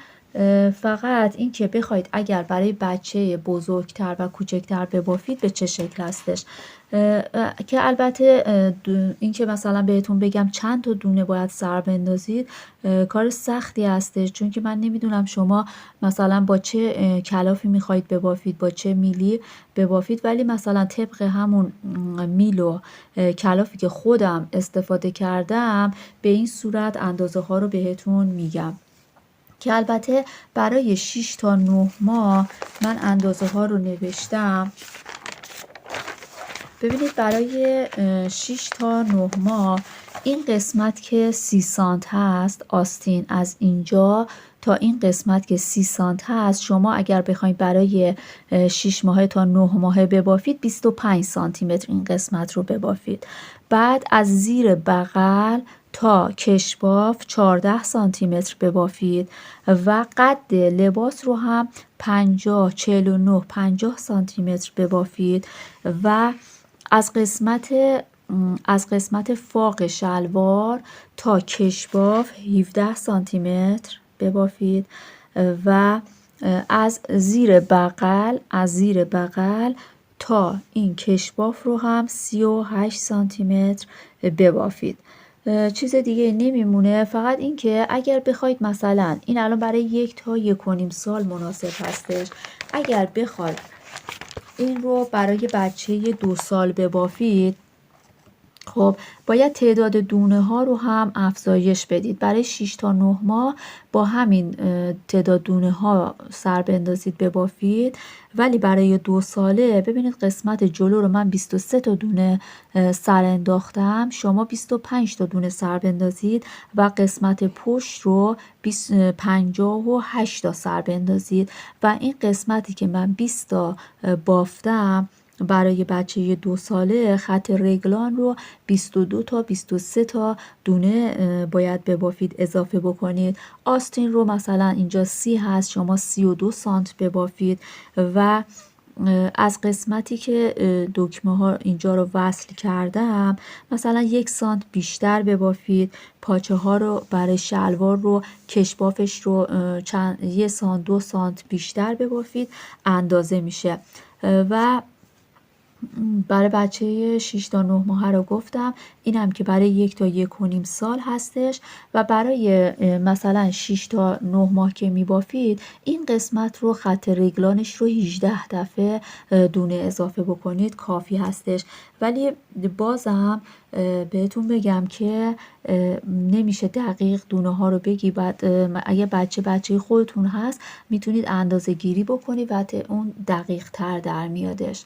فقط این که بخواید اگر برای بچه بزرگتر و کوچکتر ببافید به چه شکل هستش، که البته این که مثلا بهتون بگم چند تا دونه باید سر بندازید کار سختی هستش، چون که من نمیدونم شما مثلا با چه کلافی میخواید ببافید، با چه میلی ببافید، ولی مثلا طبق همون میل و کلافی که خودم استفاده کردم به این صورت اندازه ها رو بهتون میگم، که البته برای 6 تا 9 ماه من اندازه ها رو نوشتم. ببینید برای 6 تا 9 ماه این قسمت که 30 سانت هست، آستین از اینجا تا این قسمت که 30 سانت هست، شما اگر بخواید برای 6 ماه تا 9 ماه ببافید 25 سانتی متر این قسمت رو ببافید. بعد از زیر بغل تا کشباف 14 سانتی متر ببافید و قد لباس رو هم 50 49 50 سانتی متر ببافید و از قسمت فاق شلوار تا کشباف 17 سانتی متر ببافید و از زیر بغل تا این کشباف رو هم 38 سانتی متر ببافید. چیز دیگه نمیمونه، فقط این که اگر بخواید مثلا این الان برای 1 تا 1.5 سال مناسب هستش، اگر بخواید این رو برای بچه 2 سال ببافید، خب باید تعداد دونه ها رو هم افزایش بدید. برای 6 تا 9 ماه با همین تعداد دونه ها سر بندازید ببافید، ولی برای 2 ساله ببینید قسمت جلو رو من 23 تا دونه سر انداختم، شما 25 تا دونه سر بندازید و قسمت پشت رو 58 تا سر بندازید و این قسمتی که من 20 تا بافتم برای بچه 2 ساله خط رگلان رو 22 تا 23 تا دونه باید ببافید اضافه بکنید. آستین رو مثلا اینجا 30 هست، شما 32 سانت ببافید و از قسمتی که دکمه ها اینجا رو وصل کردم مثلا 1 سانت بیشتر ببافید. پاچه ها رو برای شلوار رو کشبافش رو 1 سانت 2 سانت بیشتر ببافید، اندازه میشه. و برای بچه 6 تا 9 ماه رو گفتم، اینم که برای 1 تا 1.5 سال هستش و برای مثلا 6 تا 9 ماه که میبافید این قسمت رو خط رگلانش رو 18 دفعه دونه اضافه بکنید کافی هستش. ولی بازم بهتون بگم که نمیشه دقیق دونه ها رو بگی، بعد اگه بچه خودتون هست میتونید اندازه گیری بکنید و اون دقیق تر در میادش.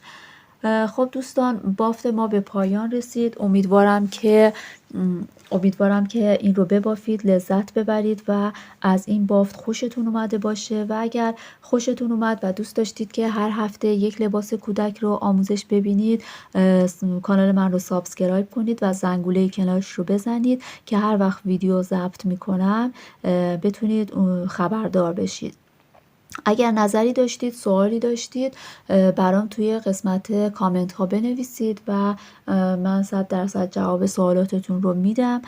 خب دوستان، بافت ما به پایان رسید. امیدوارم که این رو ببافید، لذت ببرید و از این بافت خوشتون اومده باشه و اگر خوشتون اومد و دوست داشتید که هر هفته یک لباس کودک رو آموزش ببینید، کانال من رو سابسکرایب کنید و زنگوله کنارش رو بزنید که هر وقت ویدیو ضبط میکنم بتونید خبردار بشید. اگر نظری داشتید، سوالی داشتید، برام توی قسمت کامنت ها بنویسید و من 100% جواب سوالاتتون رو میدم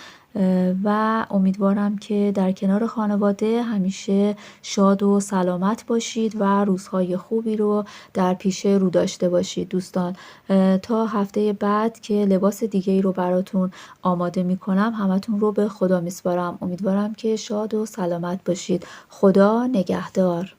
و امیدوارم که در کنار خانواده همیشه شاد و سلامت باشید و روزهای خوبی رو در پیش رو داشته باشید. دوستان تا هفته بعد که لباس دیگه ای رو براتون آماده میکنم همتون رو به خدا میسپارم. امیدوارم که شاد و سلامت باشید. خدا نگهدار.